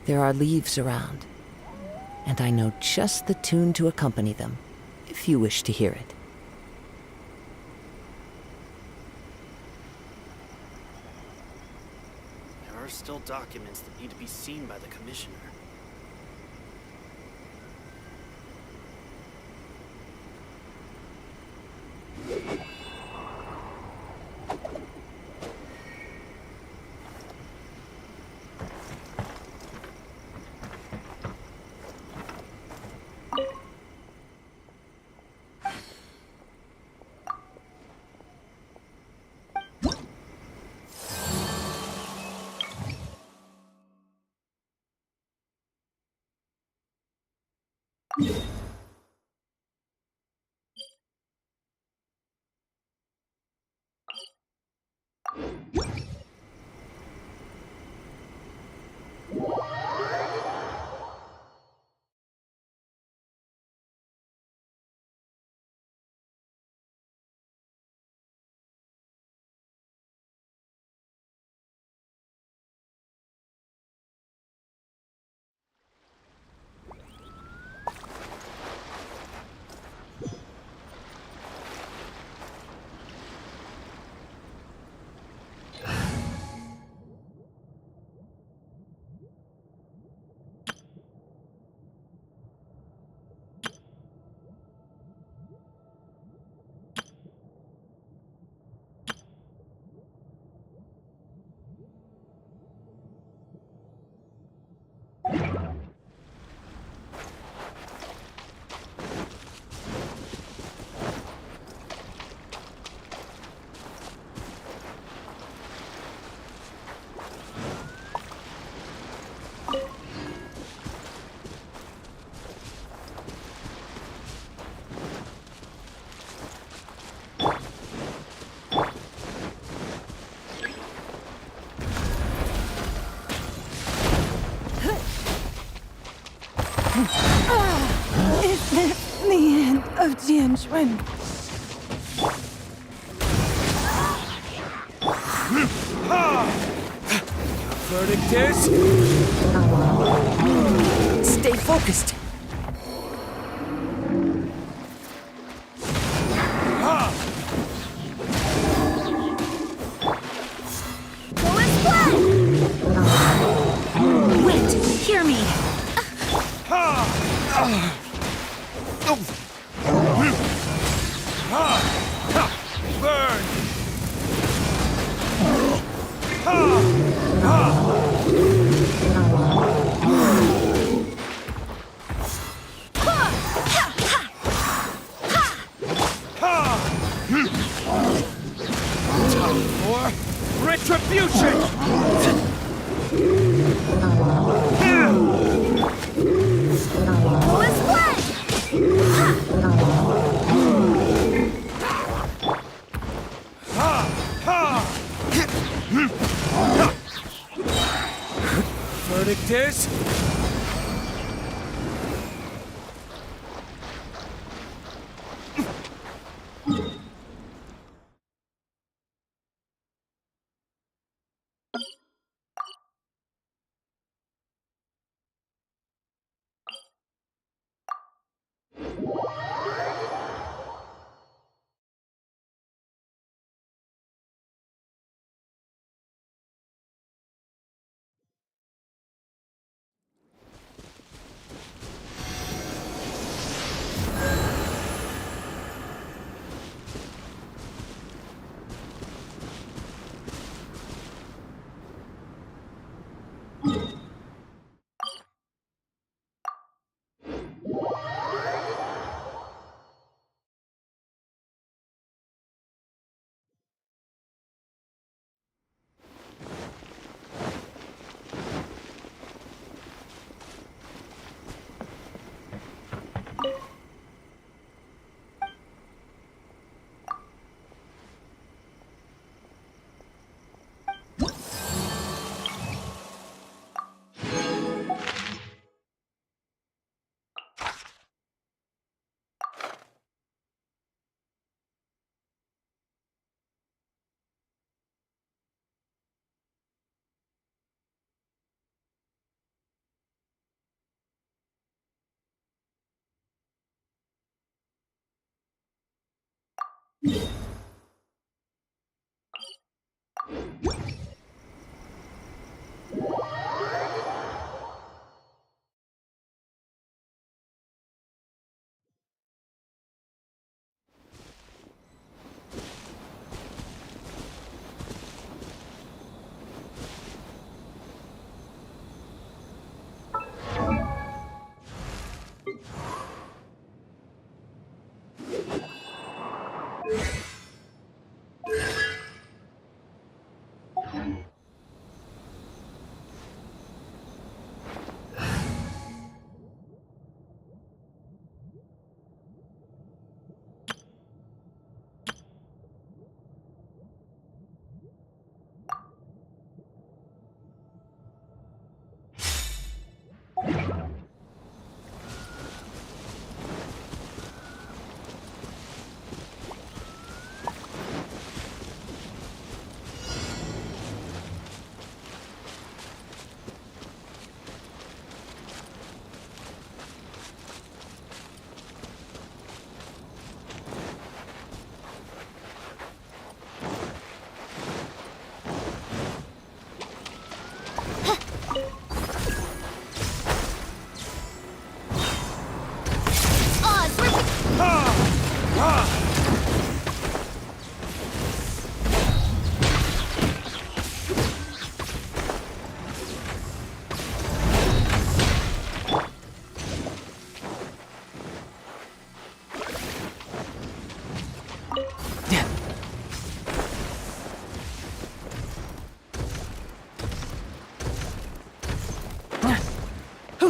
There are leaves around, and I know just the tune to accompany them, if you wish to hear it. There are still documents that need to be seen by the Commissioner. Is this the end of Genshin? Verdict is... Stay focused. Wait, hear me. Burn! Time for retribution! Verdict is...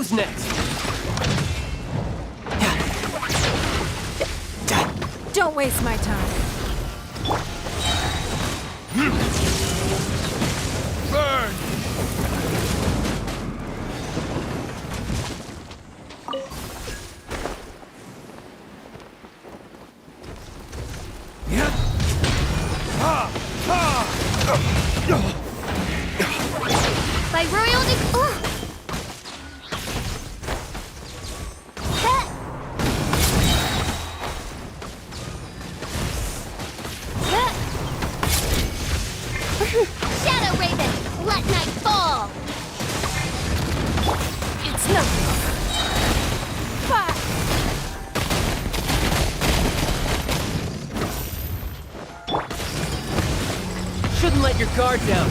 Who's next? Don't waste my time. Burn! By royal Shadow Raven, let night fall! It's nothing. Fire! Shouldn't let your guard down.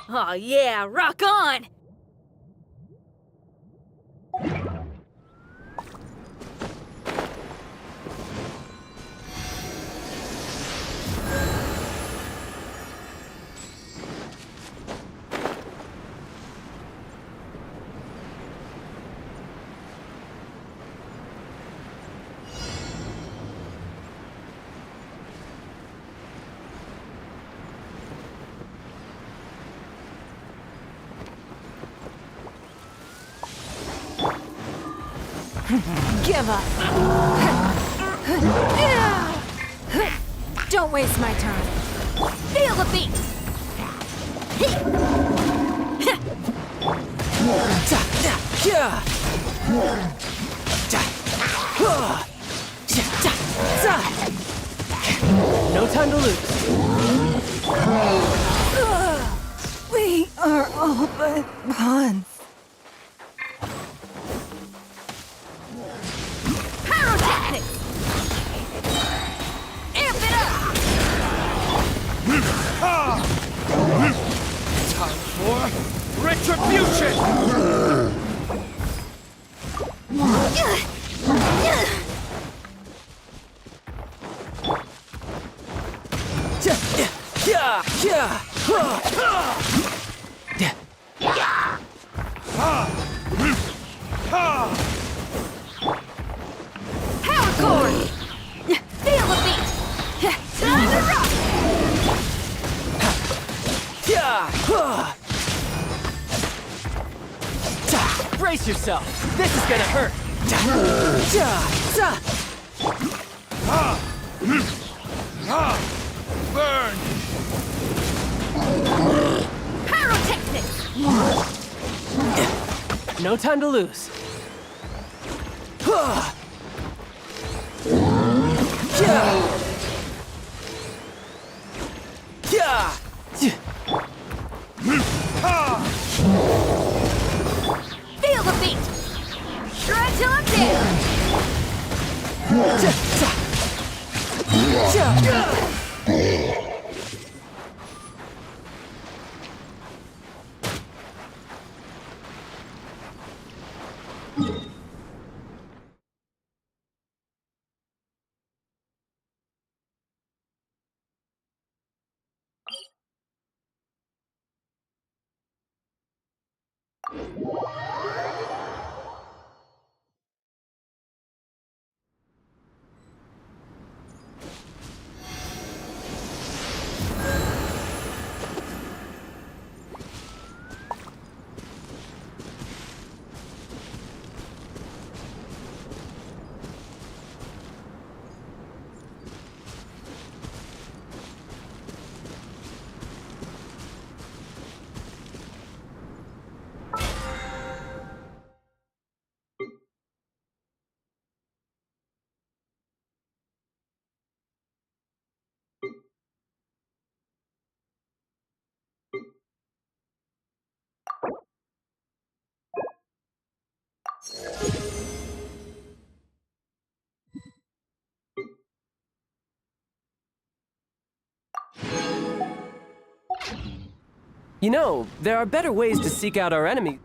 Oh yeah, rock on! Give up. Don't waste my time. Feel the beat! No time to lose. We are all but pawns. Pyrotechnics! Amp it up! Time for retribution! Power chord! Feel the beat! Time to rock! Brace yourself. This is gonna hurt. Burn! Pyrotechnics! No time to lose. Feel the beat! Shred till I'm dead! You know, there are better ways to seek out our enemies.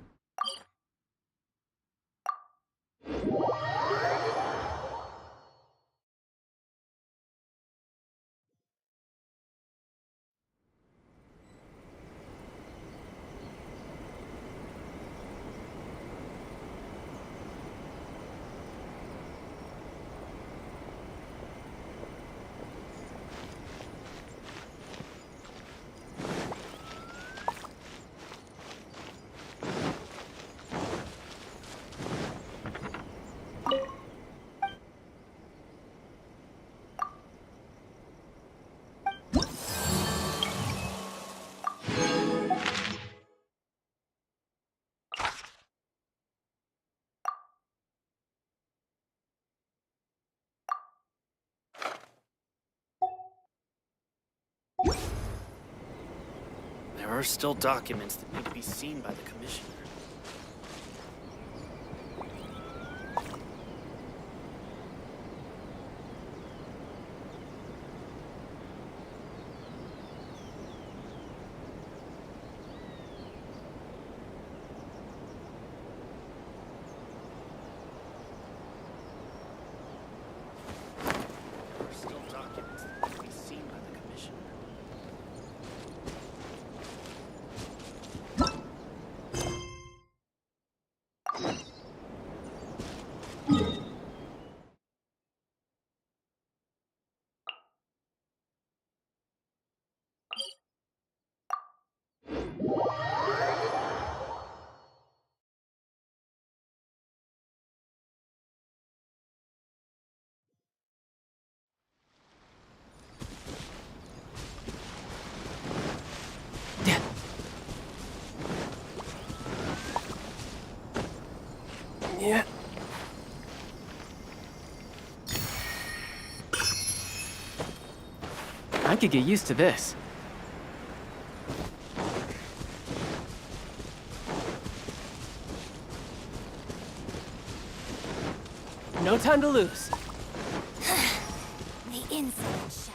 There are still documents that need to be seen by the Commissioner. There are still documents that need to be seen by the Commissioner. Yeah. I could get used to this. No time to lose. The insolent shout.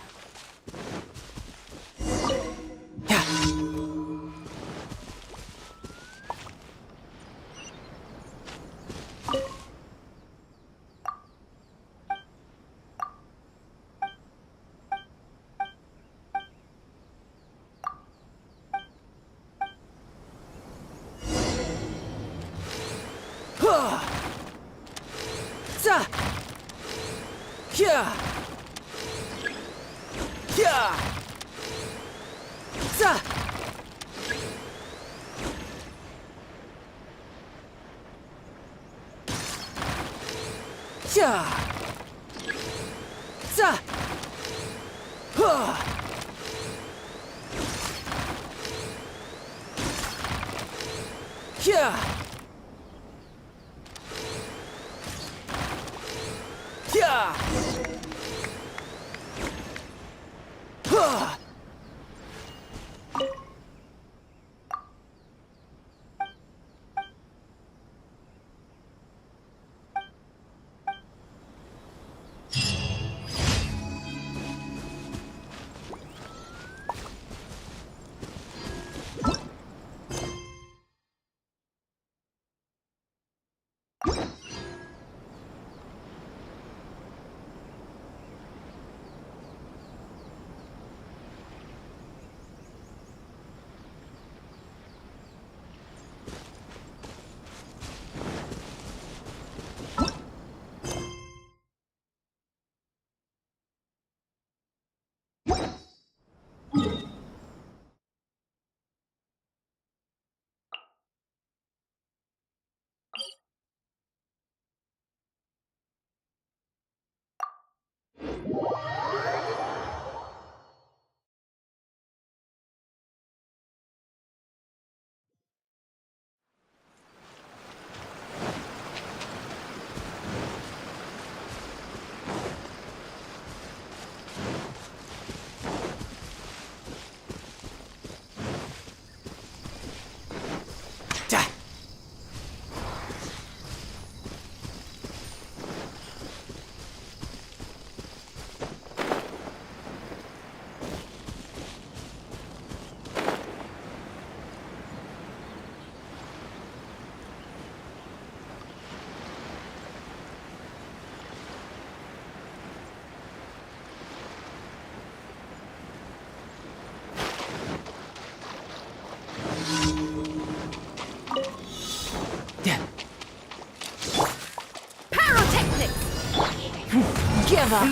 Give up.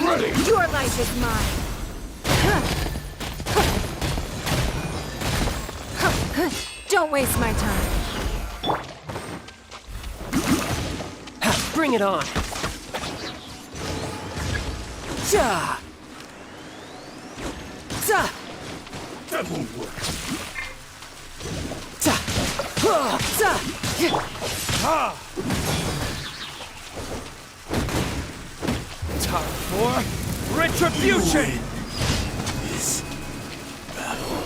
Your life is mine. Don't waste my time. Bring it on. Ja. Za. That won't work. Za. Za. Ah! Time for retribution! This battle.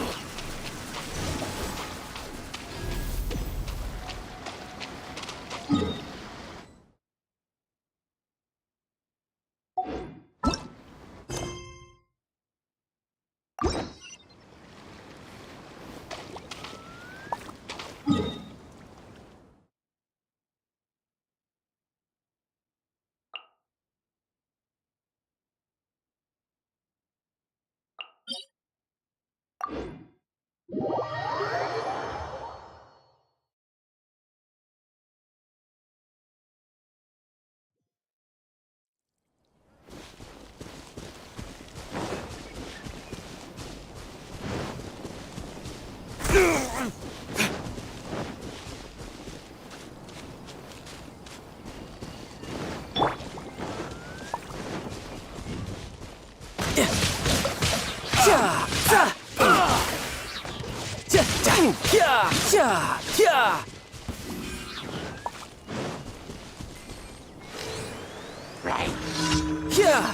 Yeah.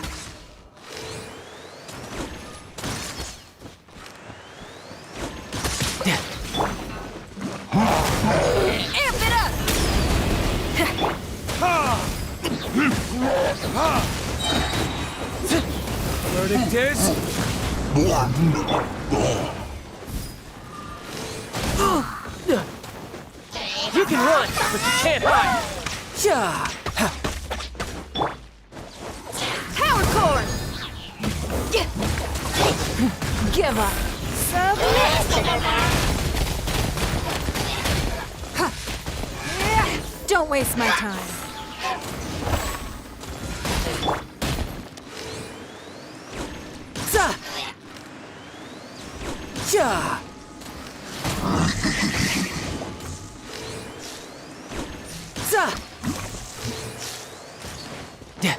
Amp it up! Verdict is... You can run, but you can't hide. Yeah. Power core! Give up. Don't waste my time. Za. Yeah. Za. Yeah.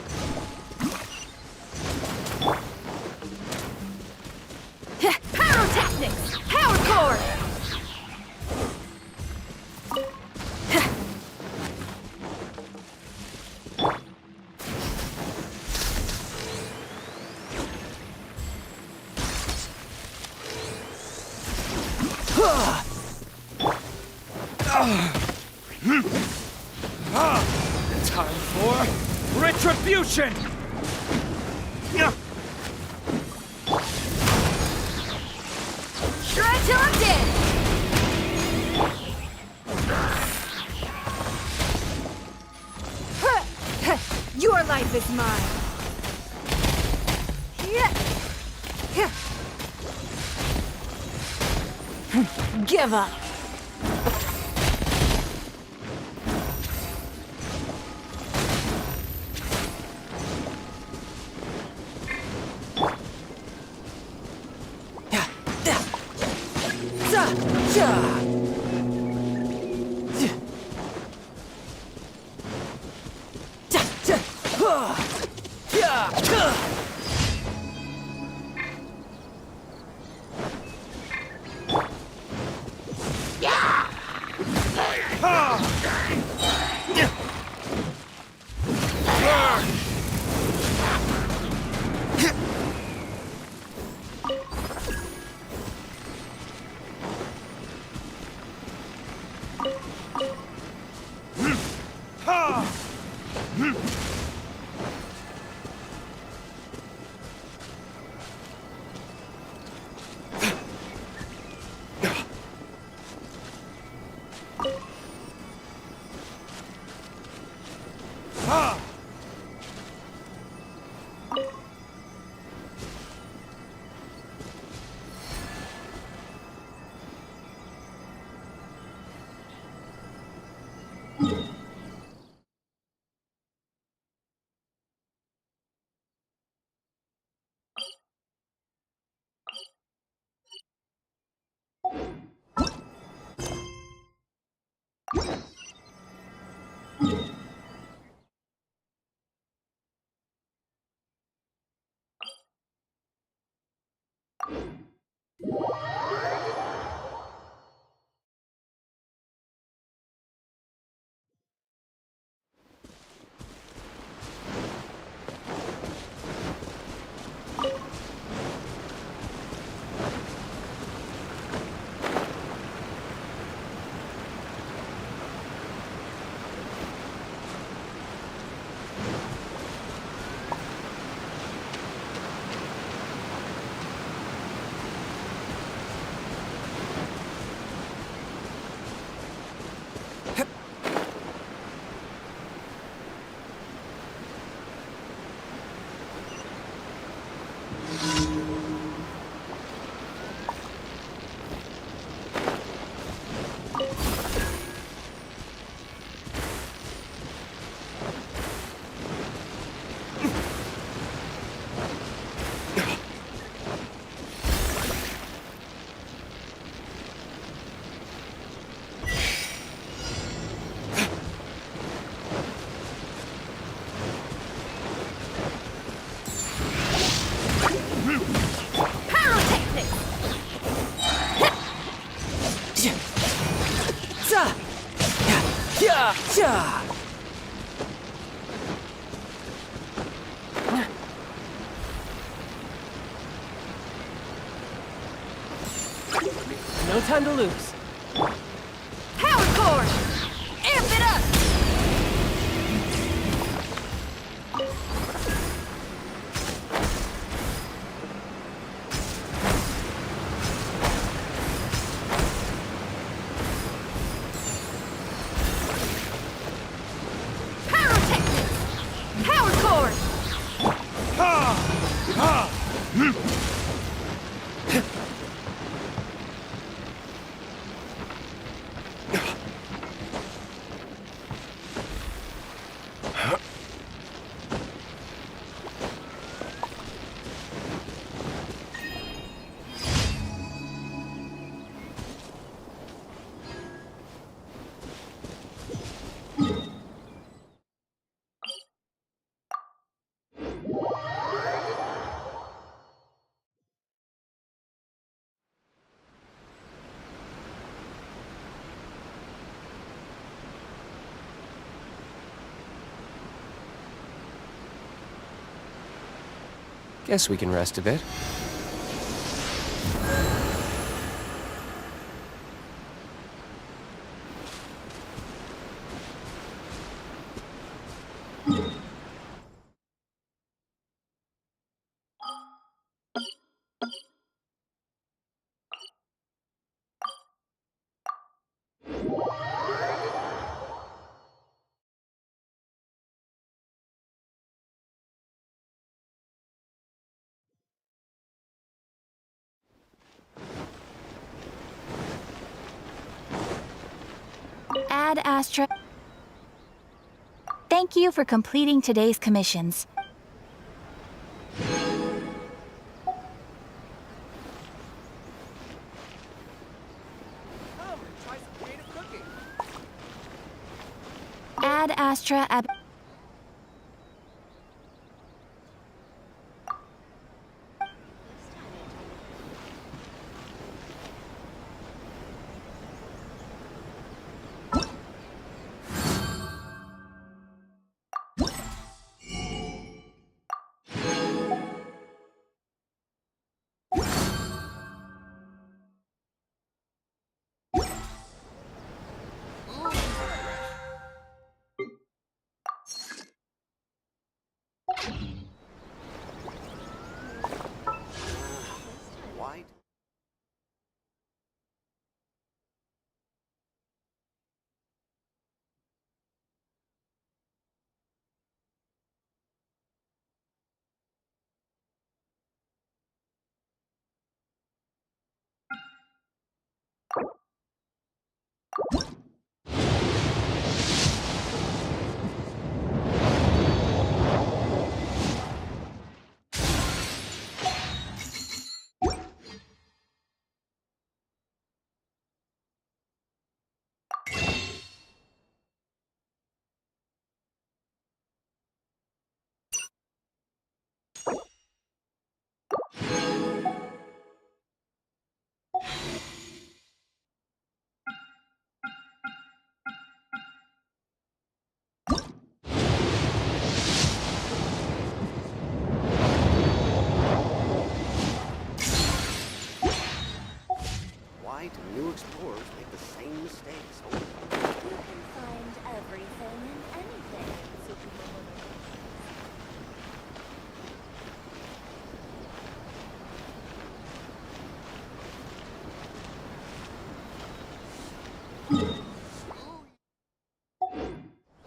Pyrotechnics! Power core! Time for retribution! Shred till I'm dead! Your life is mine. Give up. Yeah. Yeah. Za. Yeah. time to lose. Power core! Amp it up! Pyrotechnics! Power core! Guess we can rest a bit. Ad Astra. Thank you for completing today's commissions. Come, try some creative cooking. Ad Astra ab. Why? Why do new explorers make the same mistakes over and over? You can find everything and anything in Superhuman.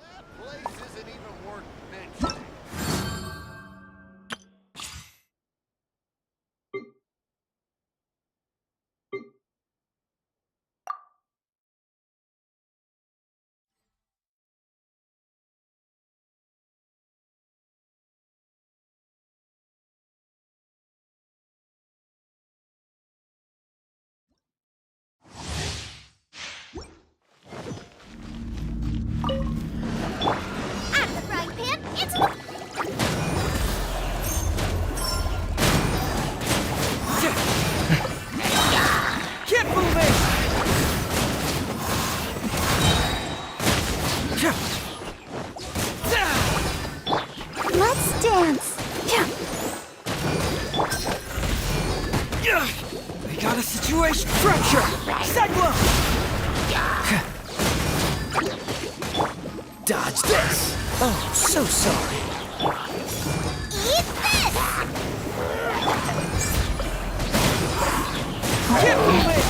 That place isn't even worth mentioning. Out of the frying pan, into the... Keep moving! Let's dance. Got a situation. Fracture. Cyclone. Dodge this! Oh, so sorry. Eat this! Get moving.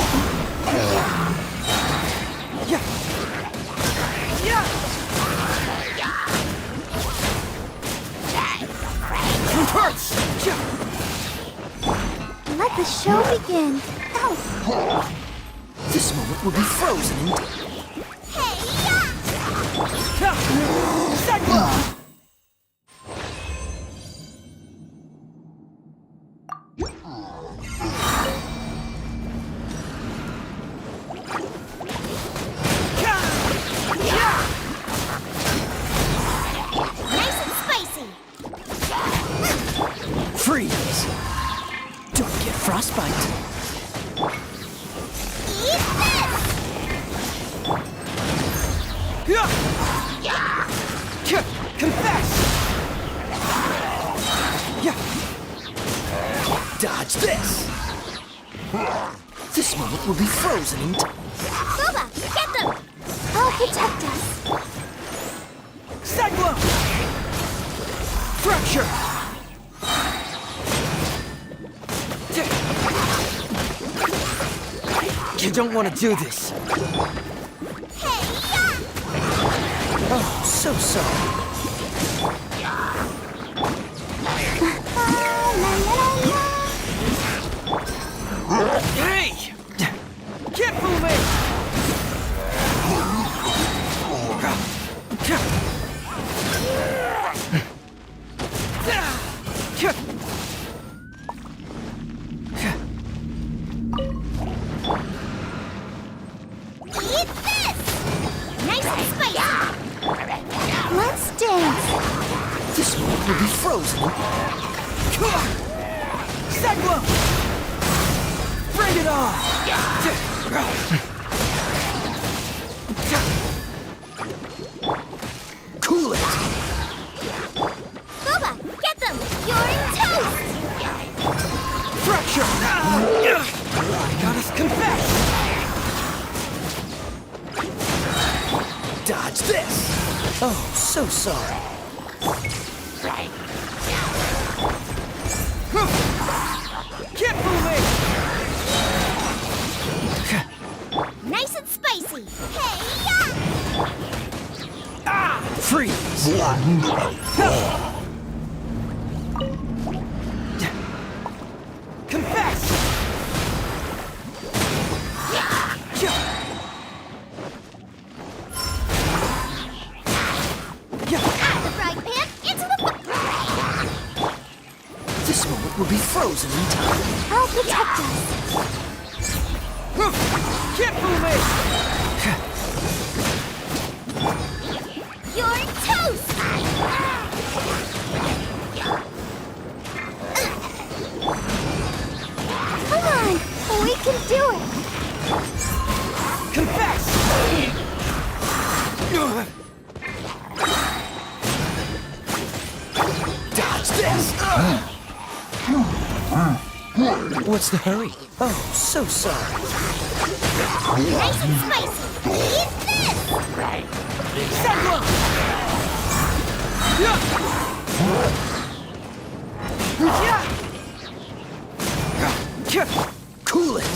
Yeah. Yeah. Hurts. Yeah. Let the show begin. Oh, This moment will be frozen in time. hey, yeah! Cyclone. Nice and spicy! Freeze! Don't get frostbite. Eat this! Confess. Yeah. Dodge this! This moment will be frozen in time. Booba, get them! I'll protect us. Cyclone. Fracture. You don't want to do this. Hey, yeah! Oh, so sorry. La, la, la, la. Hey! Get moving! Eat this! Nice and spicy! Let's dance! This moment will be frozen in Cyclone! Bring it on! cool it! Booba, get them! You're in toast! Fracture! Got us confessed! Dodge this! Oh, so sorry. Get moving! Nice and spicy! Hey, yeah! Freeze! Confess! Out the frying pan, into the This moment will be frozen in time. I'll protect us! Get moving! You're in toast! Come on! We can do it! Confess! Dodge this! What's the hurry? Oh, so sorry. Nice and spicy! Eat this! Cyclone! Cool it!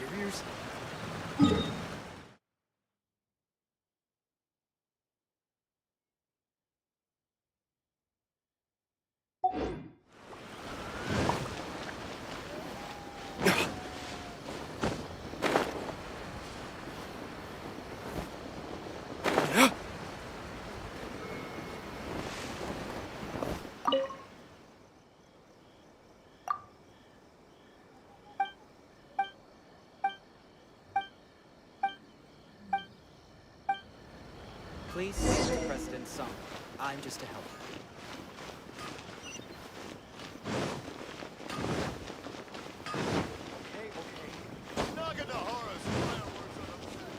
superiors? Please sing the President's song. I'm just a helper. Okay. Naganohara's fireworks are the best.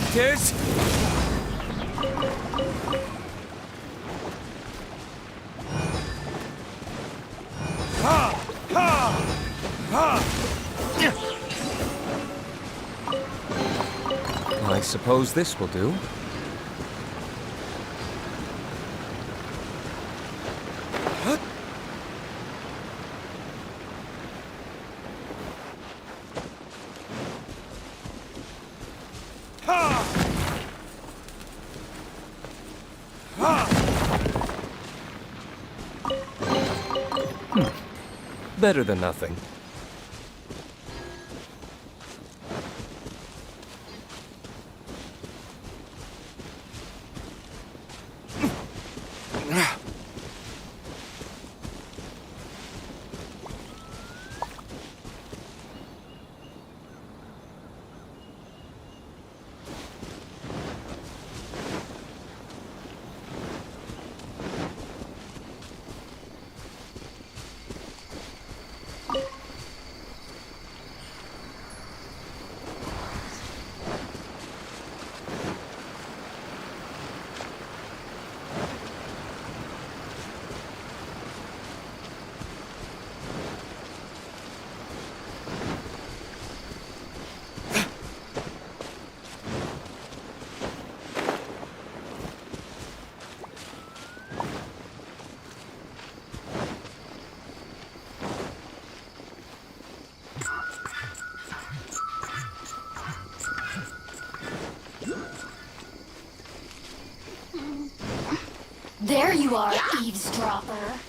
victors! I suppose this will do. Better than nothing. There you are, eavesdropper.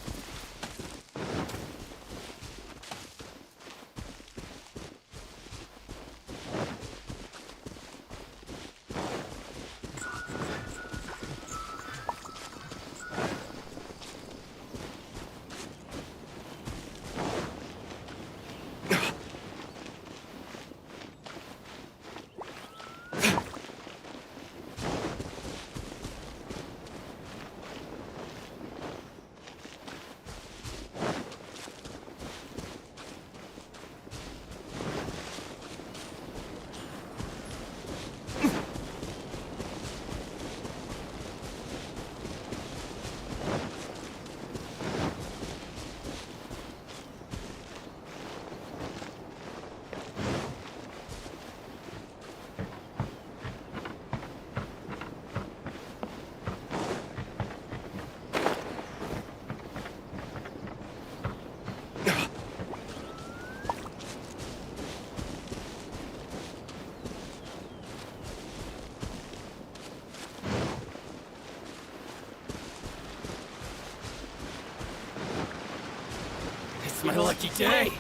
It's my lucky day!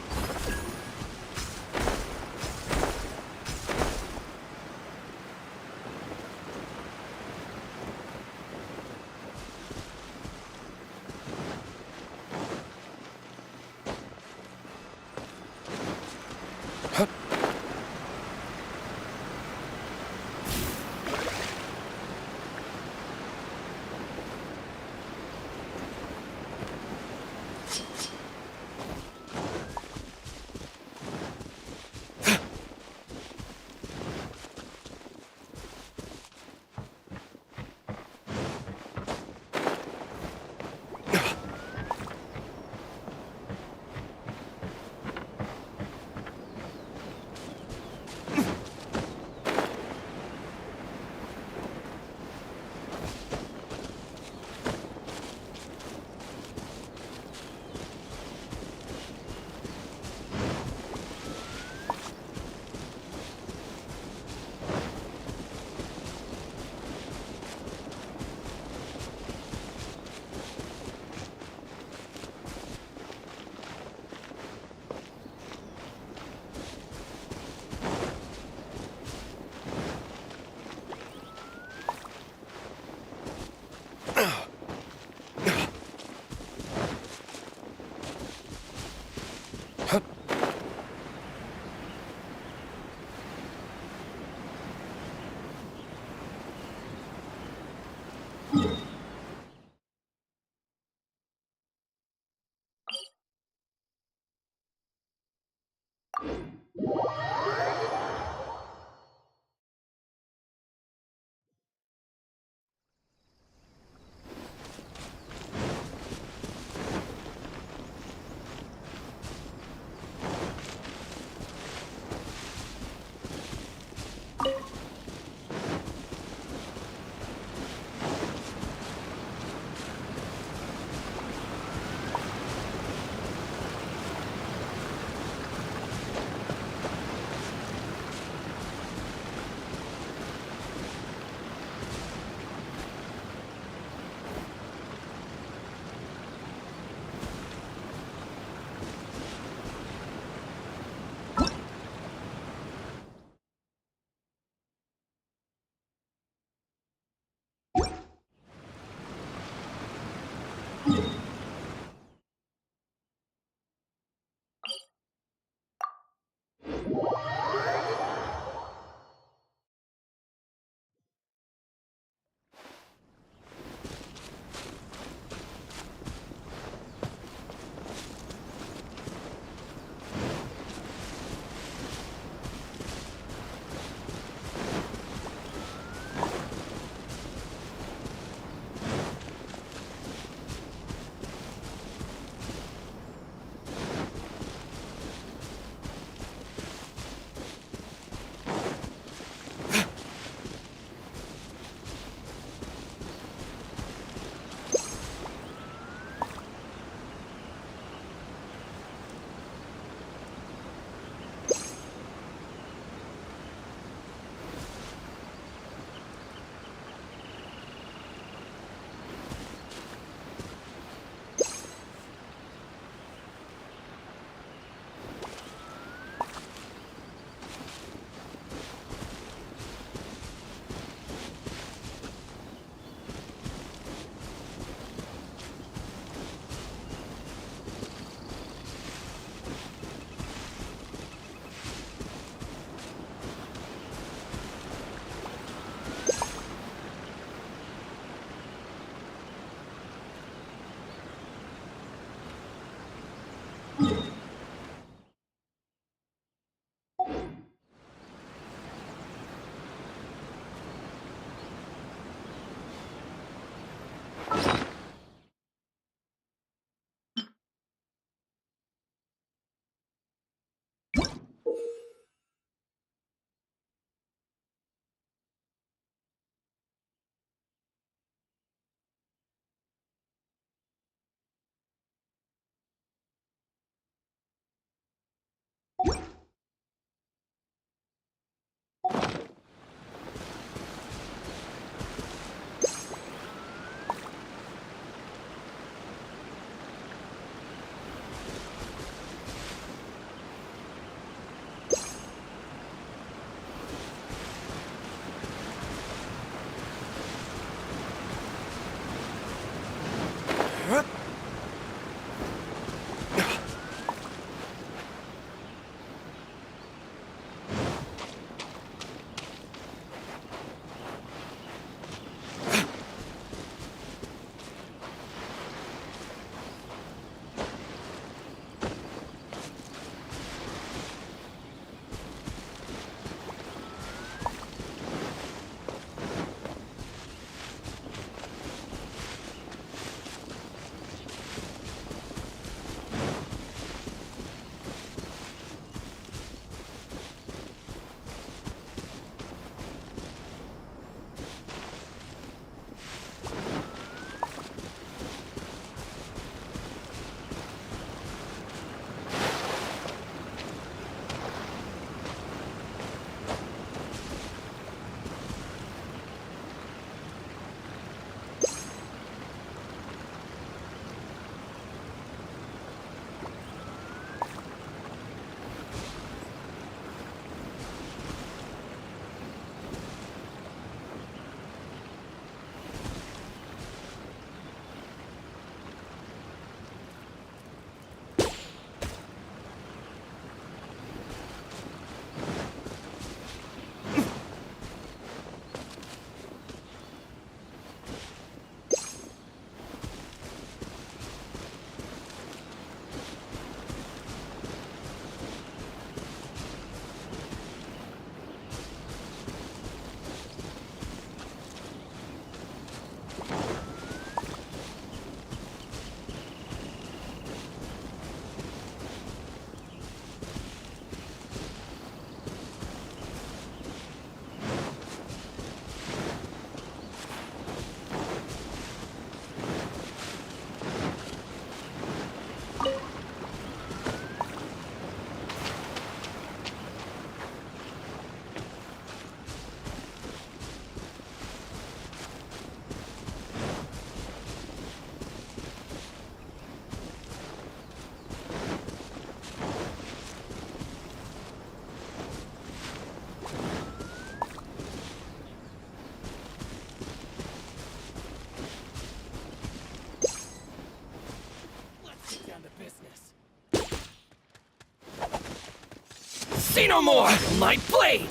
See no more! My blade!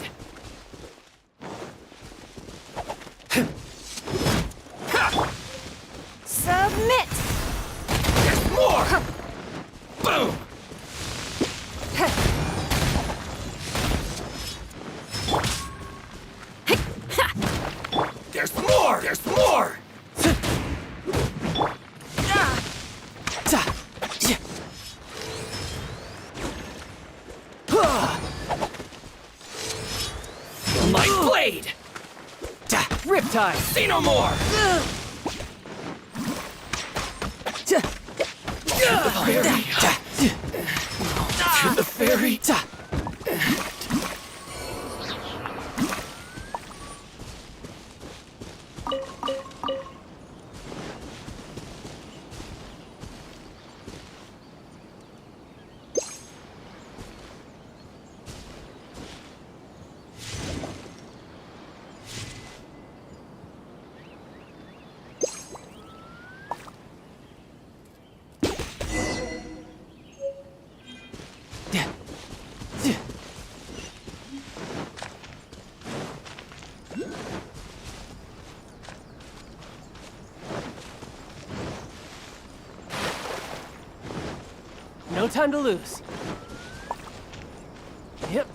Submit! There's more! Boom! There's more! There's more! My blade! Riptide! See no more! To the ferry! No time to lose. Yep.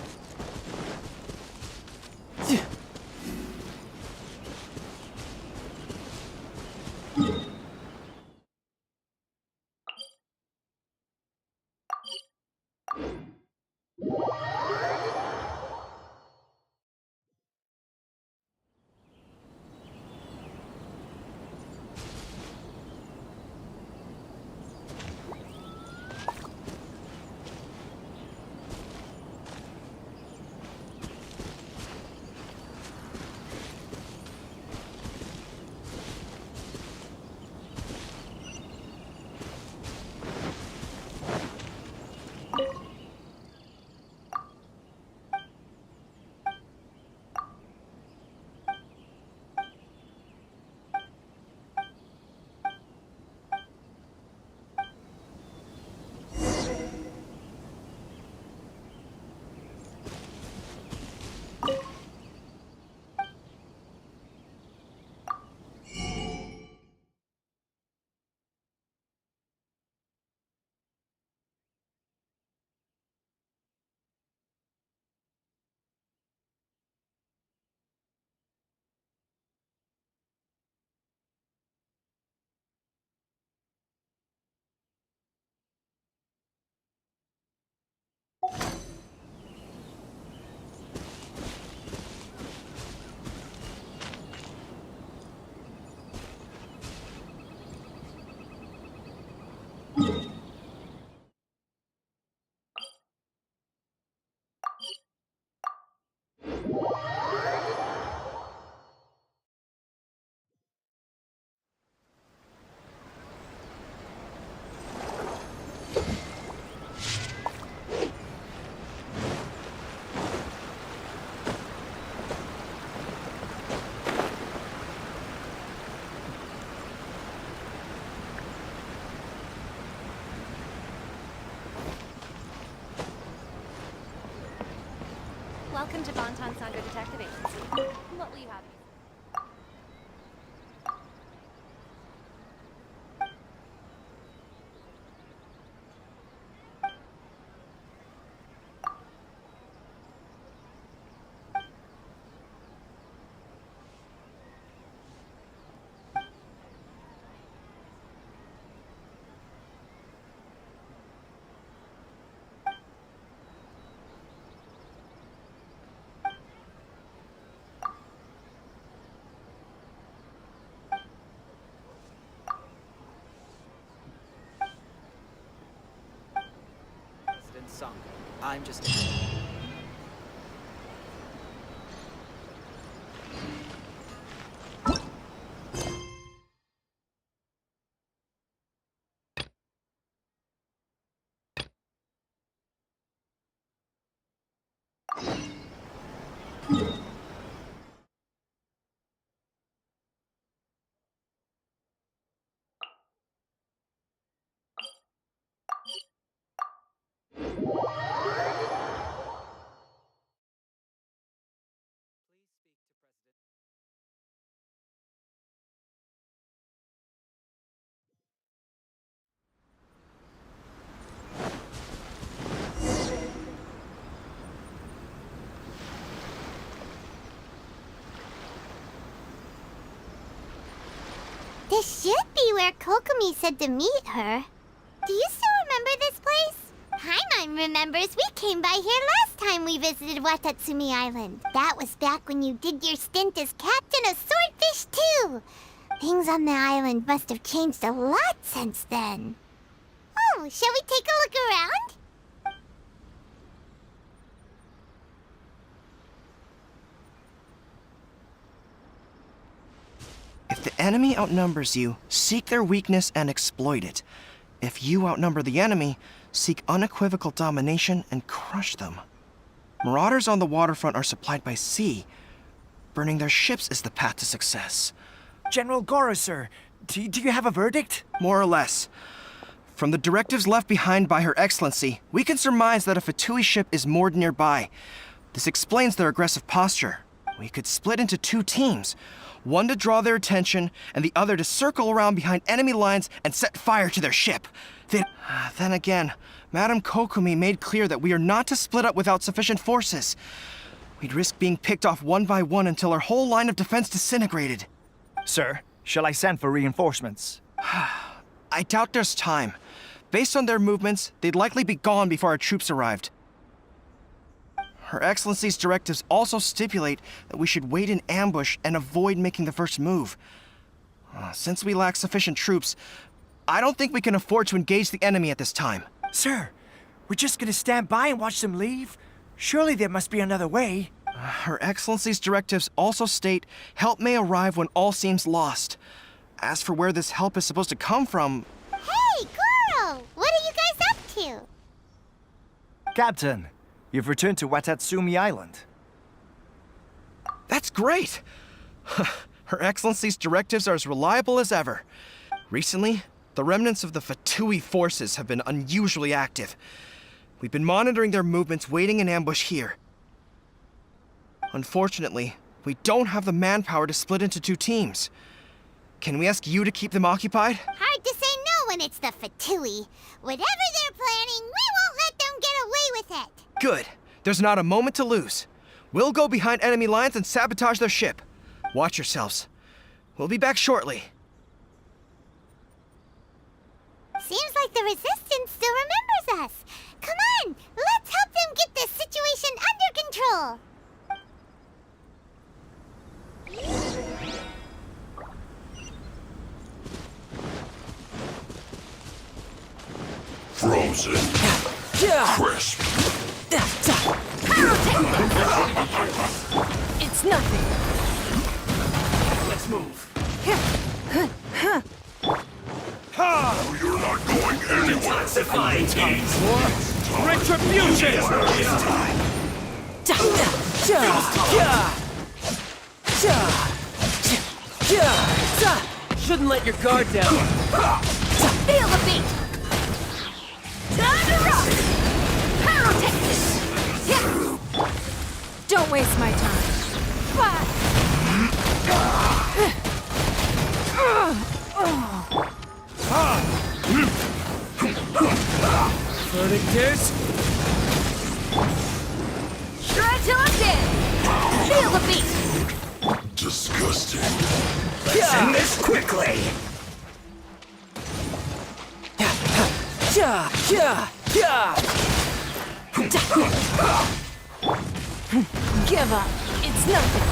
Welcome to Bonton Sangha Detective Agency. What will you have? President Song. I'm just a helper. Please speak to President. This should be where Kokomi said to meet her. Do you still remember this place? Paimon remembers we came by here last time we visited Watatsumi Island. That was back when you did your stint as captain of Swordfish too. Things on the island must have changed a lot since then. Oh, shall we take a look around? If the enemy outnumbers you, seek their weakness and exploit it. If you outnumber the enemy, seek unequivocal domination and crush them. Marauders on the waterfront are supplied by sea. Burning their ships is the path to success. General Goro, sir, do you have a verdict? More or less. From the directives left behind by Her Excellency, we can surmise that a Fatui ship is moored nearby. This explains their aggressive posture. We could split into two teams. One to draw their attention, and the other to circle around behind enemy lines and set fire to their ship. Then again, Madame Kokomi made clear that we are not to split up without sufficient forces. We'd risk being picked off one by one until our whole line of defense disintegrated. Sir, shall I send for reinforcements? I doubt there's time. Based on their movements, they'd likely be gone before our troops arrived. Her Excellency's directives also stipulate that we should wait in ambush and avoid making the first move. Since we lack sufficient troops, I don't think we can afford to engage the enemy at this time. Sir, we're just gonna stand by and watch them leave? Surely there must be another way. Her Excellency's directives also state help may arrive when all seems lost. As for where this help is supposed to come from... Hey, Goro! What are you guys up to? Captain, you've returned to Watatsumi Island. That's great! Her Excellency's directives are as reliable as ever. Recently, the remnants of the Fatui forces have been unusually active. We've been monitoring their movements, waiting in ambush here. Unfortunately, we don't have the manpower to split into two teams. Can we ask you to keep them occupied? Hard to say no when it's the Fatui. Whatever they're planning, we won't let them get away with it. Good. There's not a moment to lose. We'll go behind enemy lines and sabotage their ship. Watch yourselves. We'll be back shortly. Seems like the Resistance still remembers us. Come on, let's help them get this situation under control. Frozen. Crisp. It's nothing. Let's move. No, you're not going anywhere. Detoxifying teams. Retribution! Shouldn't let your guard down. Feel the beat! Time to rock! Pyrotechnics! Don't Verdict is... Shred till I'm dead. Feel the beat. Disgusting. Let's end this quickly. Give up. It's nothing.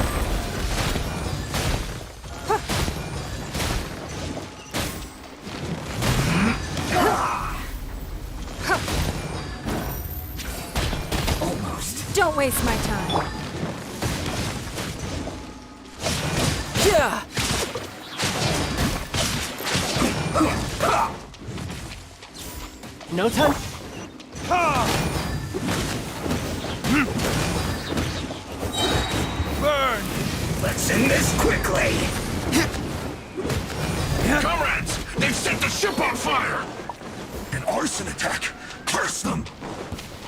Almost. Don't waste my time. No time? Burn! Let's end this quickly. Comrades, they've set the ship on fire! An arson attack! Curse them!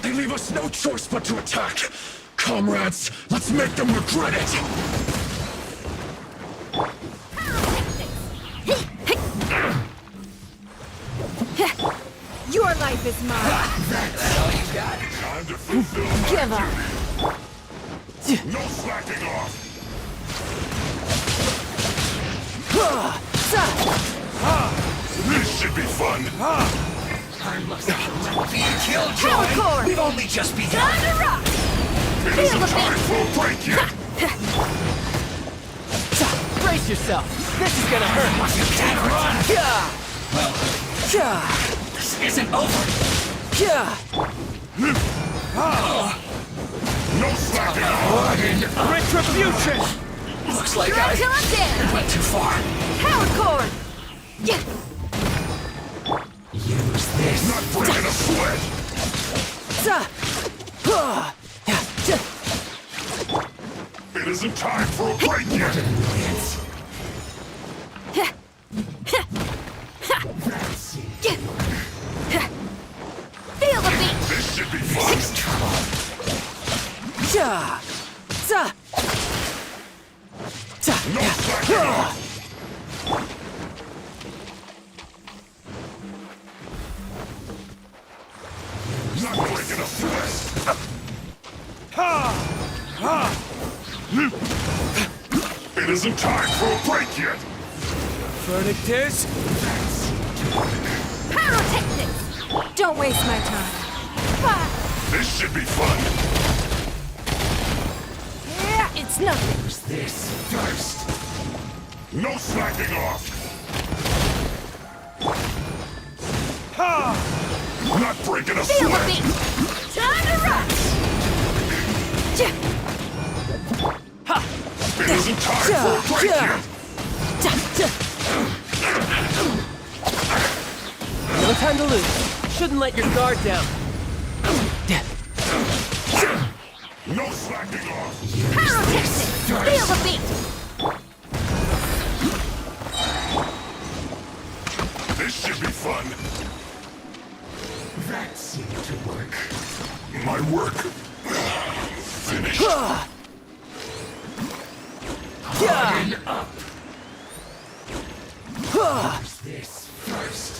They leave us no choice but to attack! Comrades, let's make them regret it! Your life is mine. That's all you got? Time to fulfill my Give up. duty. No slacking off! This should be fun! I must be killed, Power Joy. core. We've only just begun. Time to rock. It Feel isn't the time beat. for a break yet! Brace yourself. This is gonna hurt. You can't run. This isn't over. No slacking off! Retribution! Looks like Shred till I I'm dead. went too far. Power core. Use this. Not breaking a sweat! It isn't time for a break yet! Feel the beat. This should be fun! No slacking off! Not breaking a sweat! It isn't time for a break yet! Verdict is... Pyrotechnics. Don't waste my time. This should be fun! It's nothing. Use this first. No slacking off! Not breaking a Feel the sweat! beat. Time to rock. It isn't time for a break yet! No time to lose. Shouldn't let your guard down. No slacking off! Pyrotechnics. Feel the beat. This should be fun! That seemed to work. My work... finished. Harden up. Use this first.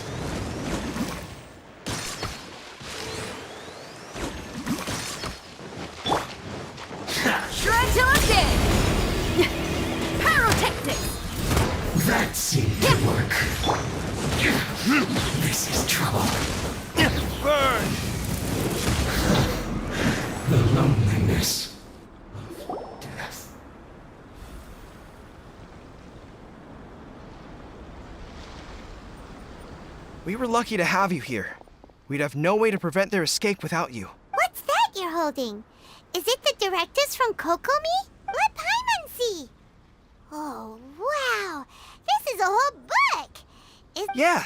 Shred till I'm dead. Pyrotechnics. That seemed to work. This is trouble. Burn! The loneliness of death. We were lucky to have you here. We'd have no way to prevent their escape without you. What's that you're holding? Is it the directives from Kokomi? Let Paimon see. Oh, wow. This is a whole book. Yeah.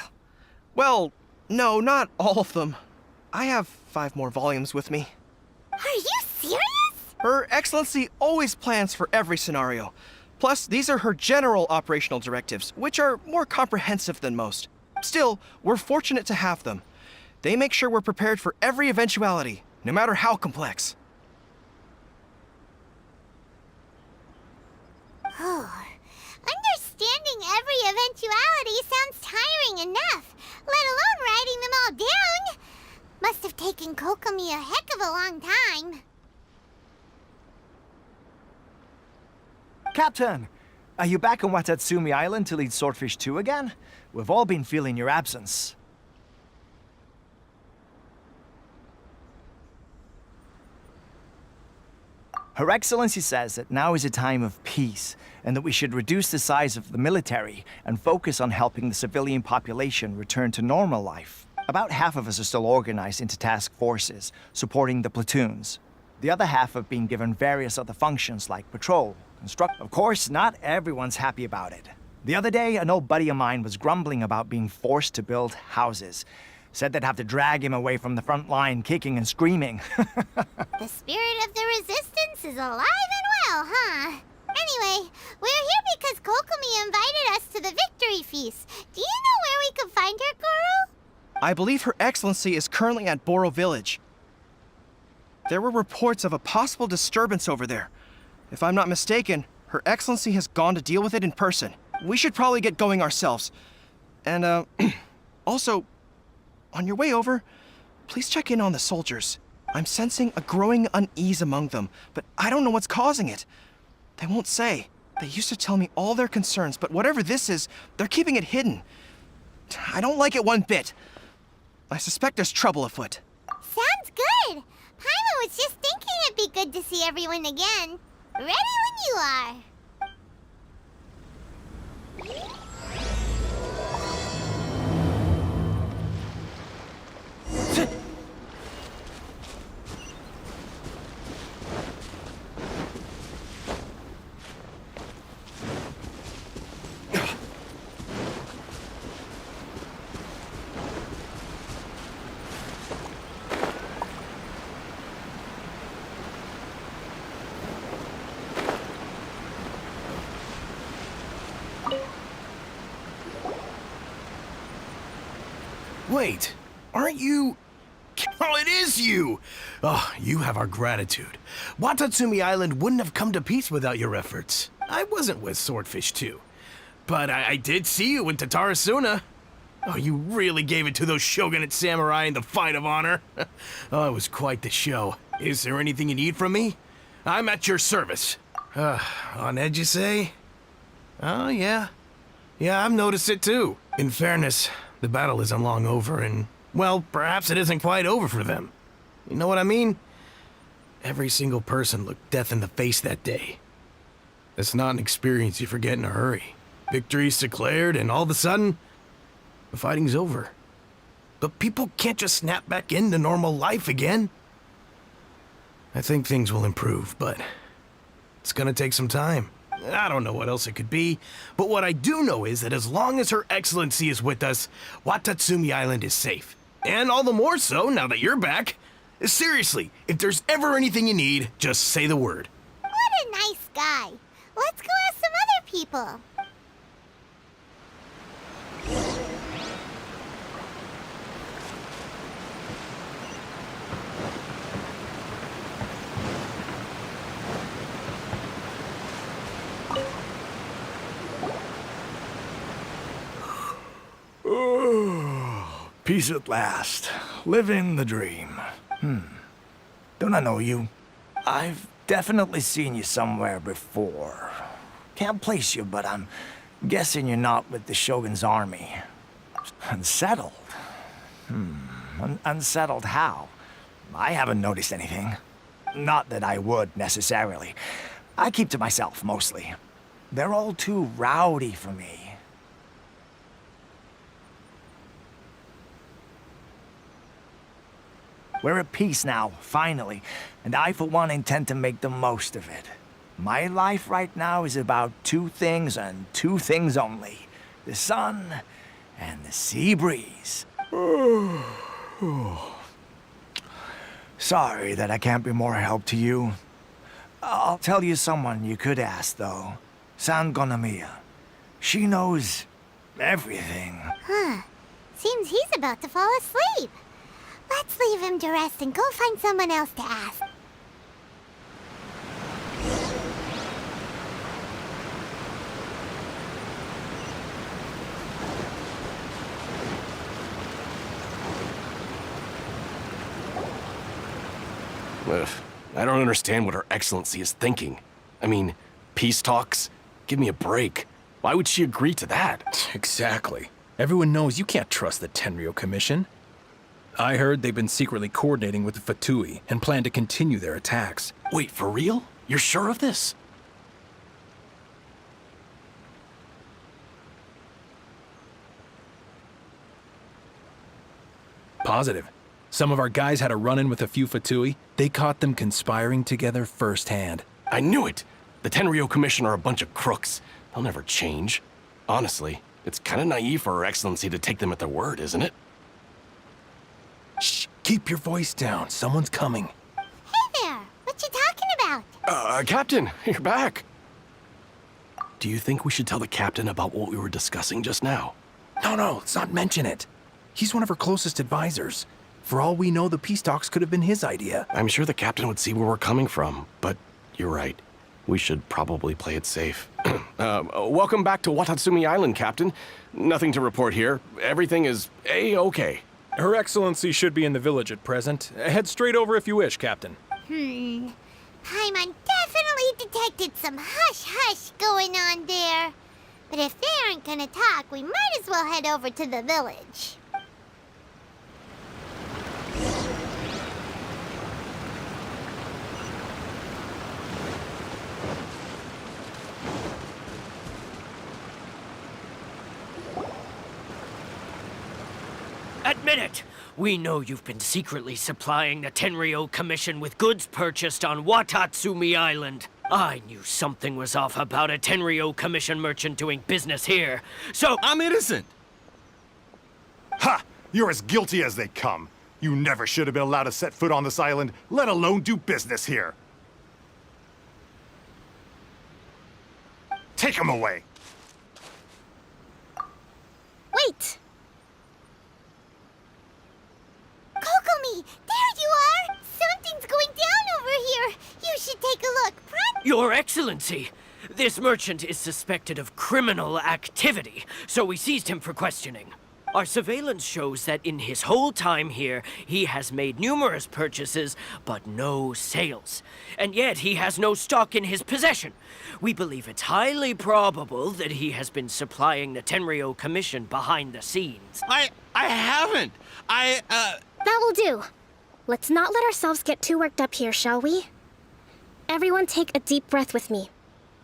Well, no, not all of them. I have 5 more volumes with me. Are you serious? Her Excellency always plans for every scenario. Plus, these are her general operational directives, which are more comprehensive than most. Still, we're fortunate to have them. They make sure we're prepared for every eventuality, no matter how complex. Oh, understanding every eventuality sounds tiring enough, let alone Must have taken Kokomi a heck of a long time. Captain, are you back on Watatsumi Island to lead Swordfish 2 again? We've all been feeling your absence. Her Excellency says that now is a time of peace, and that we should reduce the size of the military and focus on helping the civilian population return to normal life. About half of us are still organized into task forces, supporting the platoons. The other half have been given various other functions like patrol, construct. Of course, not everyone's happy about it. The other day, an old buddy of mine was grumbling about being forced to build houses. Said they'd have to drag him away from the front line, kicking and screaming. The spirit of the resistance is alive and well, huh? Anyway, we're here because Kokomi invited us to the victory feast. Do you know where we can find her, Goro? I believe Her Excellency is currently at Boro Village. There were reports of a possible disturbance over there. If I'm not mistaken, Her Excellency has gone to deal with it in person. We should probably get going ourselves. And, also, on your way over, please check in on the soldiers. I'm sensing a growing unease among them, but I don't know what's causing it. They won't say. They used to tell me all their concerns, but whatever this is, they're keeping it hidden. I don't like it one bit. I suspect there's trouble afoot. Sounds good. Paimon was just thinking it'd be good to see everyone again. Ready when you are. Wait, aren't you... Oh, it is you! Oh, you have our gratitude. Watatsumi Island wouldn't have come to peace without your efforts. I wasn't with Swordfish 2. But I did see you in Tatarasuna. Oh, you really gave it to those shogunate samurai in the fight of honor. Oh, it was quite the show. Is there anything you need from me? I'm at your service. On edge, you say? Oh, yeah. Yeah, I've noticed it too. In fairness, the battle isn't long over, and, well, perhaps it isn't quite over for them. You know what I mean? Every single person looked death in the face that day. It's not an experience you forget in a hurry. Victory's declared, and all of a sudden, the fighting's over. But people can't just snap back into normal life again. I think things will improve, but it's gonna take some time. I don't know what else it could be, but what I do know is that as long as Her Excellency is with us, Watatsumi Island is safe. And all the more so now that you're back. Seriously, if there's ever anything you need, just say the word. What a nice guy. Let's go ask some other people. Peace at last. Living the dream. Don't I know you? I've definitely seen you somewhere before. Can't place you, but I'm guessing you're not with the Shogun's army. Unsettled? Unsettled how? I haven't noticed anything. Not that I would, necessarily. I keep to myself, mostly. They're all too rowdy for me. We're at peace now, finally, and I, for one, intend to make the most of it. My life right now is about two things and two things only. The sun and the sea breeze. Sorry that I can't be more help to you. I'll tell you someone you could ask, though. San Gonamiya. She knows everything. Huh. Seems he's about to fall asleep. Let's leave him to rest and go find someone else to ask. Ugh, I don't understand what Her Excellency is thinking. I mean, peace talks? Give me a break. Why would she agree to that? Exactly. Everyone knows you can't trust the Tenryou Commission. I heard they've been secretly coordinating with the Fatui and plan to continue their attacks. Wait, for real? You're sure of this? Positive. Some of our guys had a run-in with a few Fatui. They caught them conspiring together firsthand. I knew it! The Tenryou Commission are a bunch of crooks. They'll never change. Honestly, it's kind of naive for Her Excellency to take them at their word, isn't it? Shh! Keep your voice down. Someone's coming. Hey there! What you talking about? Captain, you're back! Do you think we should tell the Captain about what we were discussing just now? No, let's not mention it. He's one of her closest advisors. For all we know, the peace talks could have been his idea. I'm sure the Captain would see where we're coming from, but you're right. We should probably play it safe. Welcome back to Watatsumi Island, Captain. Nothing to report here. Everything is A-okay. Her Excellency should be in the village at present. Head straight over if you wish, Captain. Paimon definitely detected some hush-hush going on there. But if they aren't gonna talk, we might as well head over to the village. Admit it! We know you've been secretly supplying the Tenryou Commission with goods purchased on Watatsumi Island. I knew something was off about a Tenryou Commission merchant doing business here, so— I'm innocent! Ha! You're as guilty as they come. You never should have been allowed to set foot on this island, let alone do business here. Take him away! Wait! Kokomi! There you are! Something's going down over here! You should take a look. Your Excellency! This merchant is suspected of criminal activity, so we seized him for questioning. Our surveillance shows that in his whole time here, he has made numerous purchases, but no sales. And yet he has no stock in his possession. We believe it's highly probable that he has been supplying the Tenryou Commission behind the scenes. I haven't! That will do. Let's not let ourselves get too worked up here, shall we? Everyone take a deep breath with me.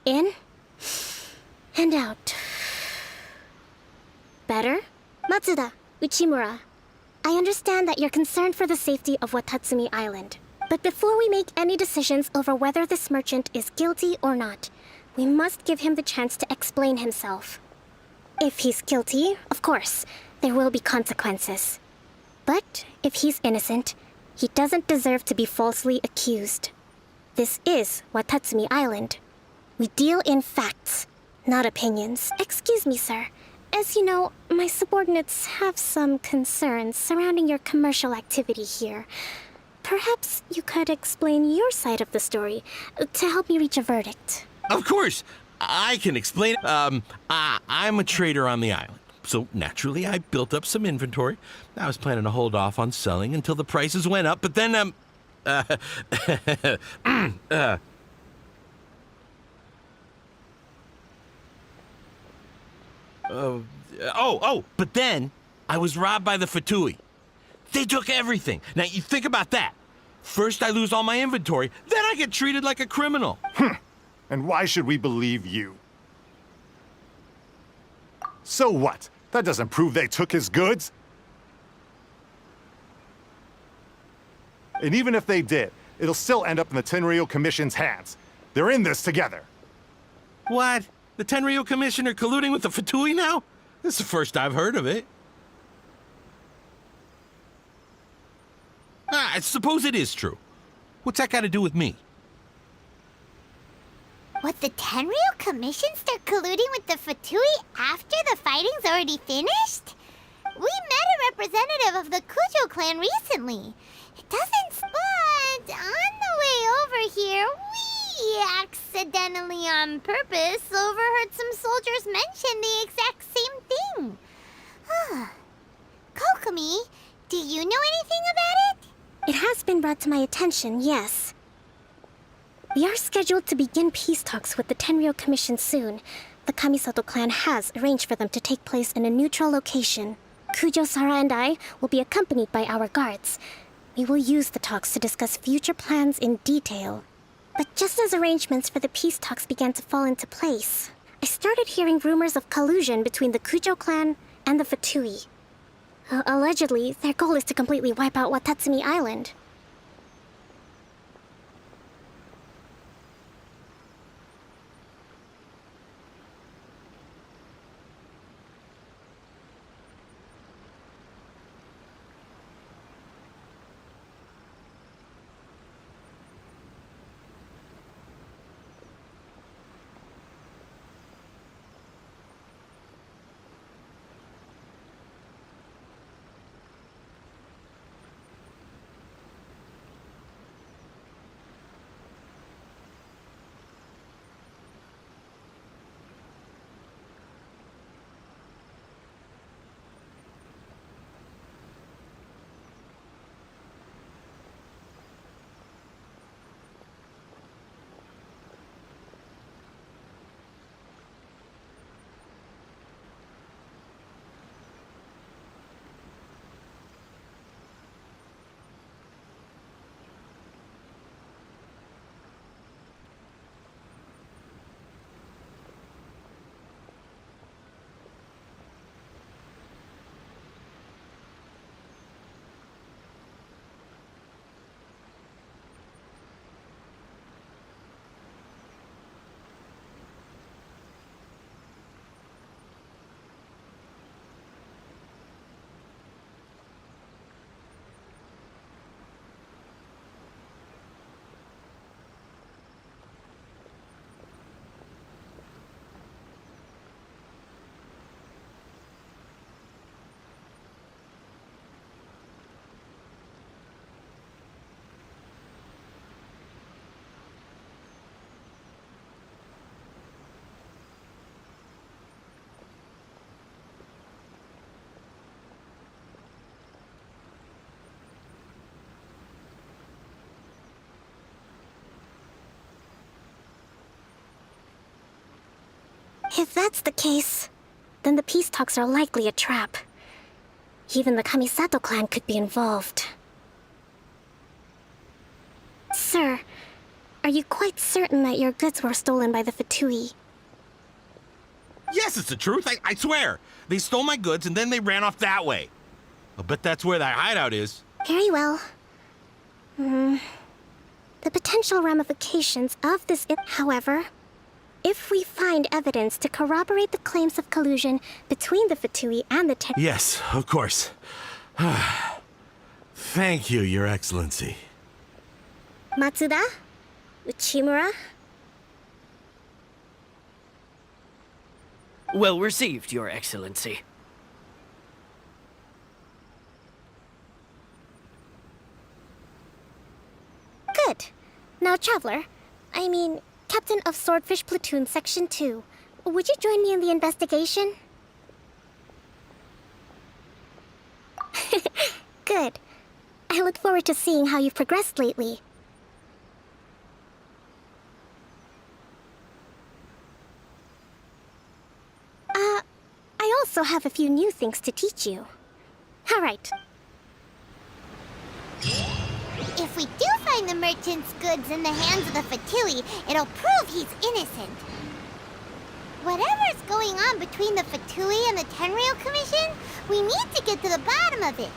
In and out. Better? Matsuda, Uchimura, I understand that you're concerned for the safety of Watatsumi Island. But before we make any decisions over whether this merchant is guilty or not, we must give him the chance to explain himself. If he's guilty, of course, there will be consequences. But if he's innocent, he doesn't deserve to be falsely accused. This is Watatsumi Island. We deal in facts, not opinions. Excuse me, sir. As you know, my subordinates have some concerns surrounding your commercial activity here. Perhaps you could explain your side of the story to help me reach a verdict. Of course! I can explain it. I'm a trader on the island, so naturally I built up some inventory. I was planning to hold off on selling until the prices went up, but then, but then I was robbed by the Fatui. They took everything. Now, you think about that. First I lose all my inventory, then I get treated like a criminal. And why should we believe you? So what? That doesn't prove they took his goods. And even if they did, it'll still end up in the Tenryou Commission's hands. They're in this together. What? The Tenryou Commission are colluding with the Fatui now? This is the first I've heard of it. I suppose it is true. What's that got to do with me? What, the Tenryou Commission start colluding with the Fatui after the fighting's already finished? We met a representative of the Kujo clan recently. It doesn't, but on the way over here, we accidentally on purpose overheard some soldiers mention the exact same thing. Kokomi, do you know anything about it? It has been brought to my attention, yes. We are scheduled to begin peace talks with the Tenryou Commission soon. The Kamisato clan has arranged for them to take place in a neutral location. Kujo, Sara, and I will be accompanied by our guards. We will use the talks to discuss future plans in detail. But just as arrangements for the peace talks began to fall into place, I started hearing rumors of collusion between the Kujo clan and the Fatui. Allegedly, their goal is to completely wipe out Watatsumi Island. If that's the case, then the peace talks are likely a trap. Even the Kamisato clan could be involved. Sir, are you quite certain that your goods were stolen by the Fatui? Yes, it's the truth. I swear. They stole my goods and then they ran off that way. I'll bet that's where that hideout is. Very well. The potential ramifications of this, however, if we find evidence to corroborate the claims of collusion between the Fatui and the Yes, of course. Thank you, Your Excellency. Matsuda? Uchimura? Well received, Your Excellency. Good. Now, Traveler, Captain of Swordfish Platoon Section 2, would you join me in the investigation? Good. I look forward to seeing how you've progressed lately. I also have a few new things to teach you. All right. If we do find the merchant's goods in the hands of the Fatui, it'll prove he's innocent. Whatever's going on between the Fatui and the Tenryou Commission, we need to get to the bottom of it.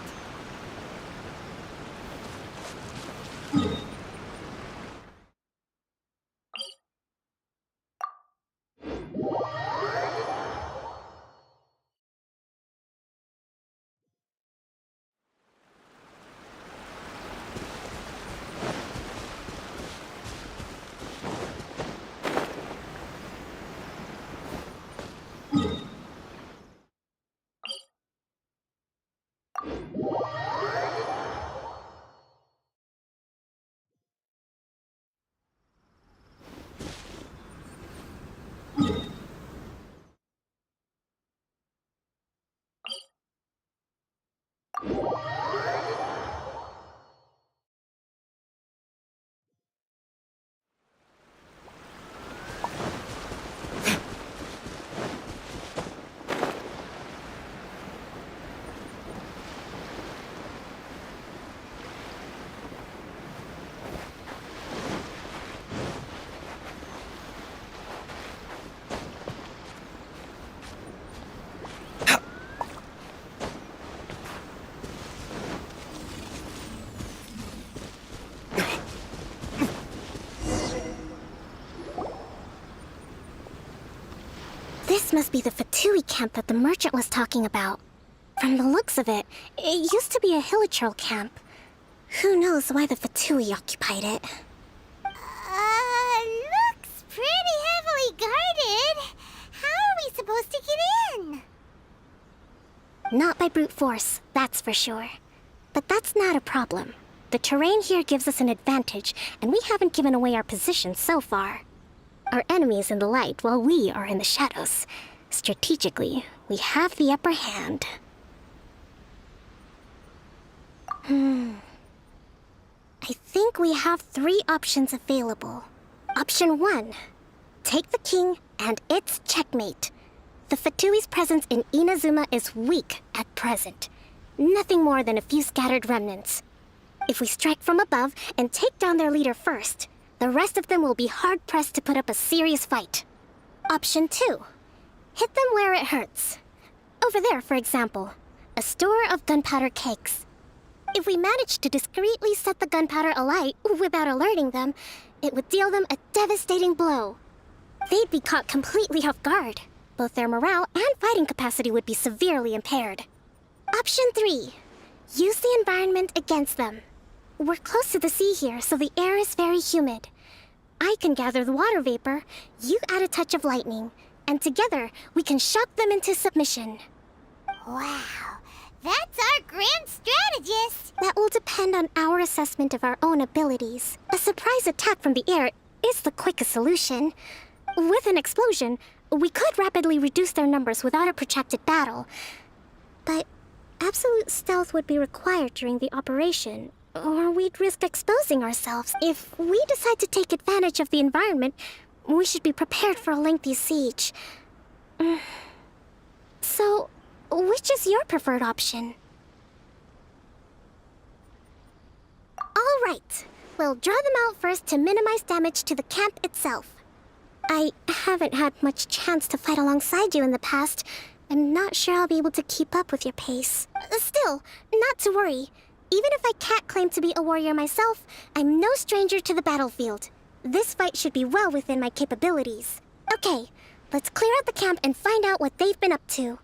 This must be the Fatui camp that the merchant was talking about. From the looks of it, it used to be a hilichurl camp. Who knows why the Fatui occupied it? Looks pretty heavily guarded. How are we supposed to get in? Not by brute force, that's for sure. But that's not a problem. The terrain here gives us an advantage, and we haven't given away our position so far. Our enemy is in the light while we are in the shadows. Strategically, we have the upper hand. I think we have 3 options available. Option 1. Take the king and its checkmate. The Fatui's presence in Inazuma is weak at present. Nothing more than a few scattered remnants. If we strike from above and take down their leader first, the rest of them will be hard-pressed to put up a serious fight. Option 2. Hit them where it hurts. Over there, for example, a store of gunpowder cakes. If we manage to discreetly set the gunpowder alight without alerting them, it would deal them a devastating blow. They'd be caught completely off guard. Both their morale and fighting capacity would be severely impaired. Option 3. Use the environment against them. We're close to the sea here, so the air is very humid. I can gather the water vapor, you add a touch of lightning, and together we can shock them into submission. Wow, that's our grand strategist! That will depend on our assessment of our own abilities. A surprise attack from the air is the quickest solution. With an explosion, we could rapidly reduce their numbers without a protracted battle. But absolute stealth would be required during the operation, or we'd risk exposing ourselves. If we decide to take advantage of the environment, we should be prepared for a lengthy siege. So, which is your preferred option? All right. We'll draw them out first to minimize damage to the camp itself. I haven't had much chance to fight alongside you in the past. I'm not sure I'll be able to keep up with your pace. Still, not to worry. Even if I can't claim to be a warrior myself, I'm no stranger to the battlefield. This fight should be well within my capabilities. Okay, let's clear out the camp and find out what they've been up to.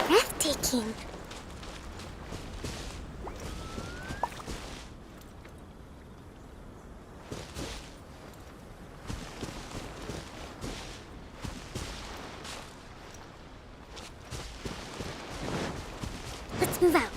Breathtaking. Let's move out.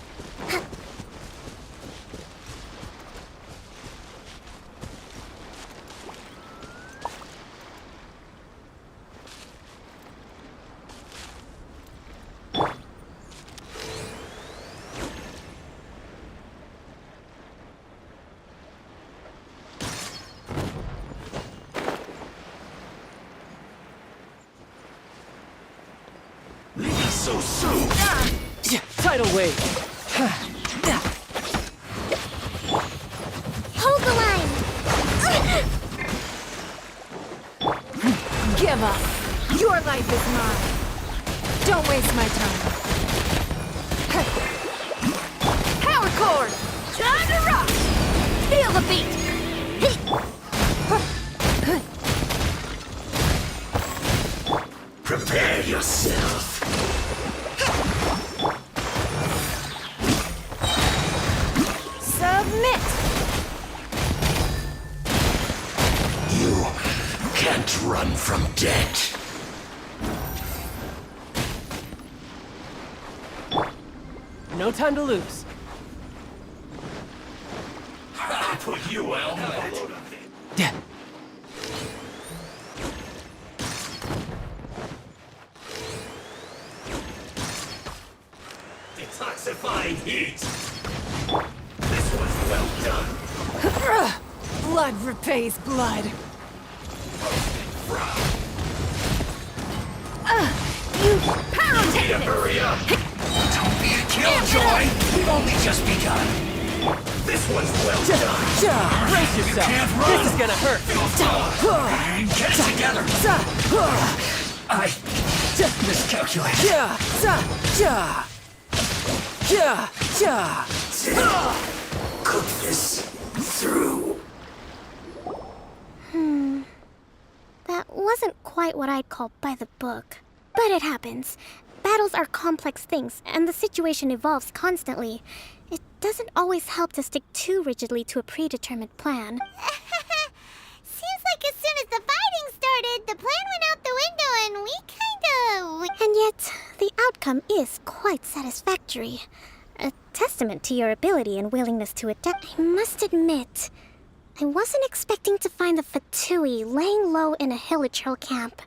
So soon! Tidal wave! Hold the line! Give up! Your life is mine! Don't waste my time! Power chord! Time to rock! Feel the beat! Prepare yourself! Submit! You can't run from death. No time to lose. I'll put you out. Yeah. Detoxifying heat. This was well done. Blood repays blood. You pound-handed! Hurry up! Don't be a killjoy! We've only just begun. This one's well done. Brace yourself. This is gonna hurt. And get it together. I miscalculated. Cook this through. That wasn't quite what I'd call by the book. But it happens. Battles are complex things, and the situation evolves constantly. It doesn't always help to stick too rigidly to a predetermined plan. Seems like as soon as the fighting started, the plan went out the window and we kinda... And yet, the outcome is quite satisfactory. A testament to your ability and willingness to adapt. I must admit, I wasn't expecting to find the Fatui laying low in a Hilichurl camp.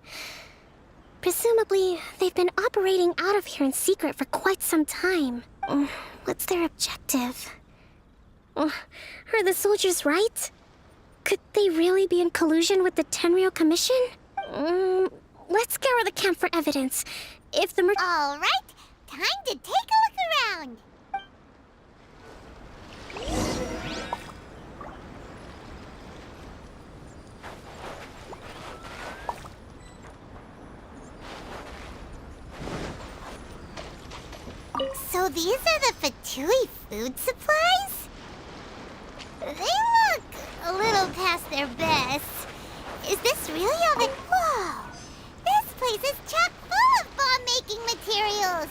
Presumably, they've been operating out of here in secret for quite some time. What's their objective? Are the soldiers right? Could they really be in collusion with the Tenryou Commission? Let's scour the camp for evidence. If the All right, time to take a look around. So these are the Fatui food supplies? They look a little past their best. Is this really all that... Whoa! This place is chock full of bomb-making materials!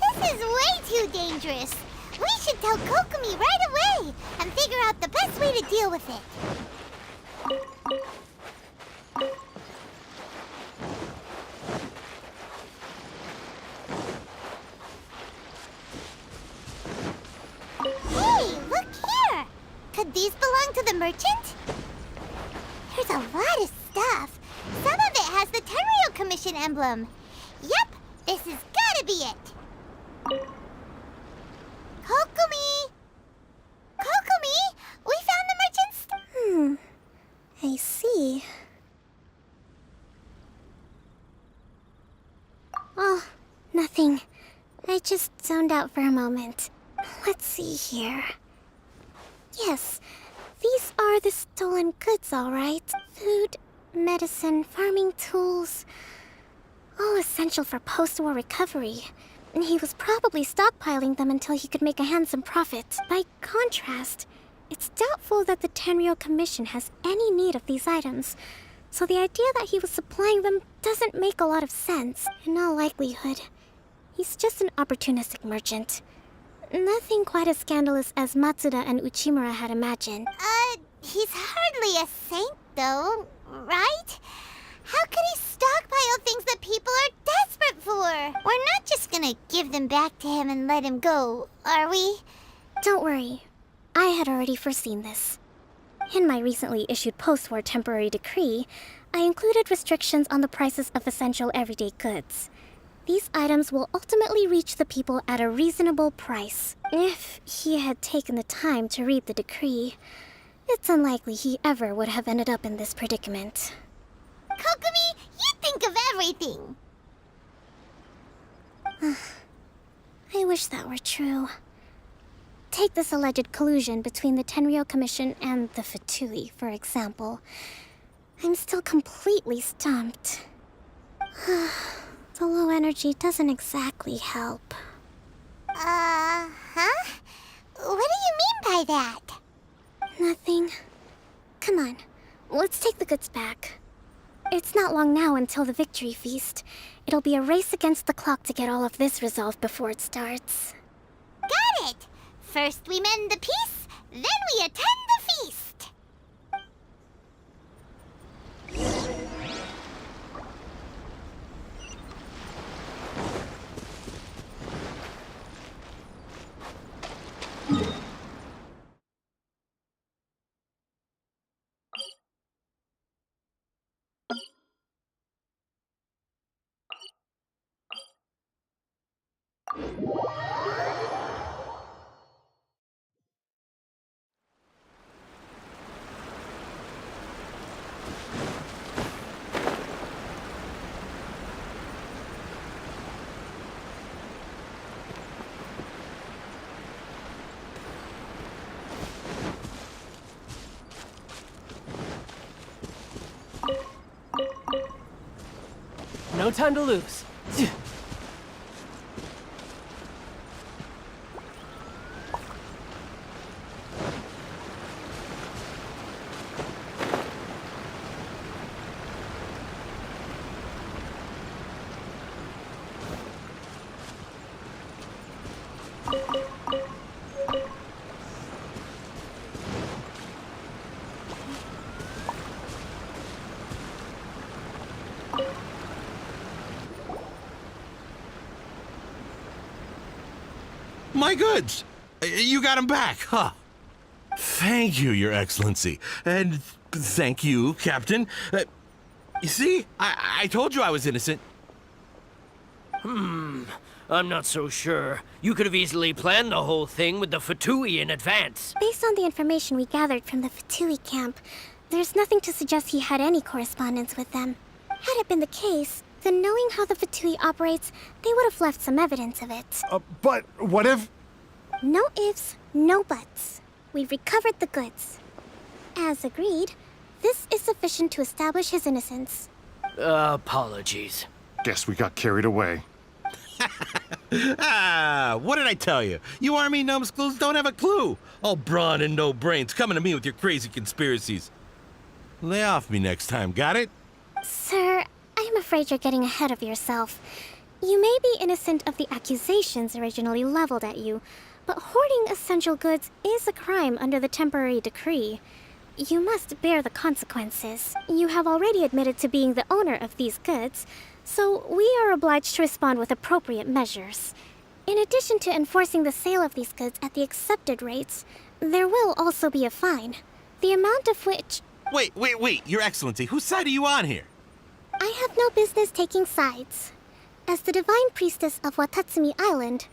This is way too dangerous. We should tell Kokomi right away and figure out the best way to deal with it. Hey, look here! Could these belong to the merchant? There's a lot of stuff. Some of it has the Tenryou Commission emblem. Yep, this has gotta be it. Kokomi! Kokomi! We found the merchant's... I see. Oh, nothing. I just zoned out for a moment. Let's see here. Yes, these are the stolen goods, all right. Food, medicine, farming tools. All essential for post-war recovery. And he was probably stockpiling them until he could make a handsome profit. By contrast, it's doubtful that the Tenryou Commission has any need of these items. So the idea that he was supplying them doesn't make a lot of sense. In all likelihood, he's just an opportunistic merchant. Nothing quite as scandalous as Matsuda and Uchimura had imagined. He's hardly a saint, though, right? How could he stockpile things that people are desperate for? We're not just gonna give them back to him and let him go, are we? Don't worry. I had already foreseen this. In my recently issued post-war temporary decree, I included restrictions on the prices of essential everyday goods. These items will ultimately reach the people at a reasonable price. If he had taken the time to read the decree, it's unlikely he ever would have ended up in this predicament. Kokomi, you think of everything! I wish that were true. Take this alleged collusion between the Tenryou Commission and the Fatui, for example. I'm still completely stumped. The low energy doesn't exactly help. Huh? What do you mean by that? Nothing. Come on, let's take the goods back. It's not long now until the victory feast. It'll be a race against the clock to get all of this resolved before it starts. Got it! First we mend the peace, then we attend the feast! No time to lose. My goods! You got them back, huh? Thank you, Your Excellency. And thank you, Captain. You see? I told you I was innocent. I'm not so sure. You could have easily planned the whole thing with the Fatui in advance. Based on the information we gathered from the Fatui camp, there's nothing to suggest he had any correspondence with them. Had it been the case, then knowing how the Fatui operates, they would have left some evidence of it. But what if... No ifs, no buts. We've recovered the goods. As agreed, this is sufficient to establish his innocence. Apologies. Guess we got carried away. What did I tell you? You army numbskulls don't have a clue. All brawn and no brains coming to me with your crazy conspiracies. Lay off me next time, got it? Sir, I'm afraid you're getting ahead of yourself. You may be innocent of the accusations originally leveled at you, but hoarding essential goods is a crime under the temporary decree. You must bear the consequences. You have already admitted to being the owner of these goods, so we are obliged to respond with appropriate measures. In addition to enforcing the sale of these goods at the accepted rates, there will also be a fine, the amount of which... Wait, Your Excellency, whose side are you on here? I have no business taking sides. As the Divine Priestess of Watatsumi Island,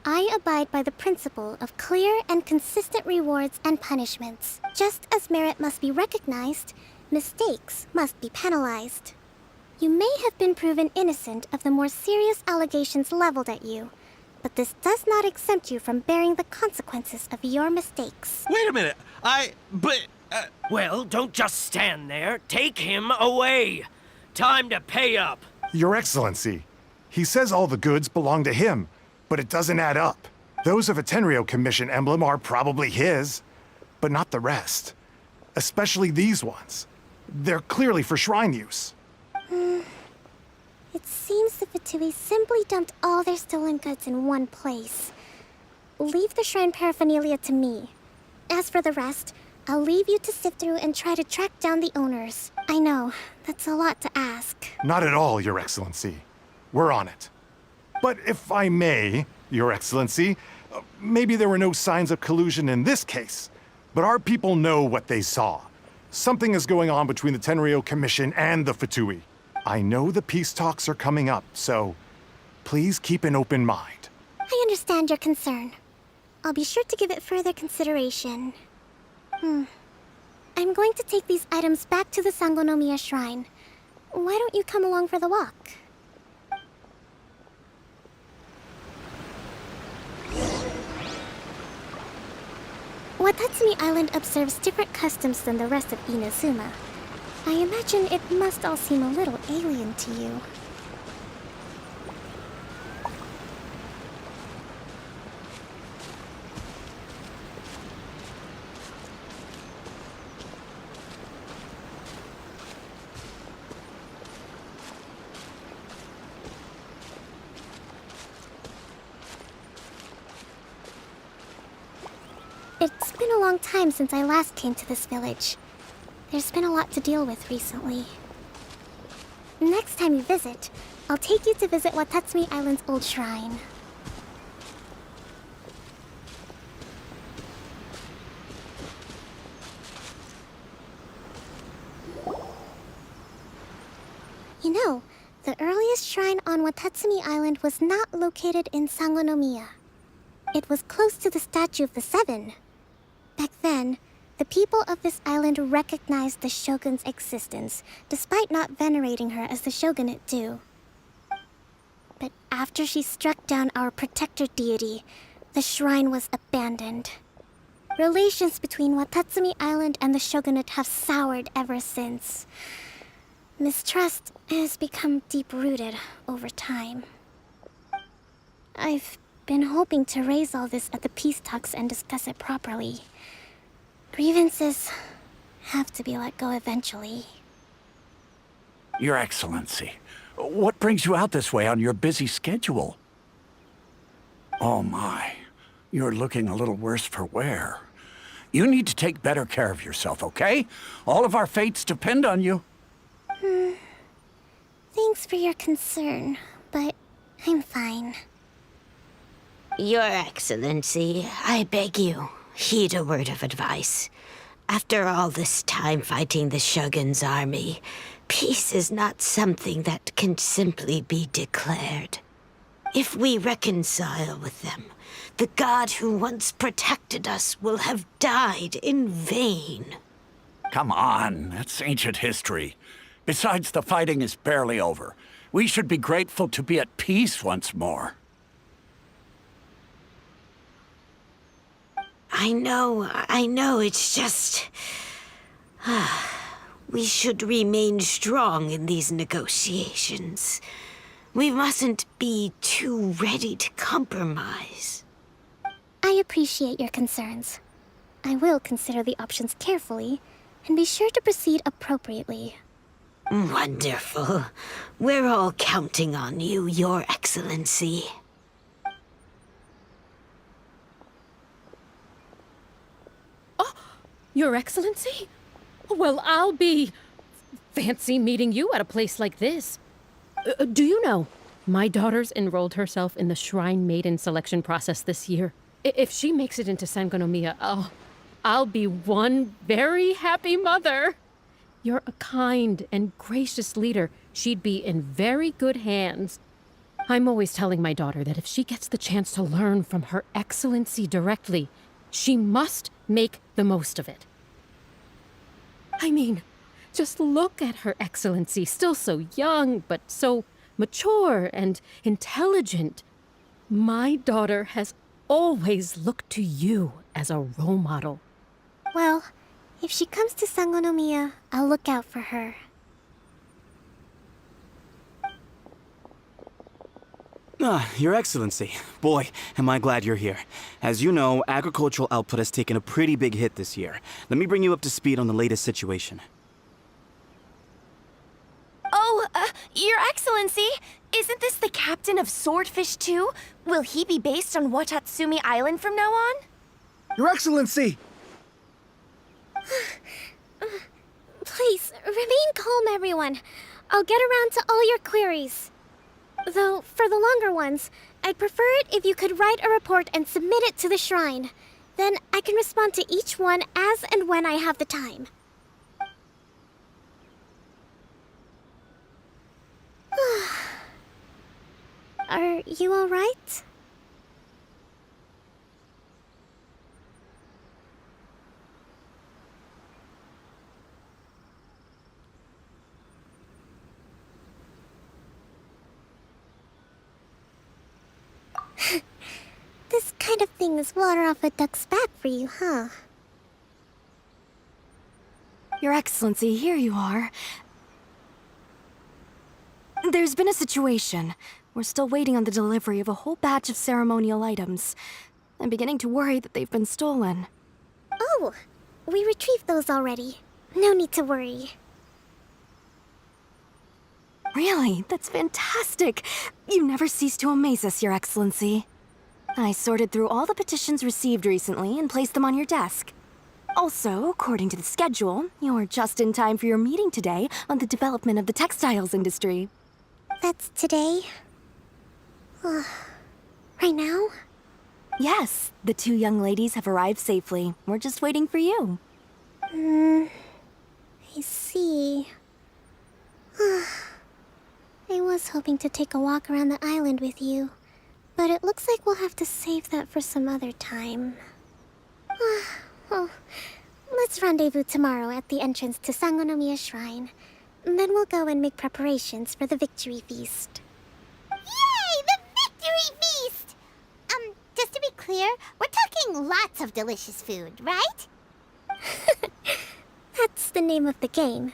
I abide by the principle of clear and consistent rewards and punishments. Just as merit must be recognized, mistakes must be penalized. You may have been proven innocent of the more serious allegations leveled at you, but this does not exempt you from bearing the consequences of your mistakes. Wait a minute, Well, don't just stand there. Take him away. Time to pay up. Your Excellency, he says all the goods belong to him, but it doesn't add up. Those of a Tenryo Commission emblem are probably his, but not the rest. Especially these ones. They're clearly for shrine use. It seems the Fatui simply dumped all their stolen goods in one place. Leave the shrine paraphernalia to me. As for the rest, I'll leave you to sift through and try to track down the owners. I know, that's a lot to ask. Not at all, Your Excellency. We're on it. But if I may, Your Excellency, maybe there were no signs of collusion in this case, but our people know what they saw. Something is going on between the Tenryo Commission and the Fatui. I know the peace talks are coming up, so please keep an open mind. I understand your concern. I'll be sure to give it further consideration. I'm going to take these items back to the Sangonomiya Shrine. Why don't you come along for the walk? Watatsumi Island observes different customs than the rest of Inazuma. I imagine it must all seem a little alien to you. It's been a long time since I last came to this village. There's been a lot to deal with recently. Next time you visit, I'll take you to visit Watatsumi Island's old shrine. You know, the earliest shrine on Watatsumi Island was not located in Sangonomiya. It was close to the Statue of the Seven. Back then, the people of this island recognized the shogun's existence, despite not venerating her as the shogunate do. But after she struck down our protector deity, the shrine was abandoned. Relations between Watatsumi Island and the shogunate have soured ever since. Mistrust has become deep-rooted over time. I've been hoping to raise all this at the peace talks and discuss it properly. Grievances have to be let go eventually. Your Excellency, what brings you out this way on your busy schedule? Oh my, you're looking a little worse for wear. You need to take better care of yourself, okay? All of our fates depend on you. Thanks for your concern, but I'm fine. Your Excellency, I beg you, heed a word of advice. After all this time fighting the Shogun's army, peace is not something that can simply be declared. If we reconcile with them, the god who once protected us will have died in vain. Come on, that's ancient history. Besides, the fighting is barely over. We should be grateful to be at peace once more. I know, it's just... we should remain strong in these negotiations. We mustn't be too ready to compromise. I appreciate your concerns. I will consider the options carefully, and be sure to proceed appropriately. Wonderful. We're all counting on you, Your Excellency. Your Excellency? Well, I'll be... fancy meeting you at a place like this. Do you know, my daughter's enrolled herself in the Shrine Maiden selection process this year. If she makes it into Sangonomiya, I'll be one very happy mother. You're a kind and gracious leader. She'd be in very good hands. I'm always telling my daughter that if she gets the chance to learn from Her Excellency directly, she must make the most of it. I mean, just look at Her Excellency, still so young, but so mature and intelligent. My daughter has always looked to you as a role model. Well, if she comes to Sangonomiya, I'll look out for her. Your Excellency. Boy, am I glad you're here. As you know, agricultural output has taken a pretty big hit this year. Let me bring you up to speed on the latest situation. Oh, Your Excellency, isn't this the captain of Swordfish 2? Will he be based on Watatsumi Island from now on? Your Excellency! Please, remain calm, everyone. I'll get around to all your queries. Though, for the longer ones, I'd prefer it if you could write a report and submit it to the shrine. Then I can respond to each one as and when I have the time. Are you all right? This kind of thing is water off a duck's back for you, huh? Your Excellency, here you are. There's been a situation. We're still waiting on the delivery of a whole batch of ceremonial items. I'm beginning to worry that they've been stolen. Oh, we retrieved those already. No need to worry. Really? That's fantastic! You never cease to amaze us, Your Excellency. I sorted through all the petitions received recently and placed them on your desk. Also, according to the schedule, you're just in time for your meeting today on the development of the textiles industry. That's today? Right now? Yes, the two young ladies have arrived safely. We're just waiting for you. I see. I was hoping to take a walk around the island with you, but it looks like we'll have to save that for some other time. Well, let's rendezvous tomorrow at the entrance to Sangonomiya Shrine. Then we'll go and make preparations for the victory feast. Yay! The victory feast! Just to be clear, we're talking lots of delicious food, right? That's the name of the game.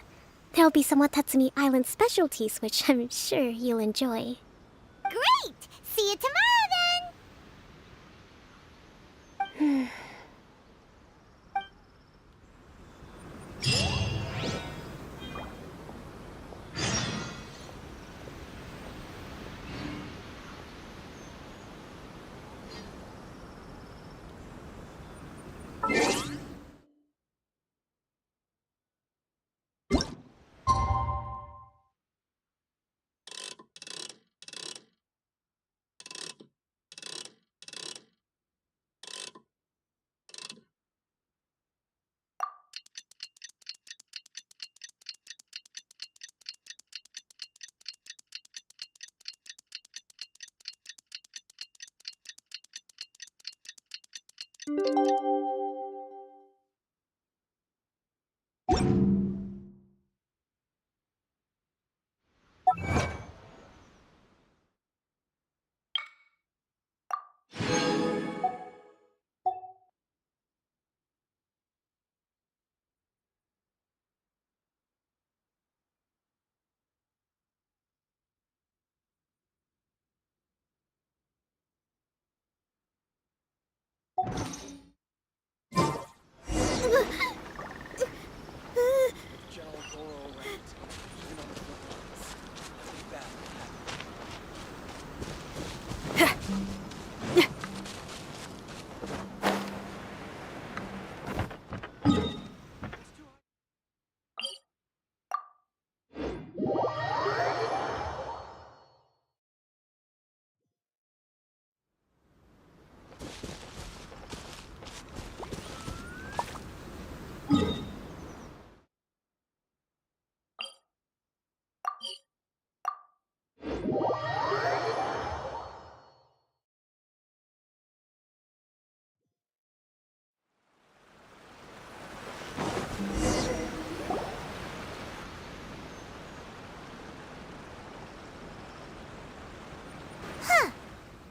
There'll be some Watatsumi Island specialties, which I'm sure you'll enjoy. Great! See you tomorrow then!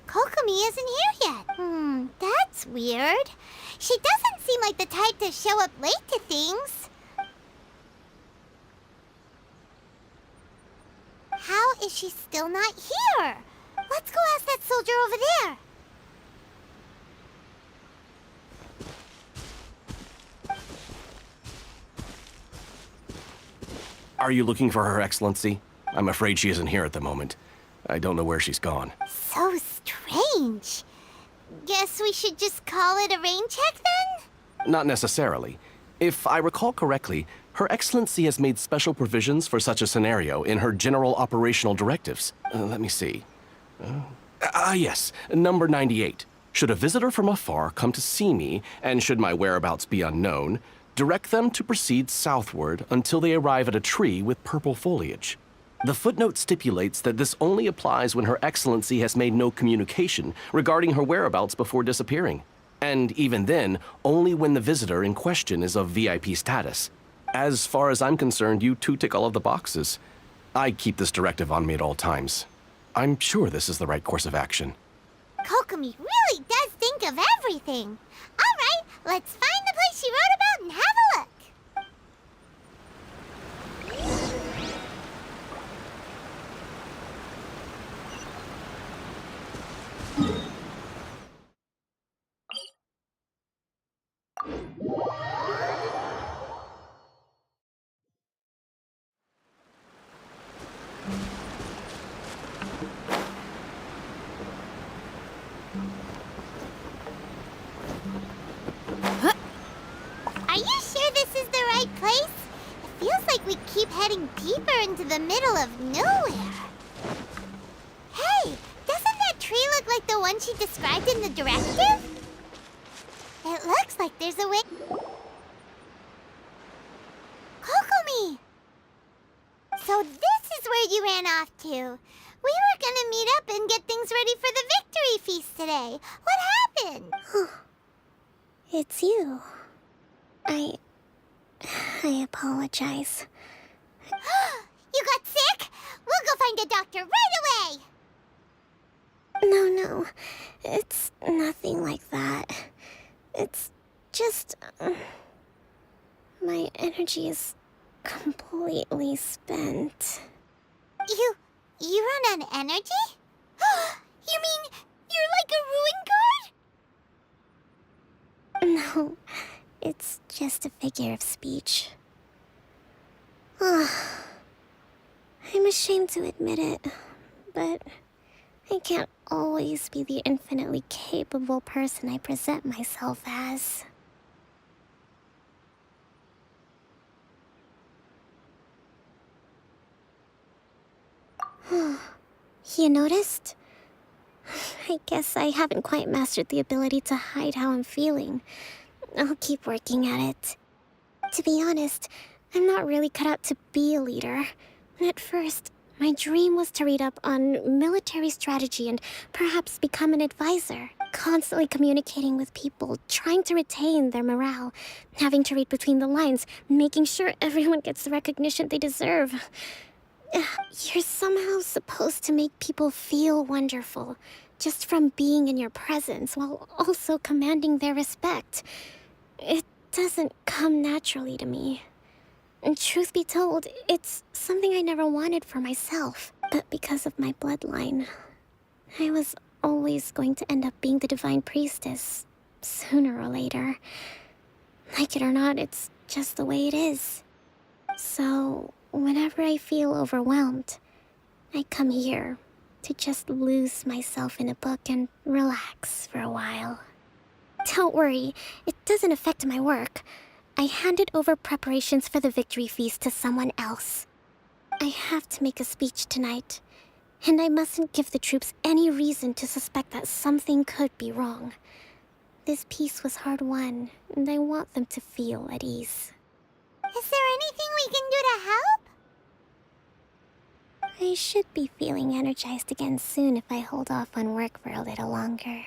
Kokomi isn't here yet. That's weird. She doesn't seem like the type to show up late to things. How is she still not here? Let's go ask that soldier over there. Are you looking for Her Excellency? I'm afraid she isn't here at the moment. I don't know where she's gone. So strange. Guess we should just call it a rain check then? Not necessarily. If I recall correctly, Her Excellency has made special provisions for such a scenario in her general operational directives. Let me see. Yes, number 98. Should a visitor from afar come to see me, and should my whereabouts be unknown, direct them to proceed southward until they arrive at a tree with purple foliage. The footnote stipulates that this only applies when Her Excellency has made no communication regarding her whereabouts before disappearing. And even then, only when the visitor in question is of VIP status. As far as I'm concerned, you two tick all of the boxes. I keep this directive on me at all times. I'm sure this is the right course of action. Kokomi really does think of everything. All right, let's find the place she wrote about and have a look. Are you sure this is the right place? It feels like we keep heading deeper into the middle of nowhere. Hey, doesn't that tree look like the one she described in the directive? It looks like there's a way... Kokomi! So this is where you ran off to. We were gonna meet up and get things ready for the victory feast today. What happened? It's you. I apologize. You got sick? We'll go find a doctor right away! No. It's nothing like that. It's just... my energy is completely spent. You run on energy? You mean you're like a ruin guard? No, it's just a figure of speech. I'm ashamed to admit it, but I can't always be the infinitely capable person I present myself as. You noticed? I guess I haven't quite mastered the ability to hide how I'm feeling. I'll keep working at it. To be honest, I'm not really cut out to be a leader. At first, my dream was to read up on military strategy and perhaps become an advisor. Constantly communicating with people, trying to retain their morale, having to read between the lines, making sure everyone gets the recognition they deserve. You're somehow supposed to make people feel wonderful, just from being in your presence, while also commanding their respect. It doesn't come naturally to me. And truth be told, it's something I never wanted for myself. But because of my bloodline, I was always going to end up being the divine priestess, sooner or later. Like it or not, it's just the way it is. So, whenever I feel overwhelmed, I come here to just lose myself in a book and relax for a while. Don't worry, it doesn't affect my work. I handed over preparations for the victory feast to someone else. I have to make a speech tonight, and I mustn't give the troops any reason to suspect that something could be wrong. This peace was hard-won, and I want them to feel at ease. Is there anything we can do to help? I should be feeling energized again soon if I hold off on work for a little longer.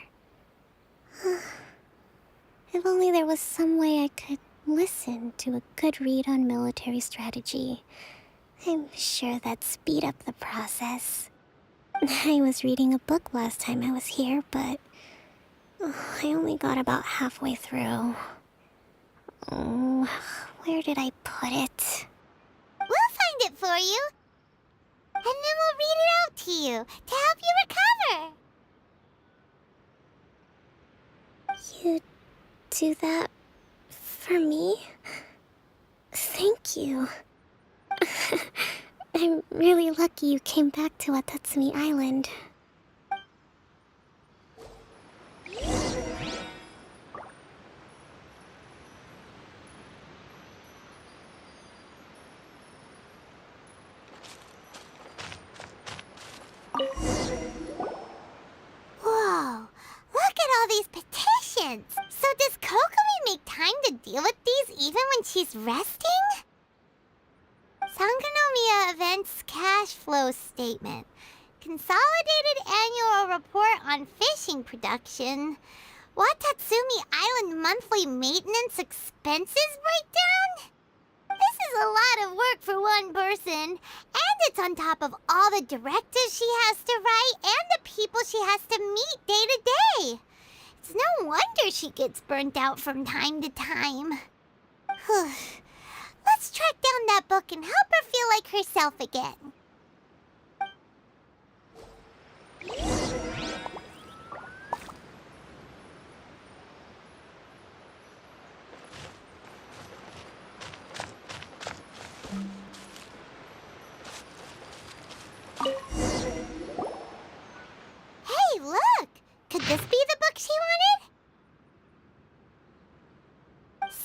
If only there was some way I could listen to a good read on military strategy. I'm sure that'd speed up the process. I was reading a book last time I was here, but I only got about halfway through. Oh, where did I put it? We'll find it for you. And then we'll read it out to you to help you recover. You do that for me? Thank you. I'm really lucky you came back to Watatsumi Island. Whoa, look at all these petitions. So does Kokomi make time to deal with these even when she's resting? Sangonomiya Events Cash Flow Statement. Consolidated Annual Report on Fishing Production. Watatsumi Island Monthly Maintenance Expenses Breakdown? This is a lot of work for one person, and it's on top of all the directives she has to write and the people she has to meet day to day. It's no wonder she gets burnt out from time to time. Let's track down that book and help her feel like herself again. Hey, look! Could this be the book she wanted?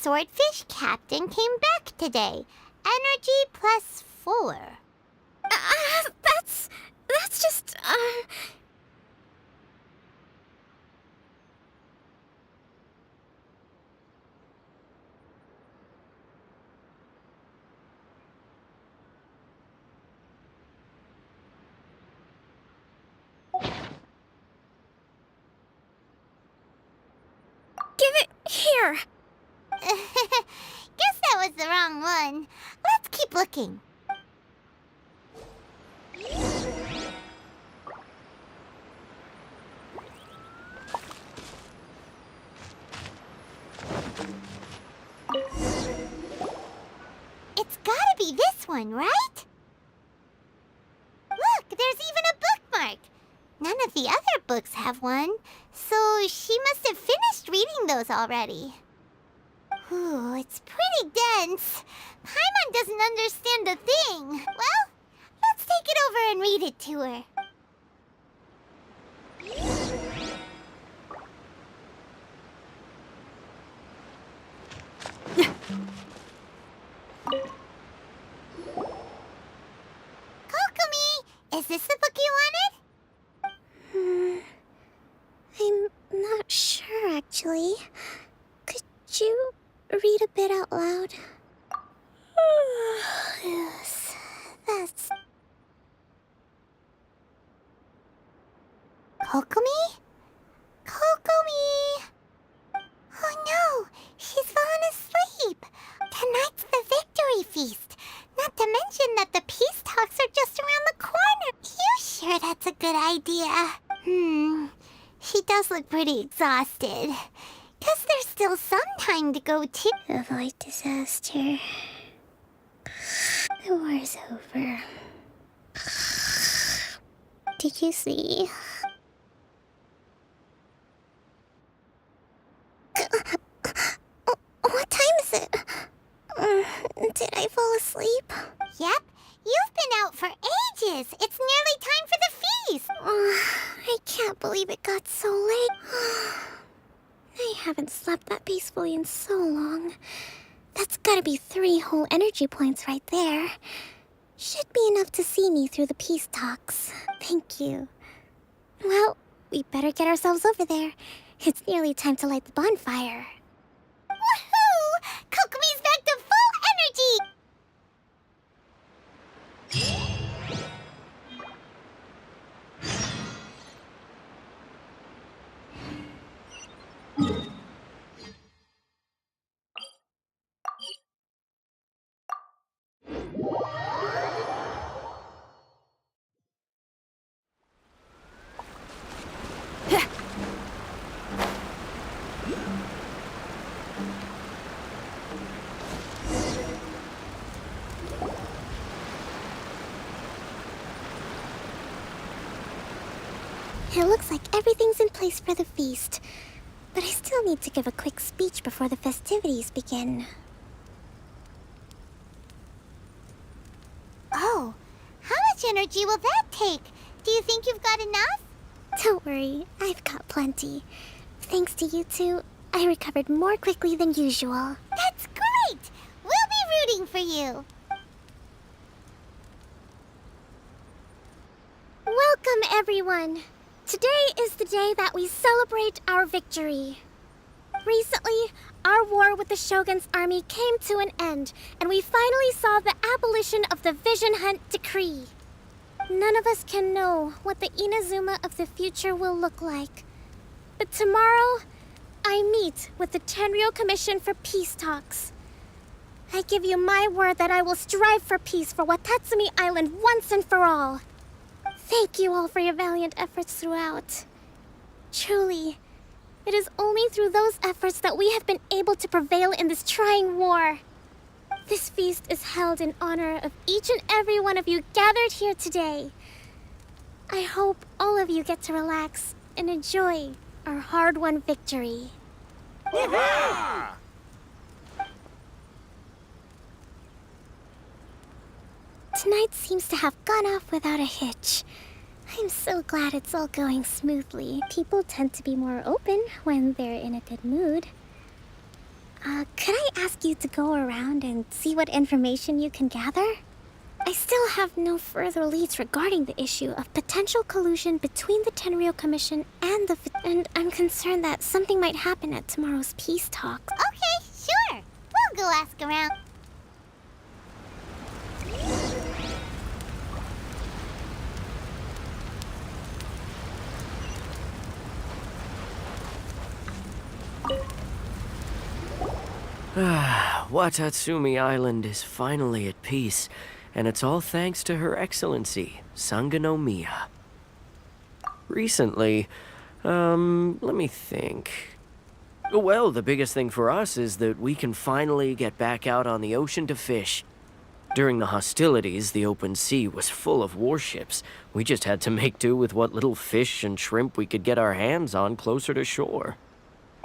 Swordfish Captain came back today. Energy +4. That's just, Give it here! Guess that was the wrong one. Let's keep looking. It's gotta be one, right? Look, there's even a bookmark. None of the other books have one, so she must have finished reading those already. Ooh, it's pretty dense. Paimon doesn't understand a thing. Well, let's take it over and read it to her. Kokomi, is this the book you wanted? I'm not sure, actually. Could you read a bit out loud? Yes, that's... Kokomi? Kokomi! Oh no, she's fallen asleep. Tonight's the victory feast. Not to mention that the peace talks are just around the corner. You sure that's a good idea? She does look pretty exhausted. Guess there's still some time to go too. Avoid disaster. The war's over. Did you see? What time is it? Did I fall asleep? Yep, you've been out for ages. It's nearly time for the feast. I can't believe it got so late. I haven't slept that peacefully in so long. That's gotta be 3 whole energy points right there. Should be enough to see me through the peace talks. Thank you. Well, we better get ourselves over there. It's nearly time to light the bonfire. Woohoo! Kokomi's back to full energy! It looks like everything's in place for the feast. But I still need to give a quick speech before the festivities begin. Oh, how much energy will that take? Do you think you've got enough? Don't worry, I've got plenty. Thanks to you two, I recovered more quickly than usual. That's great! We'll be rooting for you. Welcome, everyone. Today is the day that we celebrate our victory. Recently, our war with the Shogun's army came to an end, and we finally saw the abolition of the Vision Hunt Decree. None of us can know what the Inazuma of the future will look like. But tomorrow, I meet with the Tenryou Commission for peace talks. I give you my word that I will strive for peace for Watatsumi Island once and for all. Thank you all for your valiant efforts throughout. Truly, it is only through those efforts that we have been able to prevail in this trying war. This feast is held in honor of each and every one of you gathered here today. I hope all of you get to relax and enjoy our hard-won victory. Hurrah! Tonight seems to have gone off without a hitch. I'm so glad it's all going smoothly. People tend to be more open when they're in a good mood. Could I ask you to go around and see what information you can gather? I still have no further leads regarding the issue of potential collusion between the Tenryou Commission and and I'm concerned that something might happen at tomorrow's peace talks. Okay, sure. We'll go ask around. Watatsumi Island is finally at peace, and it's all thanks to Her Excellency, Sangonomiya. Recently, let me think. Well, the biggest thing for us is that we can finally get back out on the ocean to fish. During the hostilities, the open sea was full of warships. We just had to make do with what little fish and shrimp we could get our hands on closer to shore.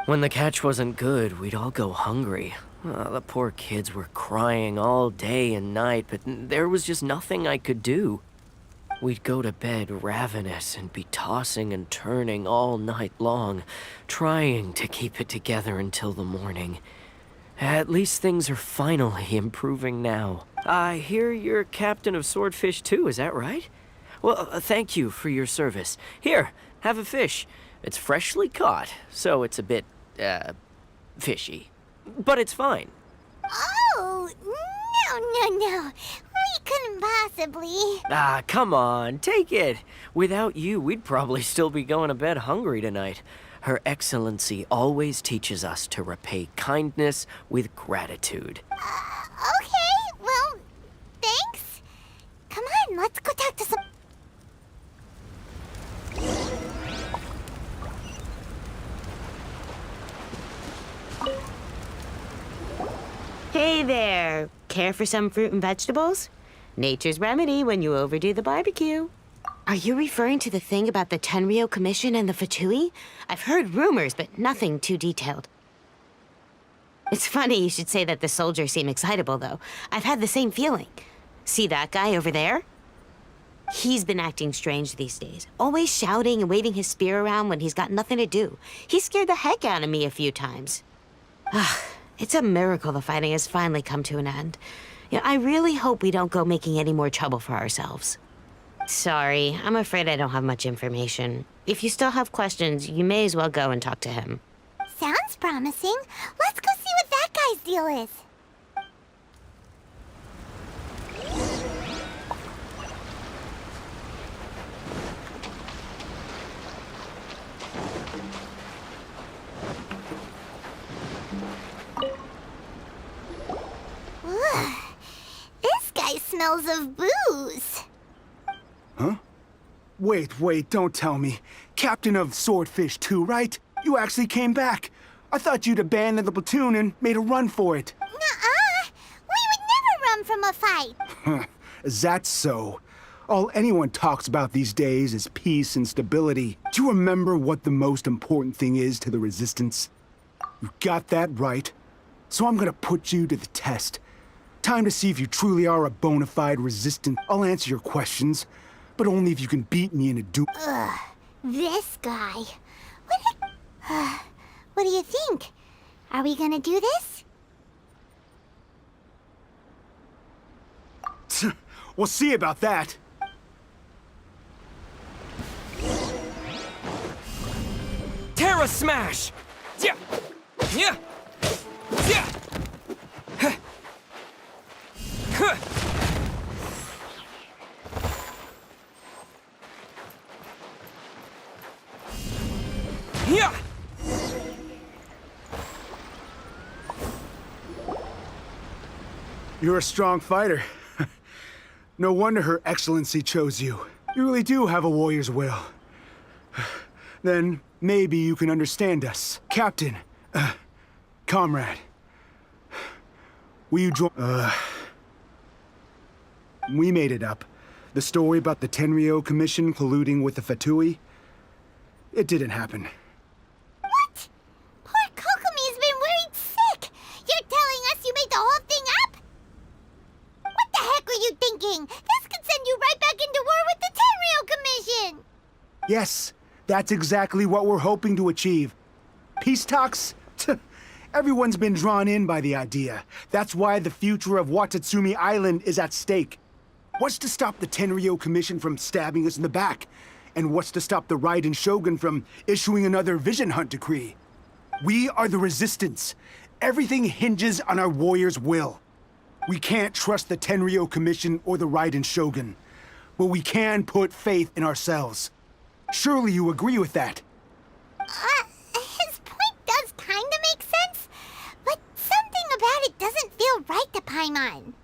When the catch wasn't good, we'd all go hungry. The poor kids were crying all day and night, but there was just nothing I could do. We'd go to bed ravenous and be tossing and turning all night long, trying to keep it together until the morning. At least things are finally improving now. I hear you're captain of Swordfish too, is that right? Well, thank you for your service. Here, have a fish. It's freshly caught, so it's a bit, fishy. But it's fine. Oh, no. We couldn't possibly. Come on, take it. Without you, we'd probably still be going to bed hungry tonight. Her Excellency always teaches us to repay kindness with gratitude. Okay, well, thanks. Come on, let's go talk to some... Hey there. Care for some fruit and vegetables? Nature's remedy when you overdo the barbecue. Are you referring to the thing about the Tenryou Commission and the Fatui? I've heard rumors, but nothing too detailed. It's funny you should say that the soldiers seem excitable, though. I've had the same feeling. See that guy over there? He's been acting strange these days, always shouting and waving his spear around when he's got nothing to do. He scared the heck out of me a few times. It's a miracle the fighting has finally come to an end. I really hope we don't go making any more trouble for ourselves. Sorry, I'm afraid I don't have much information. If you still have questions, you may as well go and talk to him. Sounds promising. Let's go see what that guy's deal is. Ugh. This guy smells of booze. Huh? Wait, don't tell me. Captain of Swordfish 2, right? You actually came back. I thought you'd abandoned the platoon and made a run for it. Nuh-uh. We would never run from a fight. Is that so? All anyone talks about these days is peace and stability. Do you remember what the most important thing is to the Resistance? You got that right. So I'm gonna put you to the test. Time to see if you truly are a bona fide resistant. I'll answer your questions, but only if you can beat me in a duel. Ugh, this guy. What do you think? Are we gonna do this? We'll see about that. Terra Smash! Yeah! Yeah! Yeah! Huh. Huh. Yeah! You're a strong fighter. No wonder Her Excellency chose you. You really do have a warrior's will. Then maybe you can understand us. Captain, comrade, will you join... We made it up. The story about the Tenryou Commission colluding with the Fatui, it didn't happen. What? Poor Kokomi's been worried sick. You're telling us you made the whole thing up? What the heck were you thinking? This could send you right back into war with the Tenryou Commission. Yes, that's exactly what we're hoping to achieve. Peace talks? Everyone's been drawn in by the idea. That's why the future of Watatsumi Island is at stake. What's to stop the Tenryou Commission from stabbing us in the back? And what's to stop the Raiden Shogun from issuing another Vision Hunt decree? We are the Resistance. Everything hinges on our warrior's will. We can't trust the Tenryou Commission or the Raiden Shogun, but we can put faith in ourselves. Surely you agree with that? His point does kinda make sense, but something about it doesn't feel right to Paimon.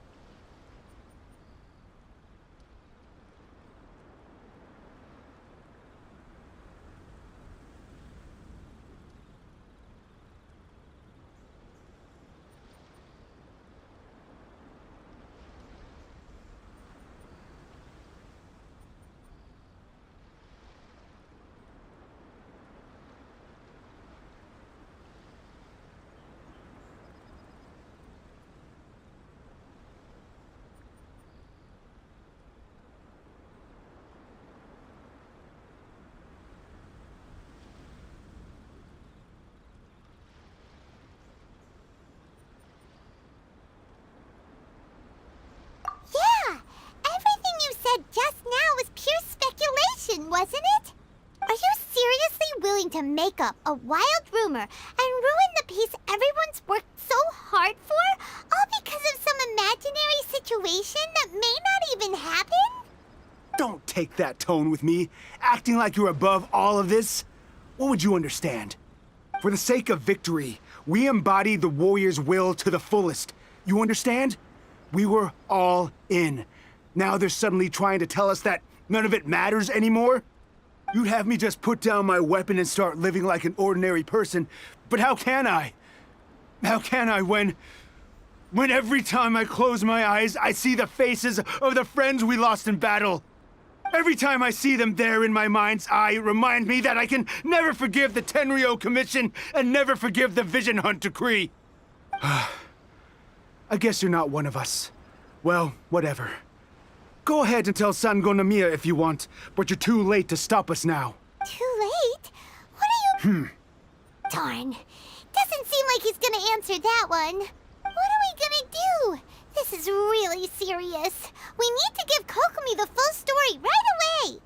to make up a wild rumor and ruin the peace everyone's worked so hard for, all because of some imaginary situation that may not even happen? Don't take that tone with me, acting like you're above all of this. What would you understand? For the sake of victory, we embodied the warrior's will to the fullest. You understand? We were all in. Now they're suddenly trying to tell us that none of it matters anymore? You'd have me just put down my weapon and start living like an ordinary person, but how can I? How can I when every time I close my eyes, I see the faces of the friends we lost in battle? Every time I see them there in my mind's eye, it reminds me that I can never forgive the Tenryo Commission and never forgive the Vision Hunt Decree. I guess you're not one of us. Well, whatever. Go ahead and tell Sango Namiya if you want, but you're too late to stop us now. Too late? What are you... Darn. Doesn't seem like he's gonna answer that one. What are we gonna do? This is really serious. We need to give Kokomi the full story right away!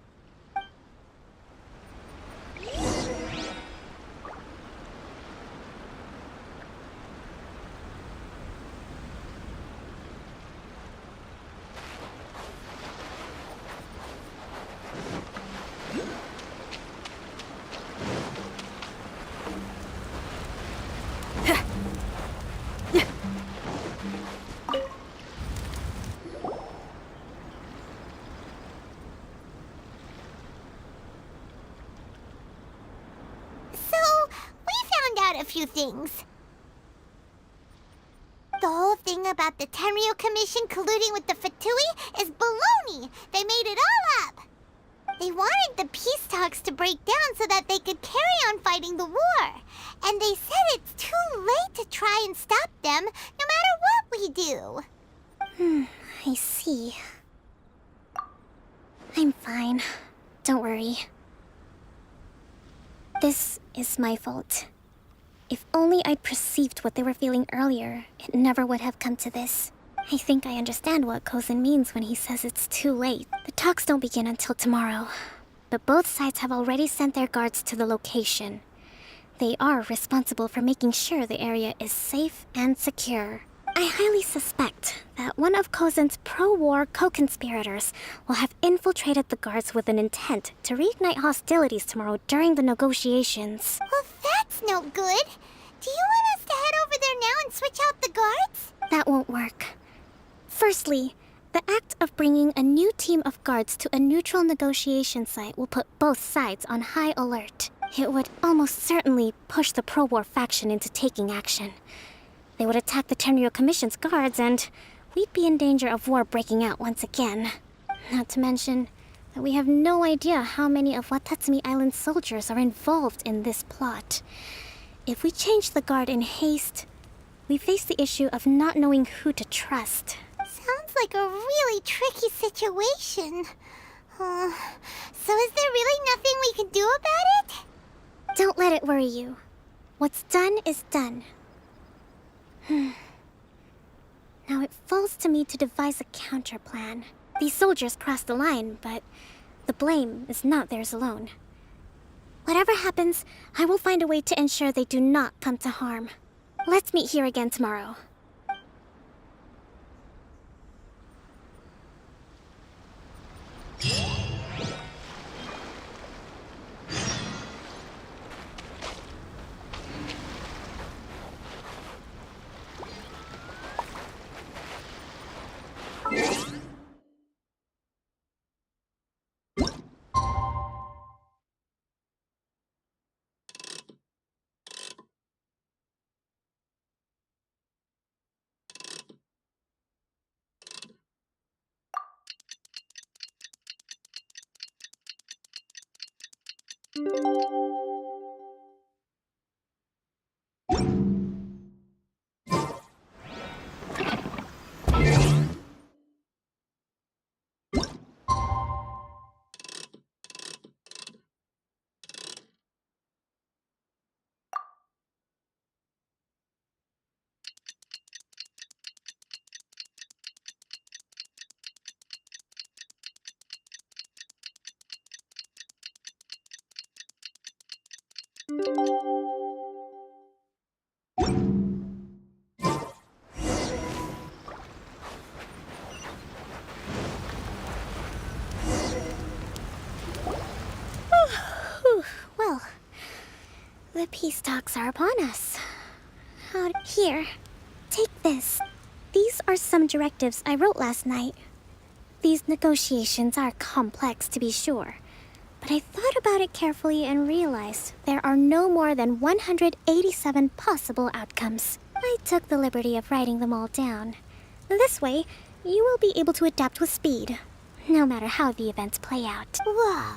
A few things. The whole thing about the Tenryo Commission colluding with the Fatui is baloney. They made it all up. They wanted the peace talks to break down so that they could carry on fighting the war. And they said it's too late to try and stop them, no matter what we do. I see. I'm fine. Don't worry. This is my fault. If only I'd perceived what they were feeling earlier, it never would have come to this. I think I understand what Kozin means when he says it's too late. The talks don't begin until tomorrow, but both sides have already sent their guards to the location. They are responsible for making sure the area is safe and secure. I highly suspect that one of Kozin's pro-war co-conspirators will have infiltrated the guards with an intent to reignite hostilities tomorrow during the negotiations. Well, that's no good. Do you want us to head over there now and switch out the guards? That won't work. Firstly, the act of bringing a new team of guards to a neutral negotiation site will put both sides on high alert. It would almost certainly push the pro-war faction into taking action. They would attack the Tenryo Commission's guards, and we'd be in danger of war breaking out once again. Not to mention that we have no idea how many of Watatsumi Island's soldiers are involved in this plot. If we change the guard in haste, we face the issue of not knowing who to trust. Sounds like a really tricky situation. So is there really nothing we can do about it? Don't let it worry you. What's done is done. Now it falls to me to devise a counter plan. These soldiers crossed the line, but the blame is not theirs alone. Whatever happens, I will find a way to ensure they do not come to harm. Let's meet here again tomorrow. Peace talks are upon us. Here, take this. These are some directives I wrote last night. These negotiations are complex, to be sure, but I thought about it carefully and realized there are no more than 187 possible outcomes. I took the liberty of writing them all down. This way, you will be able to adapt with speed, no matter how the events play out. Whoa,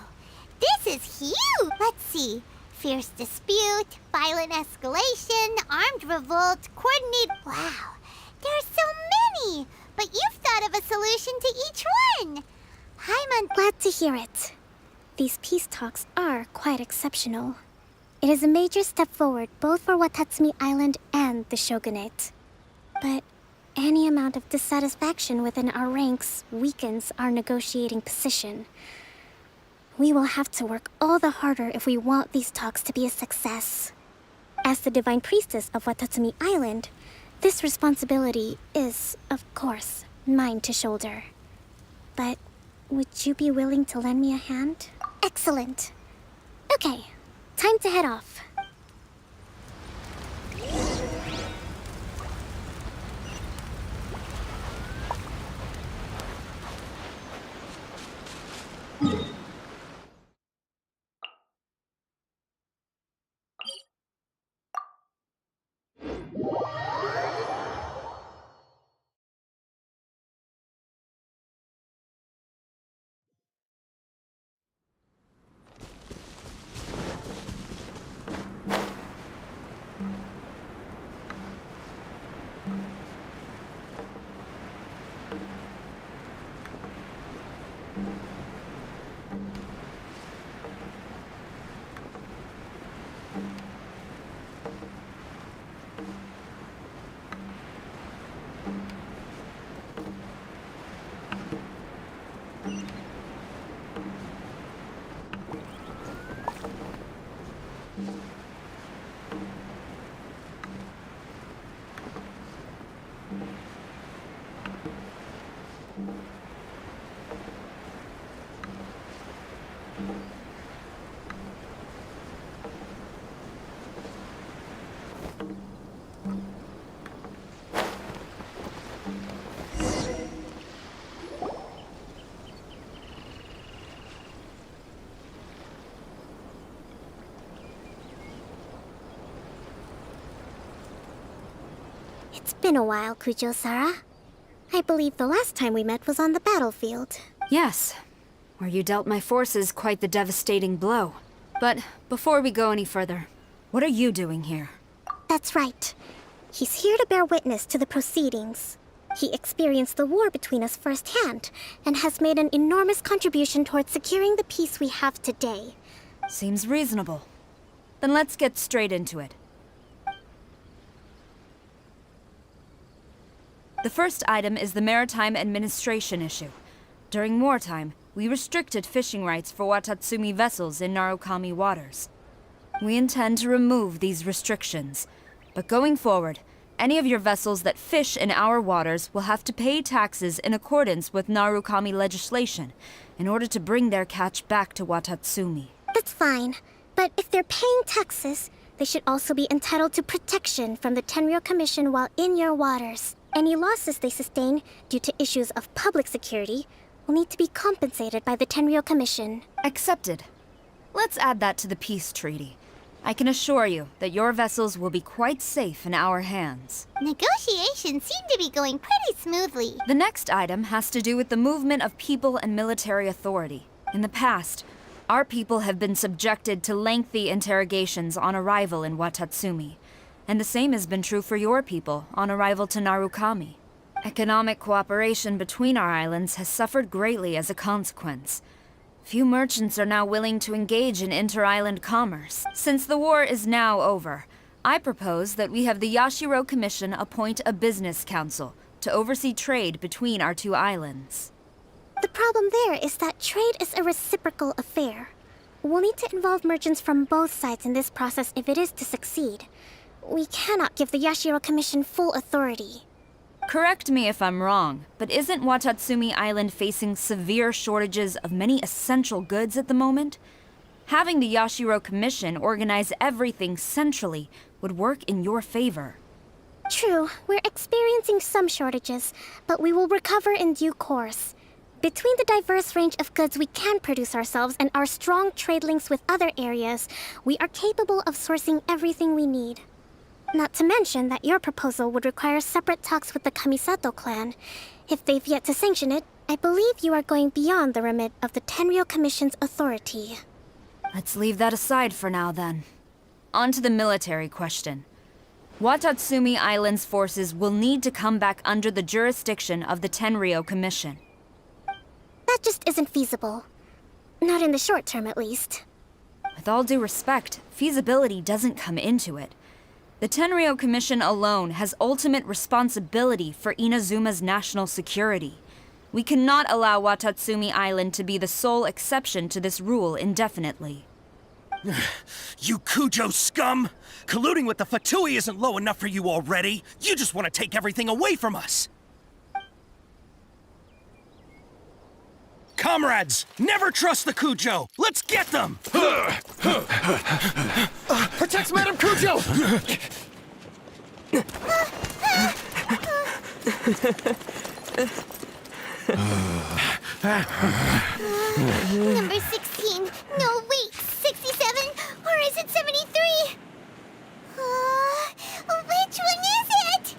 this is huge! Let's see. Fierce dispute, violent escalation, armed revolt, coordinated... Wow, there are so many! But you've thought of a solution to each one! I'm glad to hear it. These peace talks are quite exceptional. It is a major step forward both for Watatsumi Island and the Shogunate. But any amount of dissatisfaction within our ranks weakens our negotiating position. We will have to work all the harder if we want these talks to be a success. As the Divine Priestess of Watatsumi Island, this responsibility is, of course, mine to shoulder. But would you be willing to lend me a hand? Excellent. Okay, time to head off. It's been a while, Kujo-Sara. I believe the last time we met was on the battlefield. Yes, where you dealt my forces quite the devastating blow. But before we go any further, what are you doing here? That's right. He's here to bear witness to the proceedings. He experienced the war between us firsthand, and has made an enormous contribution towards securing the peace we have today. Seems reasonable. Then let's get straight into it. The first item is the Maritime Administration issue. During wartime, we restricted fishing rights for Watatsumi vessels in Narukami waters. We intend to remove these restrictions, but going forward, any of your vessels that fish in our waters will have to pay taxes in accordance with Narukami legislation in order to bring their catch back to Watatsumi. That's fine, but if they're paying taxes, they should also be entitled to protection from the Tenryou Commission while in your waters. Any losses they sustain due to issues of public security will need to be compensated by the Tenryou Commission. Accepted. Let's add that to the peace treaty. I can assure you that your vessels will be quite safe in our hands. Negotiations seem to be going pretty smoothly. The next item has to do with the movement of people and military authority. In the past, our people have been subjected to lengthy interrogations on arrival in Watatsumi. And the same has been true for your people on arrival to Narukami. Economic cooperation between our islands has suffered greatly as a consequence. Few merchants are now willing to engage in inter-island commerce. Since the war is now over, I propose that we have the Yashiro Commission appoint a business council to oversee trade between our two islands. The problem there is that trade is a reciprocal affair. We'll need to involve merchants from both sides in this process if it is to succeed. We cannot give the Yashiro Commission full authority. Correct me if I'm wrong, but isn't Watatsumi Island facing severe shortages of many essential goods at the moment? Having the Yashiro Commission organize everything centrally would work in your favor. True, we're experiencing some shortages, but we will recover in due course. Between the diverse range of goods we can produce ourselves and our strong trade links with other areas, we are capable of sourcing everything we need. Not to mention that your proposal would require separate talks with the Kamisato clan. If they've yet to sanction it, I believe you are going beyond the remit of the Tenryou Commission's authority. Let's leave that aside for now, then. On to the military question. Watatsumi Island's forces will need to come back under the jurisdiction of the Tenryou Commission. That just isn't feasible. Not in the short term, at least. With all due respect, feasibility doesn't come into it. The Tenryou Commission alone has ultimate responsibility for Inazuma's national security. We cannot allow Watatsumi Island to be the sole exception to this rule indefinitely. You Kujo scum! Colluding with the Fatui isn't low enough for you already! You just want to take everything away from us! Comrades, never trust the Kujo! Let's get them! Protect Madame Kujo! Number 16. No, wait. 67? Or is it 73? Which one is it?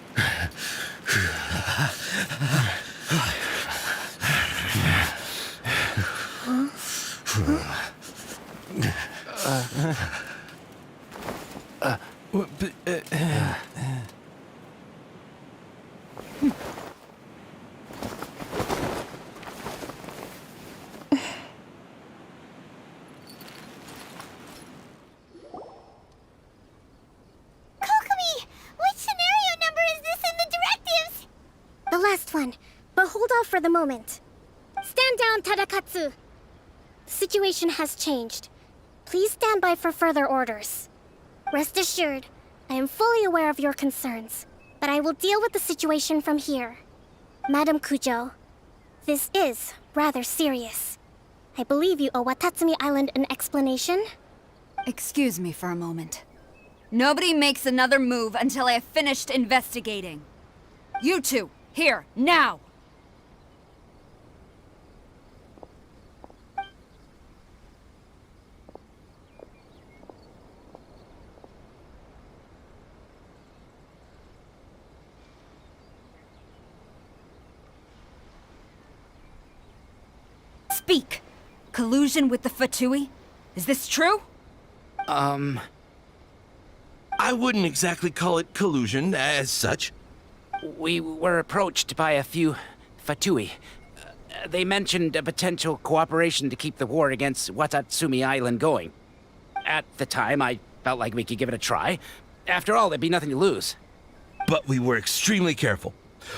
The last one, but hold off for the moment. Stand down, Tadakatsu! The situation has changed. Please stand by for further orders. Rest assured, I am fully aware of your concerns, but I will deal with the situation from here. Madam Kujo, this is rather serious. I believe you owe Watatsumi Island an explanation? Excuse me for a moment. Nobody makes another move until I have finished investigating. You two, here, now! Speak! Collusion with the Fatui? Is this true? I wouldn't exactly call it collusion as such. We were approached by a few Fatui. They mentioned a potential cooperation to keep the war against Watatsumi Island going. At the time, I felt like we could give it a try. After all, there'd be nothing to lose. But we were extremely careful.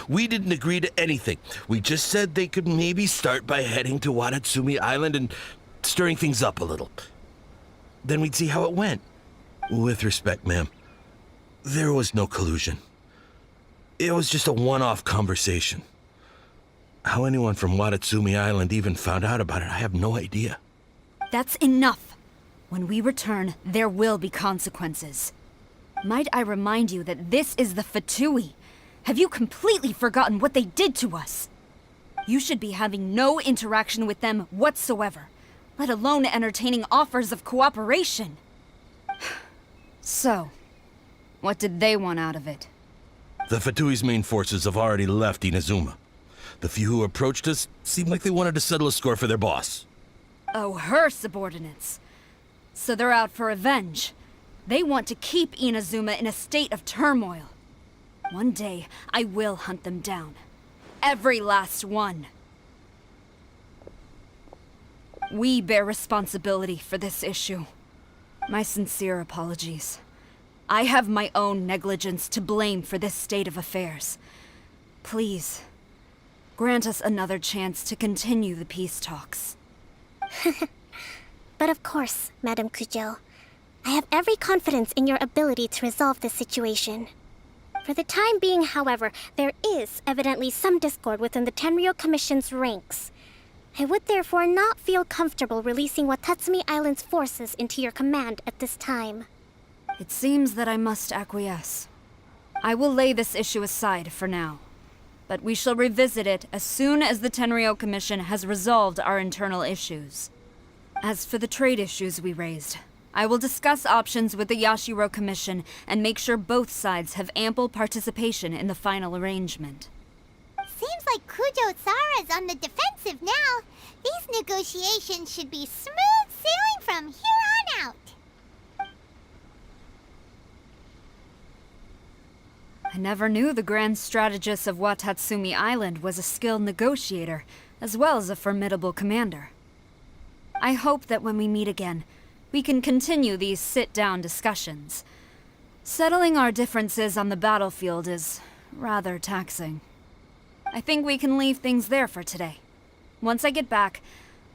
We didn't agree to anything. We just said they could maybe start by heading to Watatsumi Island and stirring things up a little. Then we'd see how it went. With respect, ma'am, there was no collusion. It was just a one-off conversation. How anyone from Watatsumi Island even found out about it, I have no idea. That's enough. When we return, there will be consequences. Might I remind you that this is the Fatui? Have you completely forgotten what they did to us? You should be having no interaction with them whatsoever, let alone entertaining offers of cooperation. So, what did they want out of it? The Fatui's main forces have already left Inazuma. The few who approached us seemed like they wanted to settle a score for their boss. Oh, her subordinates. So they're out for revenge. They want to keep Inazuma in a state of turmoil. One day, I will hunt them down. Every last one. We bear responsibility for this issue. My sincere apologies. I have my own negligence to blame for this state of affairs. Please, grant us another chance to continue the peace talks. But of course, Madam Kujo. I have every confidence in your ability to resolve this situation. For the time being, however, there is evidently some discord within the Tenryou Commission's ranks. I would therefore not feel comfortable releasing Watatsumi Island's forces into your command at this time. It seems that I must acquiesce. I will lay this issue aside for now, but we shall revisit it as soon as the Tenryou Commission has resolved our internal issues. As for the trade issues we raised, I will discuss options with the Yashiro Commission and make sure both sides have ample participation in the final arrangement. Seems like Kujo-sara's on the defensive now. These negotiations should be smooth sailing from here on out. I never knew the grand strategist of Watatsumi Island was a skilled negotiator, as well as a formidable commander. I hope that when we meet again, we can continue these sit-down discussions. Settling our differences on the battlefield is rather taxing. I think we can leave things there for today. Once I get back,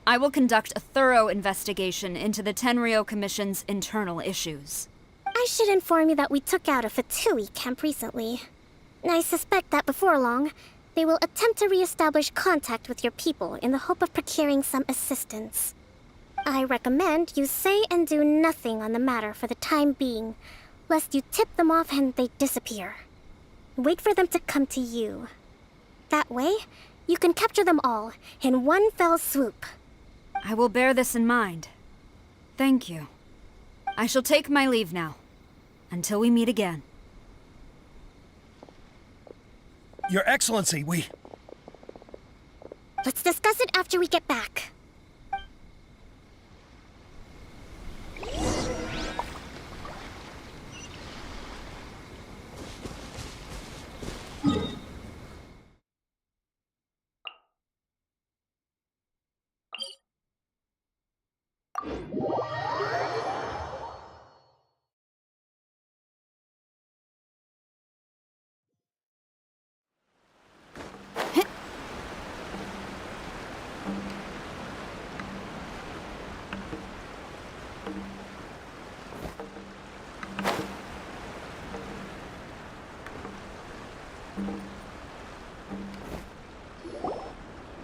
I will conduct a thorough investigation into the Tenryou Commission's internal issues. I should inform you that we took out a Fatui camp recently. I suspect that before long, they will attempt to re-establish contact with your people in the hope of procuring some assistance. I recommend you say and do nothing on the matter for the time being, lest you tip them off and they disappear. Wait for them to come to you. That way, you can capture them all in one fell swoop. I will bear this in mind. Thank you. I shall take my leave now. Until we meet again. Your Excellency, Let's discuss it after we get back.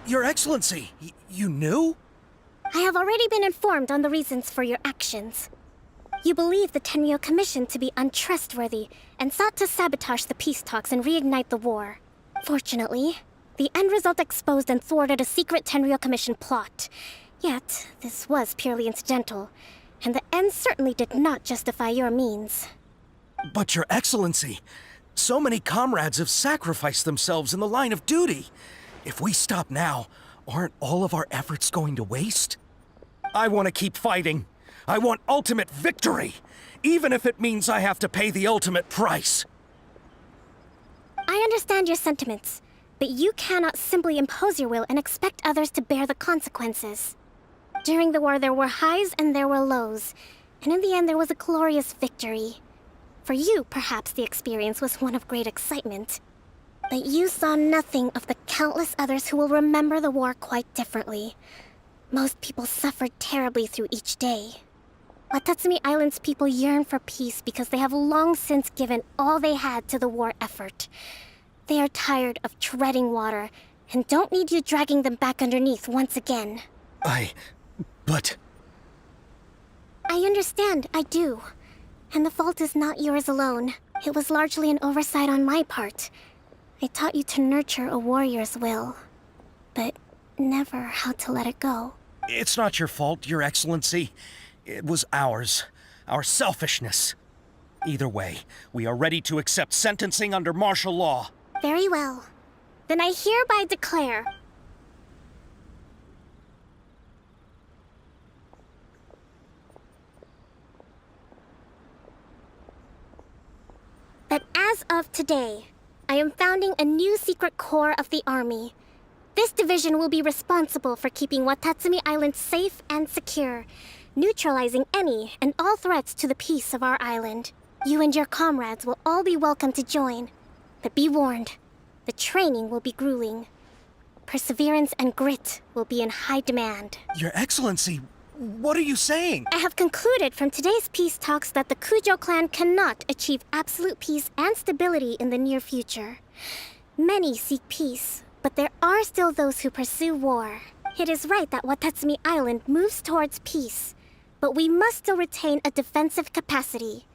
Your Excellency, you knew? I have already been informed on the reasons for your actions. You believe the Tenryou Commission to be untrustworthy and sought to sabotage the peace talks and reignite the war. Fortunately, the end result exposed and thwarted a secret Tenryou Commission plot. Yet, this was purely incidental, and the end certainly did not justify your means. But Your Excellency, so many comrades have sacrificed themselves in the line of duty. If we stop now, aren't all of our efforts going to waste? I want to keep fighting. I want ultimate victory, even if it means I have to pay the ultimate price. I understand your sentiments, but you cannot simply impose your will and expect others to bear the consequences. During the war, there were highs and there were lows, and in the end, there was a glorious victory. For you, perhaps the experience was one of great excitement. But you saw nothing of the countless others who will remember the war quite differently. Most people suffered terribly through each day. Watatsumi Island's people yearn for peace because they have long since given all they had to the war effort. They are tired of treading water and don't need you dragging them back underneath once again. But... I understand, I do. And the fault is not yours alone. It was largely an oversight on my part. I taught you to nurture a warrior's will, but never how to let it go. It's not your fault, Your Excellency. It was ours. Our selfishness. Either way, we are ready to accept sentencing under martial law. Very well. Then I hereby declare... that as of today, I am founding a new secret corps of the army. This division will be responsible for keeping Watatsumi Island safe and secure, neutralizing any and all threats to the peace of our island. You and your comrades will all be welcome to join, but be warned, the training will be grueling. Perseverance and grit will be in high demand. Your Excellency, what are you saying? I have concluded from today's peace talks that the Kujo clan cannot achieve absolute peace and stability in the near future. Many seek peace, but there are still those who pursue war. It is right that Watatsumi Island moves towards peace, but we must still retain a defensive capacity.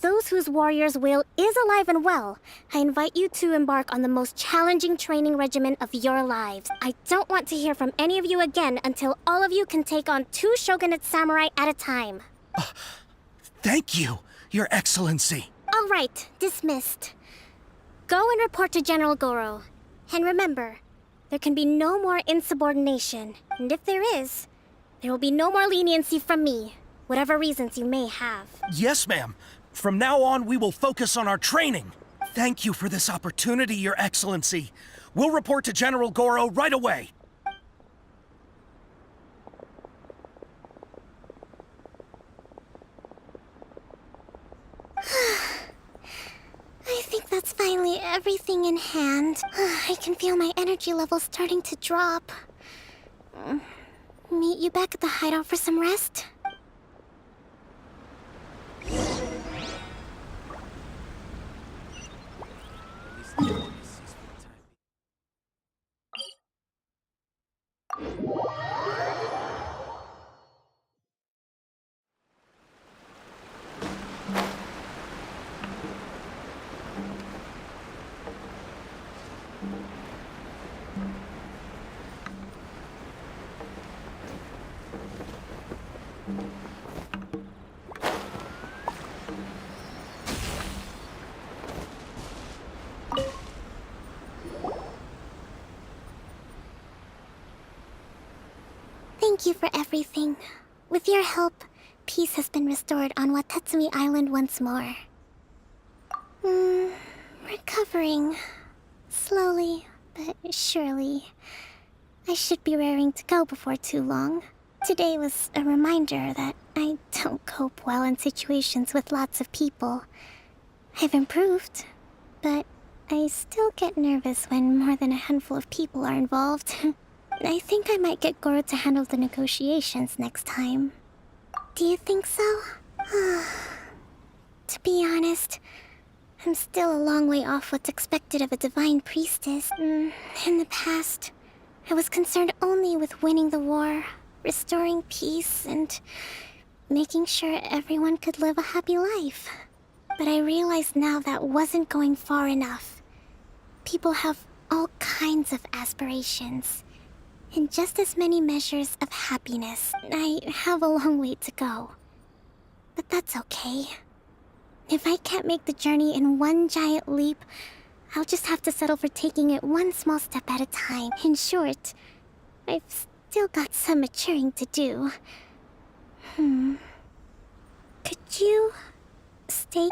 Those whose warrior's will is alive and well, I invite you to embark on the most challenging training regimen of your lives. I don't want to hear from any of you again until all of you can take on 2 shogunate samurai at a time. Thank you, Your Excellency. All right, dismissed. Go and report to General Goro. And remember, there can be no more insubordination. And if there is, there will be no more leniency from me, whatever reasons you may have. Yes, ma'am. From now on, we will focus on our training. Thank you for this opportunity, Your Excellency. We'll report to General Goro right away. I think that's finally everything in hand. I can feel my energy levels starting to drop. Meet you back at the hideout for some rest? Thank you for everything. With your help, peace has been restored on Watatsumi Island once more. Recovering. Slowly, but surely. I should be raring to go before too long. Today was a reminder that I don't cope well in situations with lots of people. I've improved, but I still get nervous when more than a handful of people are involved. I think I might get Goro to handle the negotiations next time. Do you think so? To be honest, I'm still a long way off what's expected of a divine priestess. In the past, I was concerned only with winning the war, restoring peace, and making sure everyone could live a happy life. But I realize now that wasn't going far enough. People have all kinds of aspirations, and just as many measures of happiness. I have a long way to go. But that's okay. If I can't make the journey in one giant leap, I'll just have to settle for taking it one small step at a time. In short, I've still got some maturing to do. Could you stay?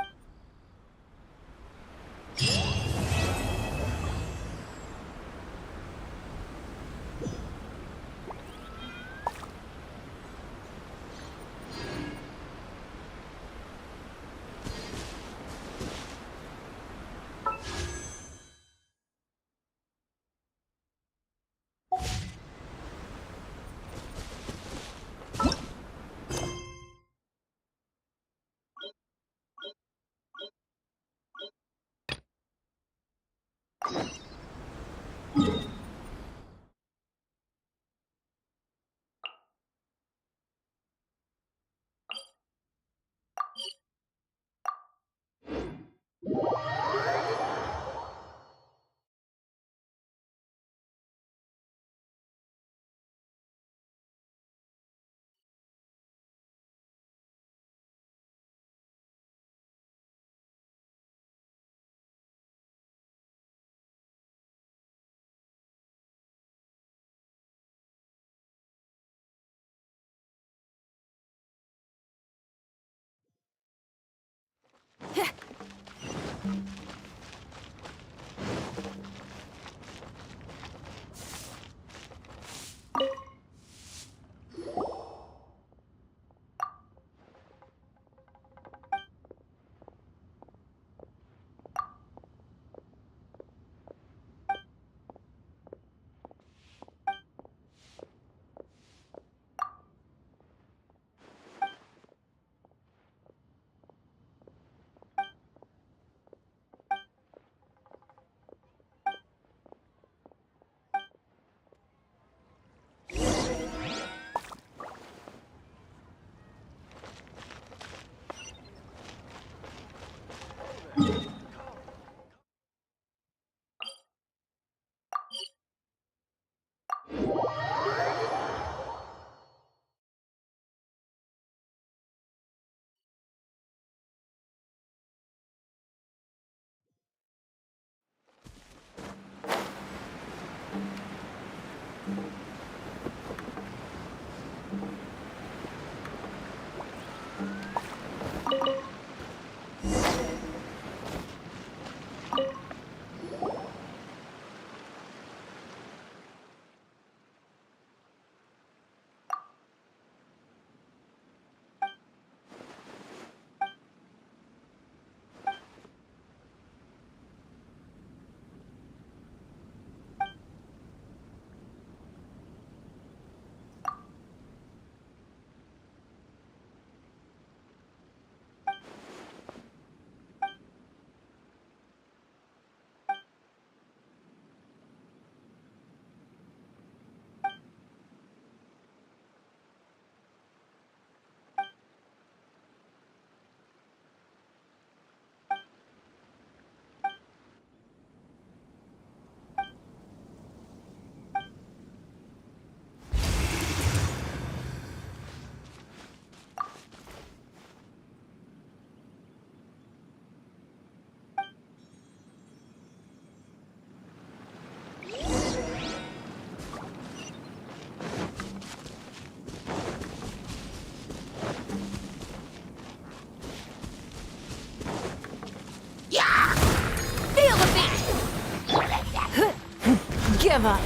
give up.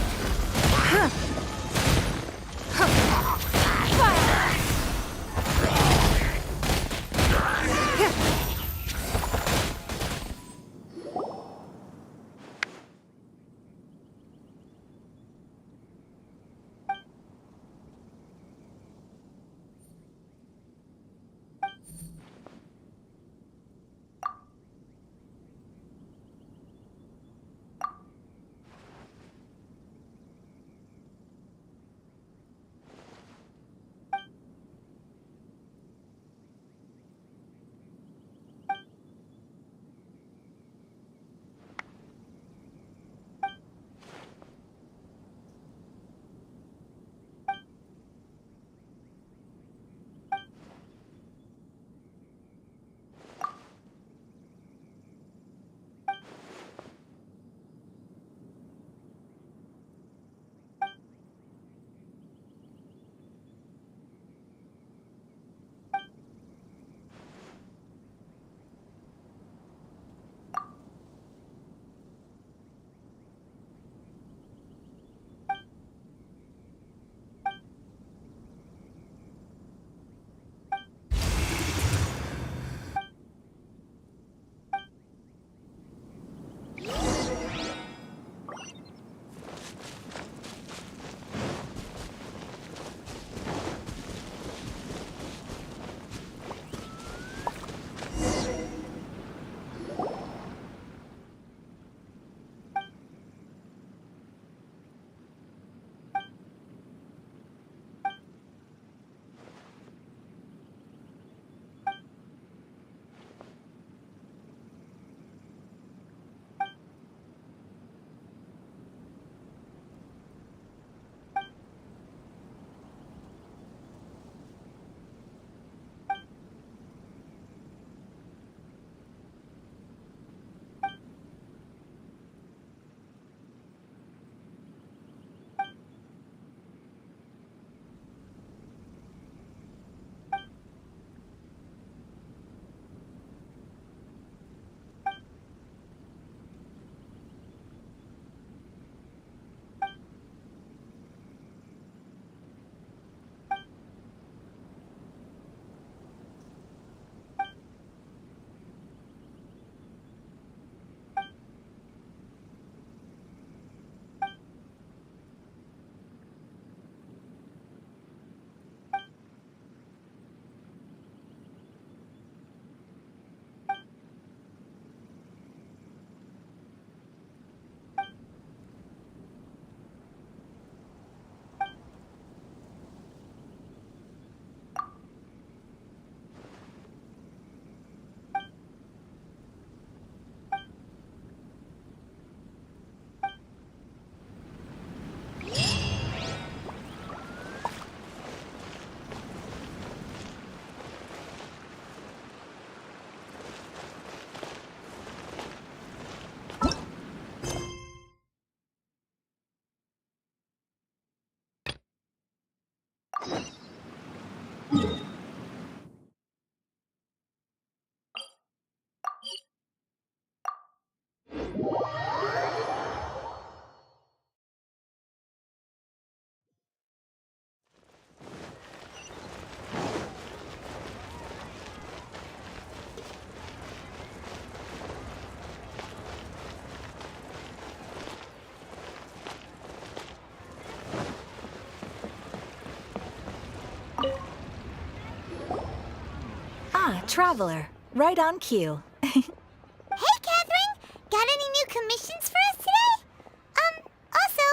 Traveler, right on cue. Hey, Catherine! Got any new commissions for us today? Also,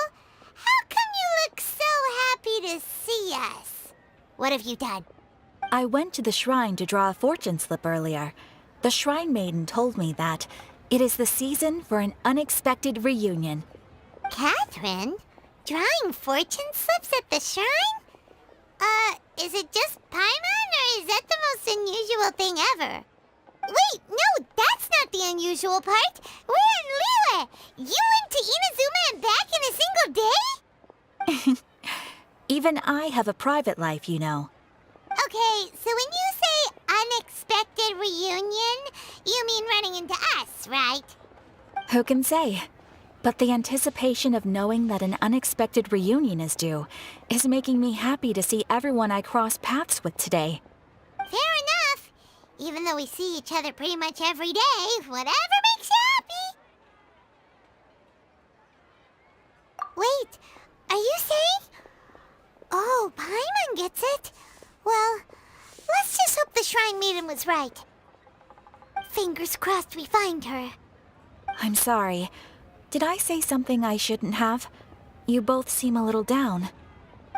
how come you look so happy to see us? What have you done? I went to the shrine to draw a fortune slip earlier. The shrine maiden told me that it is the season for an unexpected reunion. Catherine? Drawing fortune slips at the shrine? Is it just Paimon, or is that the most unusual thing ever? Wait, no, that's not the unusual part. We're in Liyue. You went to Inazuma and back in a single day? Even I have a private life, you know. Okay, so when you say unexpected reunion, you mean running into us, right? Who can say? But the anticipation of knowing that an unexpected reunion is due is making me happy to see everyone I cross paths with today. Fair enough. Even though we see each other pretty much every day, whatever makes you happy. Wait, are you saying? Oh, Paimon gets it. Well, let's just hope the Shrine Maiden was right. Fingers crossed we find her. I'm sorry. Did I say something I shouldn't have? You both seem a little down.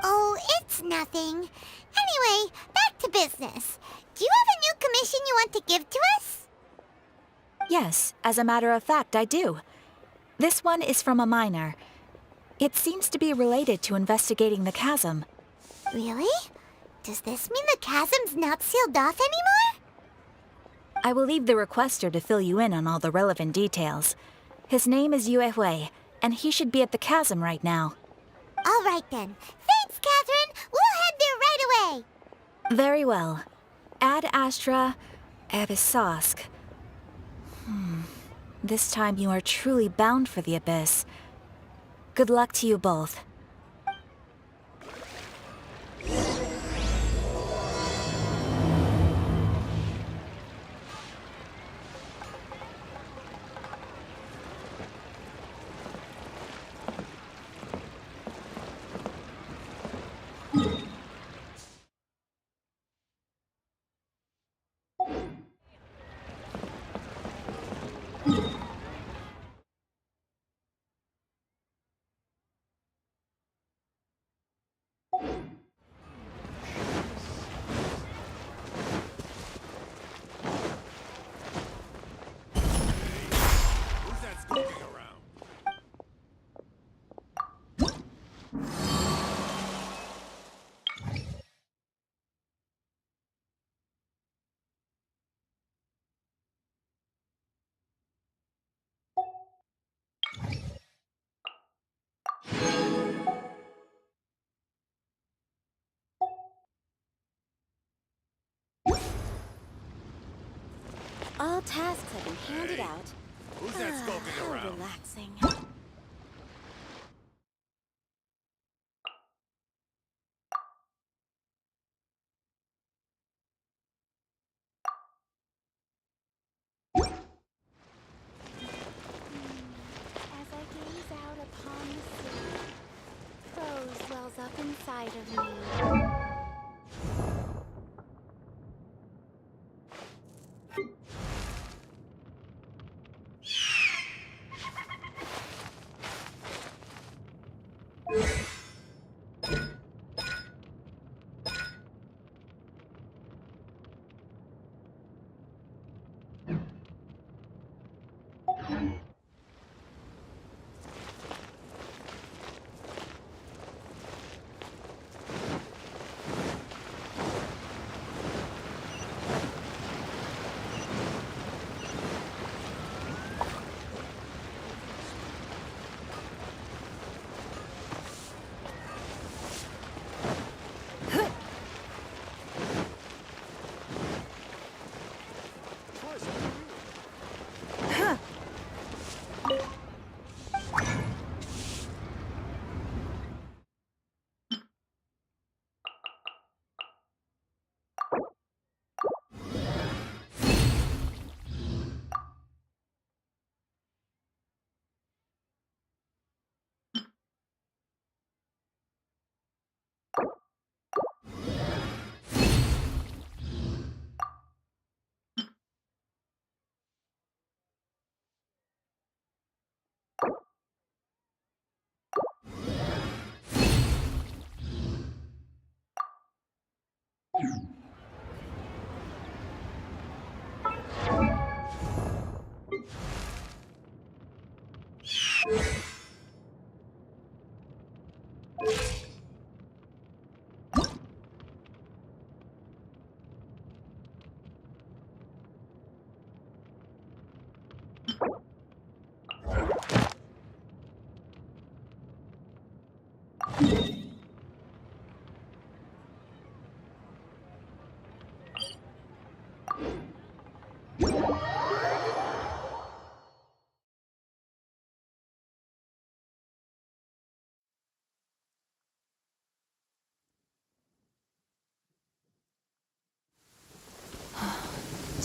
Oh, it's nothing. Anyway, back to business. Do you have a new commission you want to give to us? Yes, as a matter of fact, I do. This one is from a miner. It seems to be related to investigating the chasm. Really? Does this mean the chasm's not sealed off anymore? I will leave the requester to fill you in on all the relevant details. His name is Yue Hui, and he should be at the chasm right now. All right then. Thanks, Catherine. We'll head there right away. Very well. Ad Astra Abyssosque. This time you are truly bound for the abyss. Good luck to you both. All tasks have been handed out. Who's that skulking How around? relaxing. As I gaze out upon the sea, prose wells up inside of me.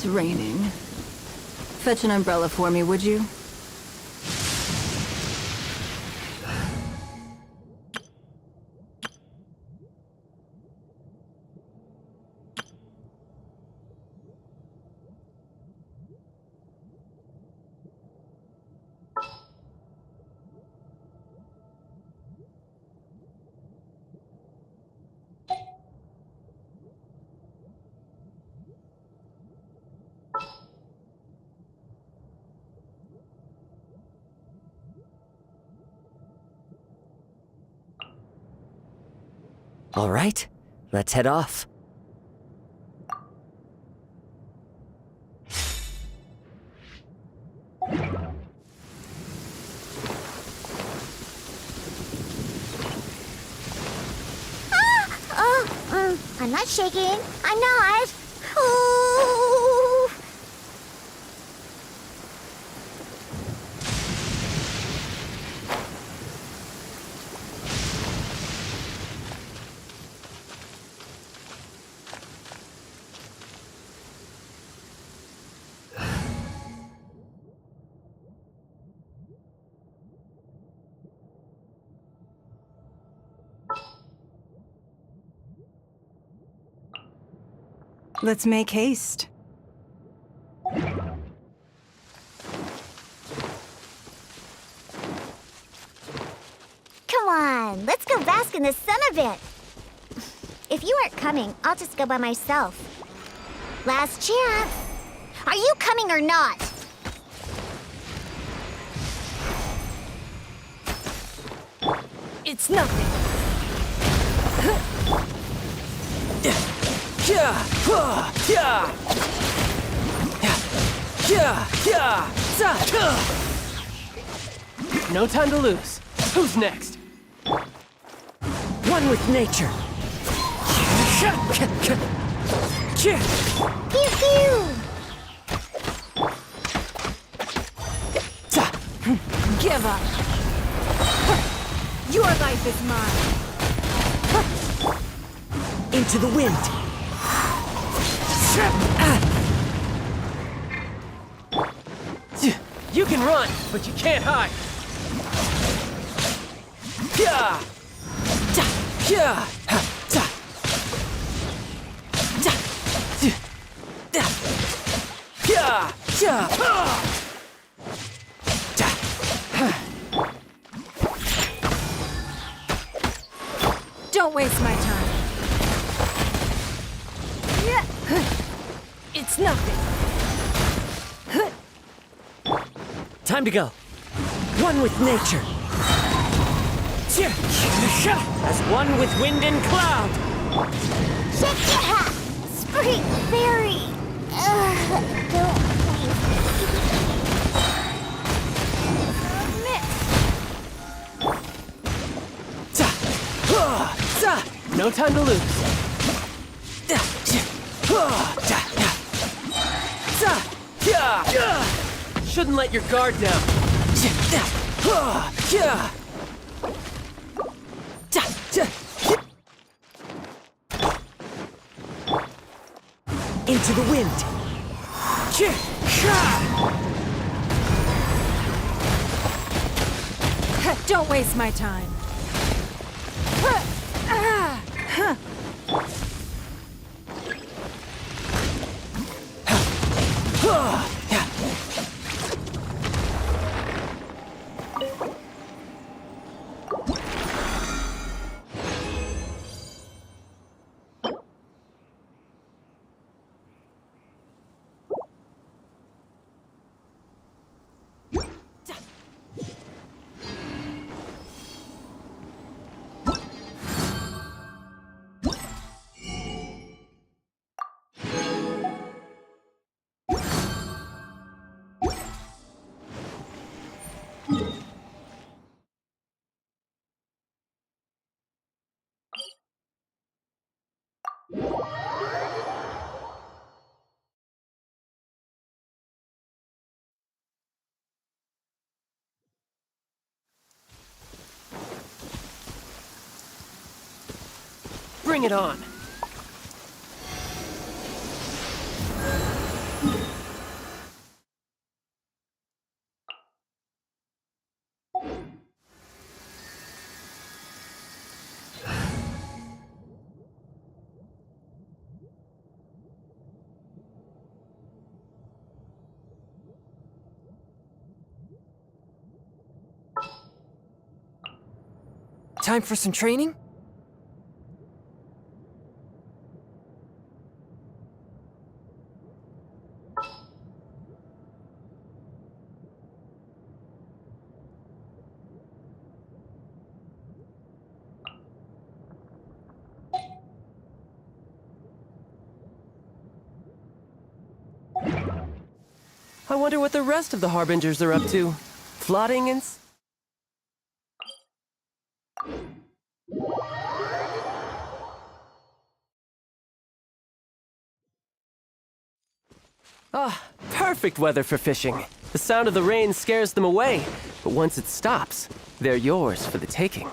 It's raining. Fetch an umbrella for me, would you? All right, let's head off. I'm not shaking. I'm not. Oh. Let's make haste. Come on, let's go bask in the sun a bit. If you aren't coming, I'll just go by myself. Last chance. Are you coming or not? It's nothing. No time to lose. Who's next? One with nature. Pew pew! Give up. Your life is mine. Into the wind. You can run, but you can't hide. Don't waste my time. It's nothing. Time to go. One with nature. As one with wind and cloud. Spring Fairy! Don't No time to lose. Shouldn't let your guard down. Into the wind. Don't waste my time. Bring it on. Time for some training? I wonder what the rest of the Harbingers are up to. Plotting and... Ah, perfect weather for fishing. The sound of the rain scares them away, but once it stops, they're yours for the taking.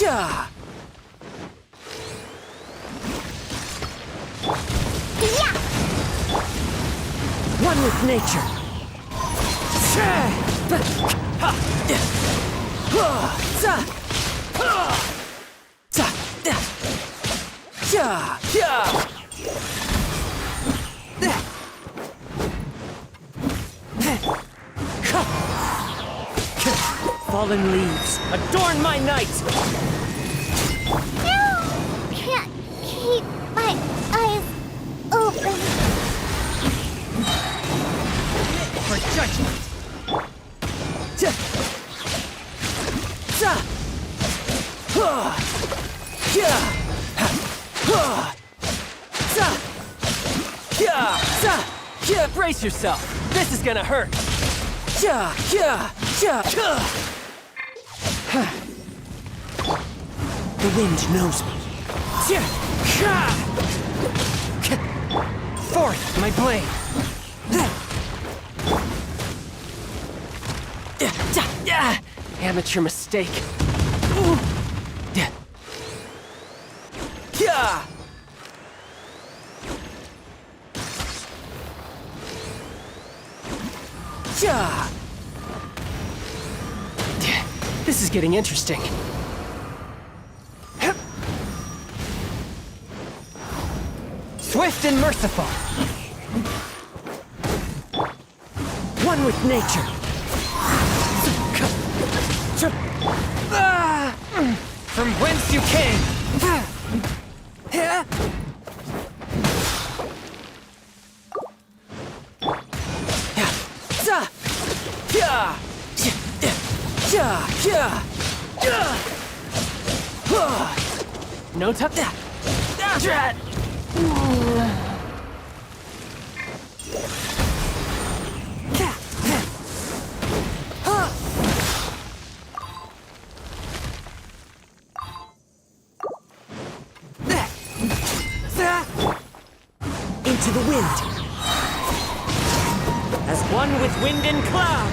Yeah. One with nature. Fallen leaves, adorn my night! Can't keep my eyes open. For judgment! Brace yourself! This is gonna hurt! The wind knows me. Forth, my blade! Amateur mistake. This is getting interesting. Swift and merciful. One with nature. From whence you came. No touch that. Into the wind. As one with wind and cloud.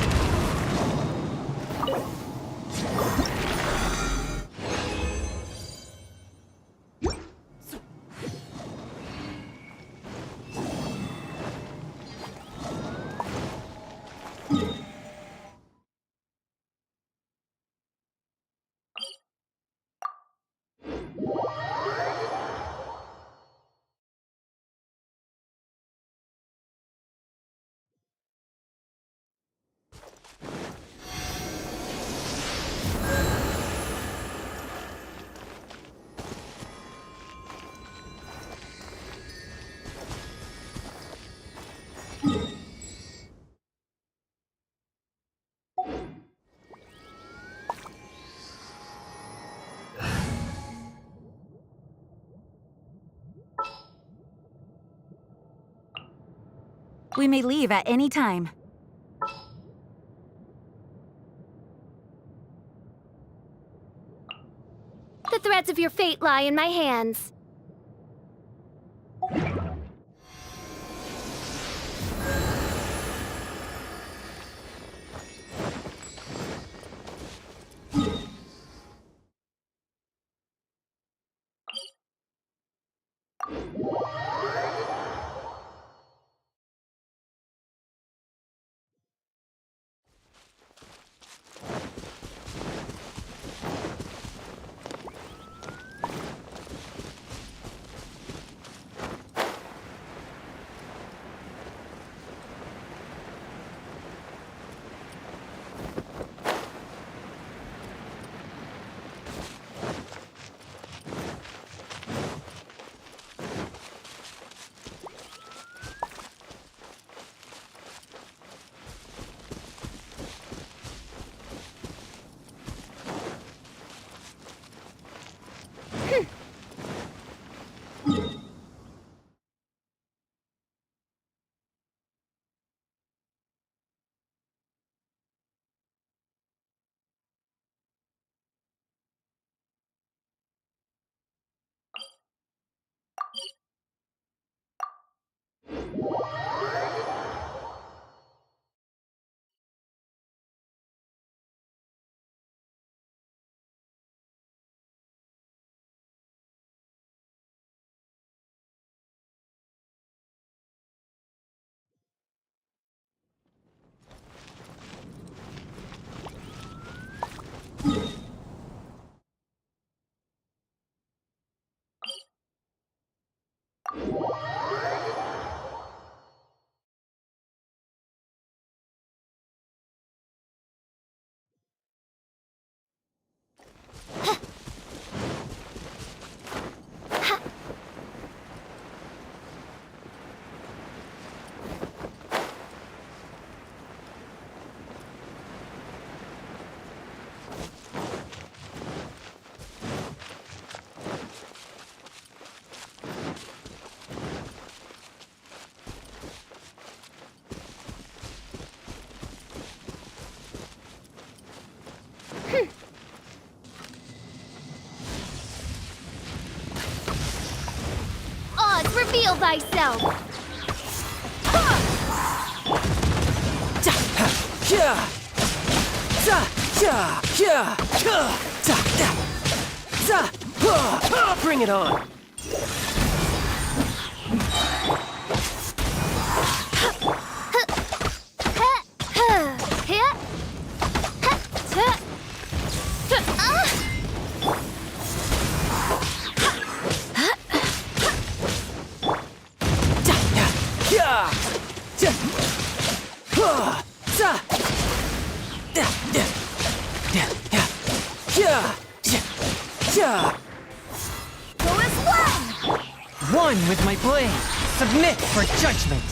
We may leave at any time. The threads of your fate lie in my hands. Feel thyself! Bring it on. Go as one! One with my blade. Submit for judgment.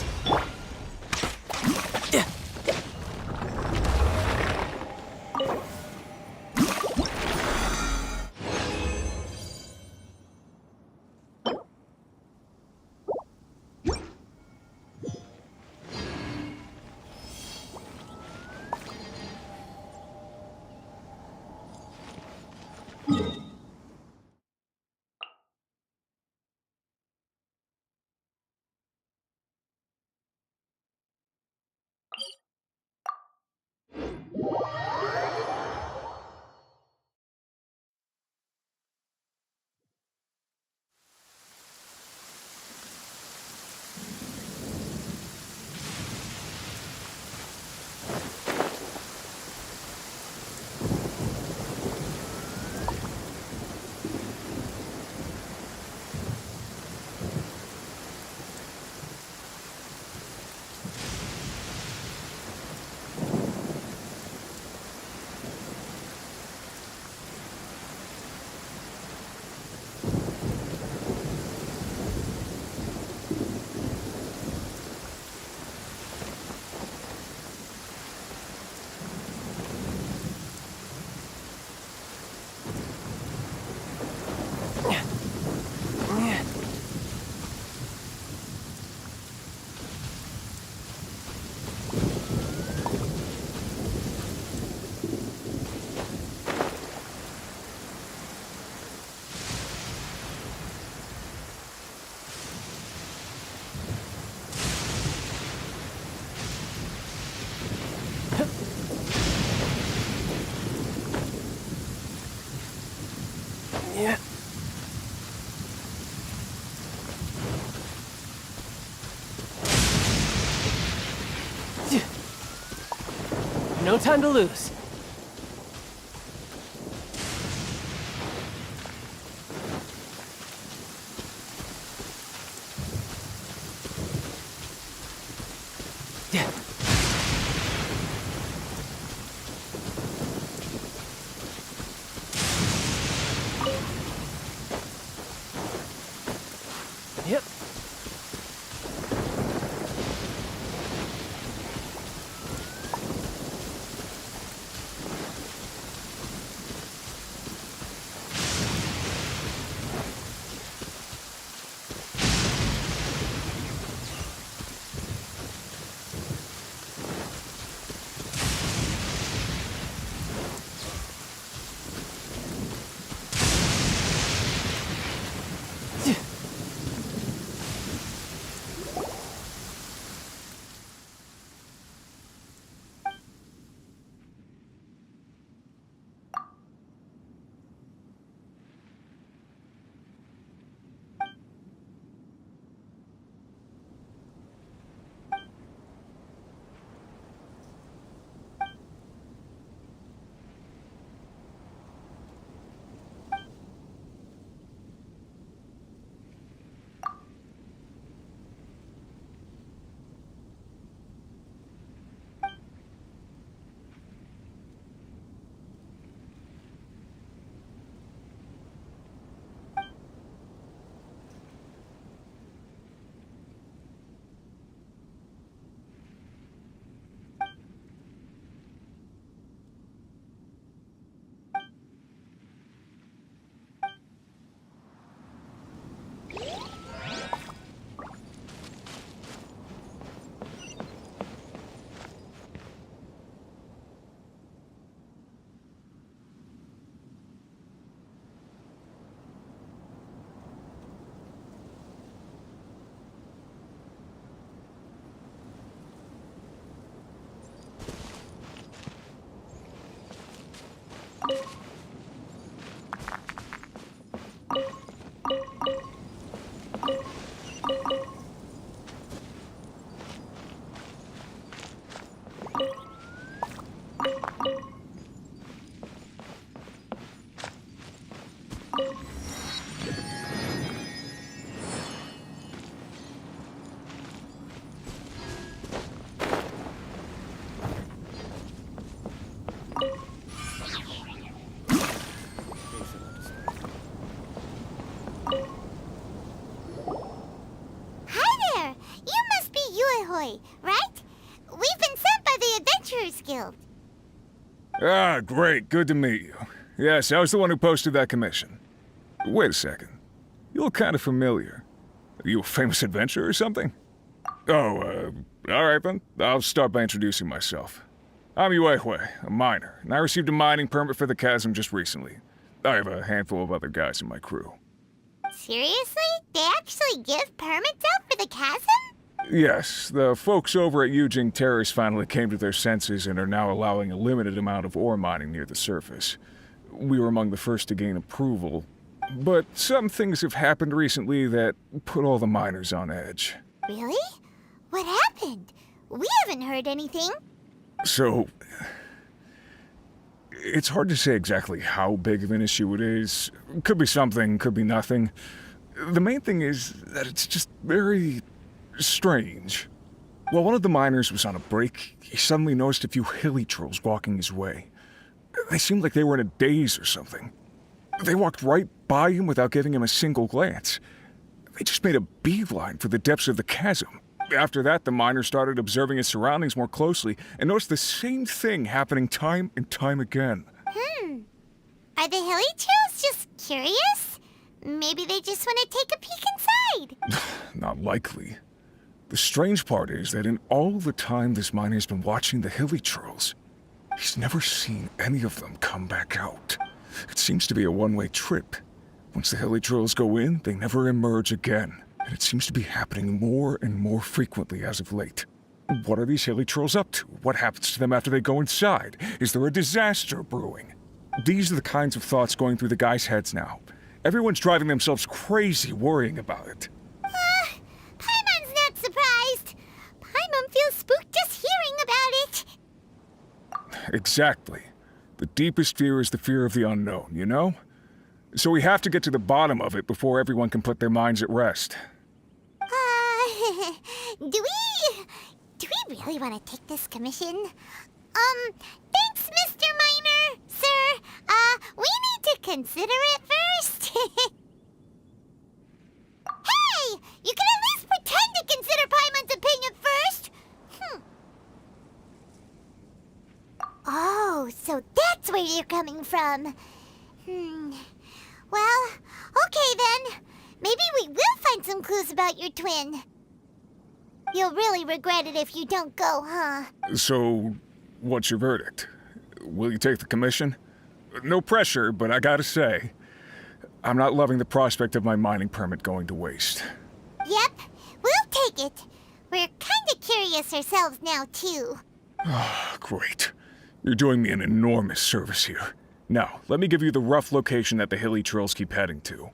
Yeah. No time to lose. Yep. boy, right? We've been sent by the Adventurers Guild. Ah, great. Good to meet you. Yes, I was the one who posted that commission. Wait a second. You look kind of familiar. Are you a famous adventurer or something? Oh, alright then. I'll start by introducing myself. I'm Yue, a miner, and I received a mining permit for the Chasm just recently. I have a handful of other guys in my crew. Seriously? They actually give permits out for the Chasm? Yes, the folks over at Yujing Terrace finally came to their senses and are now allowing a limited amount of ore mining near the surface. We were among the first to gain approval, but some things have happened recently that put all the miners on edge. Really? What happened? We haven't heard anything. So, it's hard to say exactly how big of an issue it is. Could be something, could be nothing. The main thing is that it's just very strange. While one of the miners was on a break, he suddenly noticed a few hilly trolls walking his way. They seemed like they were in a daze or something. They walked right by him without giving him a single glance. They just made a beeline for the depths of the chasm. After that, the miner started observing his surroundings more closely and noticed the same thing happening time and time again. Are the hilly trolls just curious? Maybe they just want to take a peek inside. Not likely. The strange part is that in all the time this miner's been watching the hilly trolls, he's never seen any of them come back out. It seems to be a one-way trip. Once the hilly trolls go in, they never emerge again. And it seems to be happening more and more frequently as of late. What are these hilly trolls up to? What happens to them after they go inside? Is there a disaster brewing? These are the kinds of thoughts going through the guys' heads now. Everyone's driving themselves crazy worrying about it. Paimon's not surprised. Paimon feels spooked just hearing about it. Exactly. The deepest fear is the fear of the unknown, you know? So we have to get to the bottom of it before everyone can put their minds at rest. Do we really want to take this commission? Thanks, Mr. Miner, sir. We need to consider it first. Hey! You can at least pretend to consider Paimon's opinion first! Oh, so that's where you're coming from. Well, okay then. Maybe we will find some clues about your twin. You'll really regret it if you don't go, huh? So, what's your verdict? Will you take the commission? No pressure, but I gotta say, I'm not loving the prospect of my mining permit going to waste. Yep, we'll take it. We're kinda curious ourselves now, too. Great. You're doing me an enormous service here. Now, let me give you the rough location that the hilly trolls keep heading to.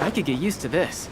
I could get used to this.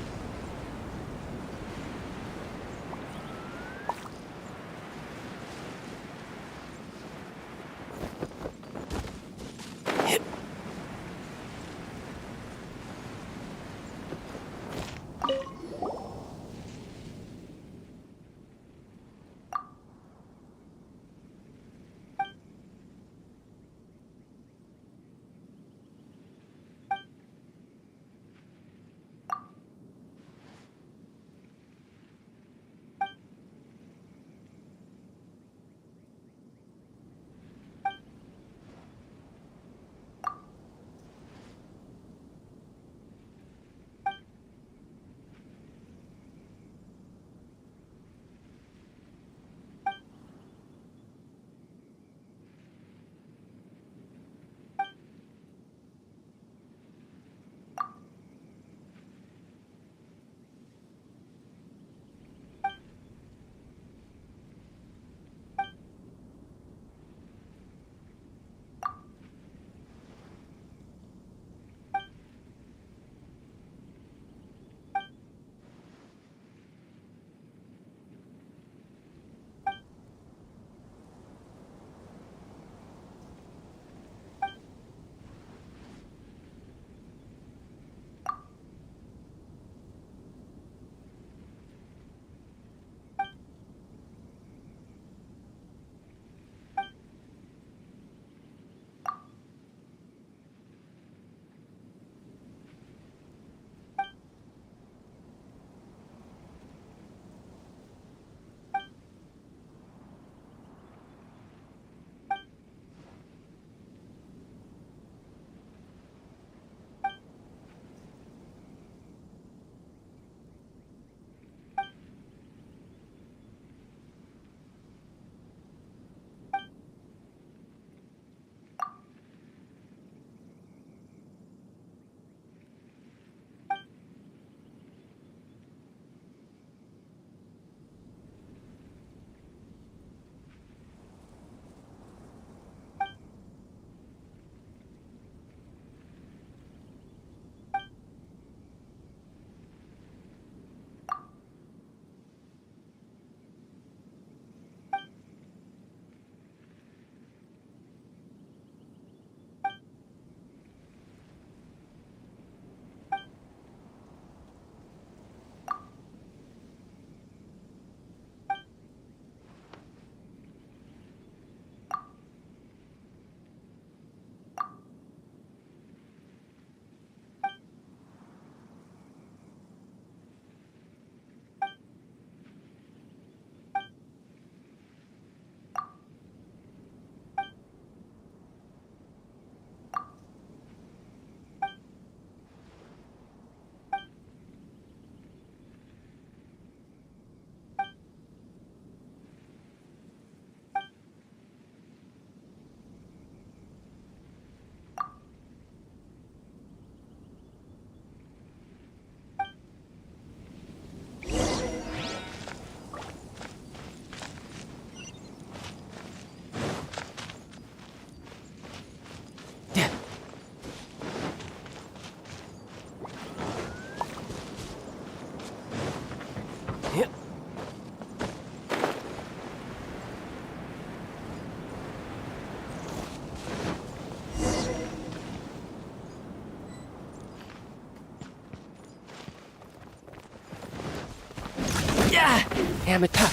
Amata.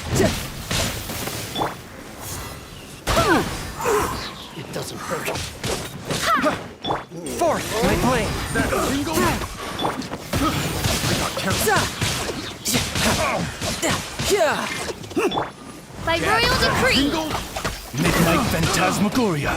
It doesn't hurt. Fourth, my blade. By royal decree! Midnight Phantasmagoria.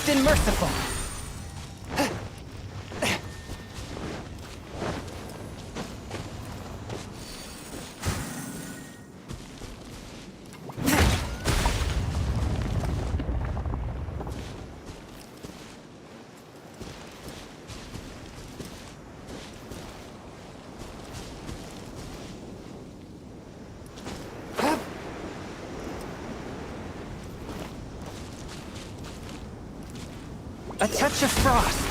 Swift and merciful. A touch of frost.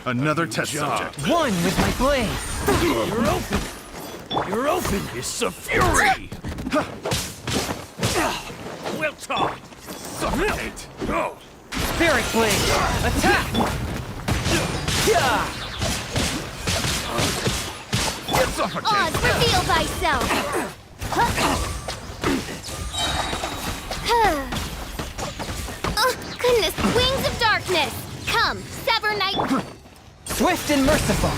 Another test subject. One with my blade. You're open. You're open. It's a fury. We'll talk. Suffocate. Go. Spirit blade. Attack. Suffocate. Oz, reveal thyself. Oh, goodness, wings of darkness. Come, sever night. Swift and merciful.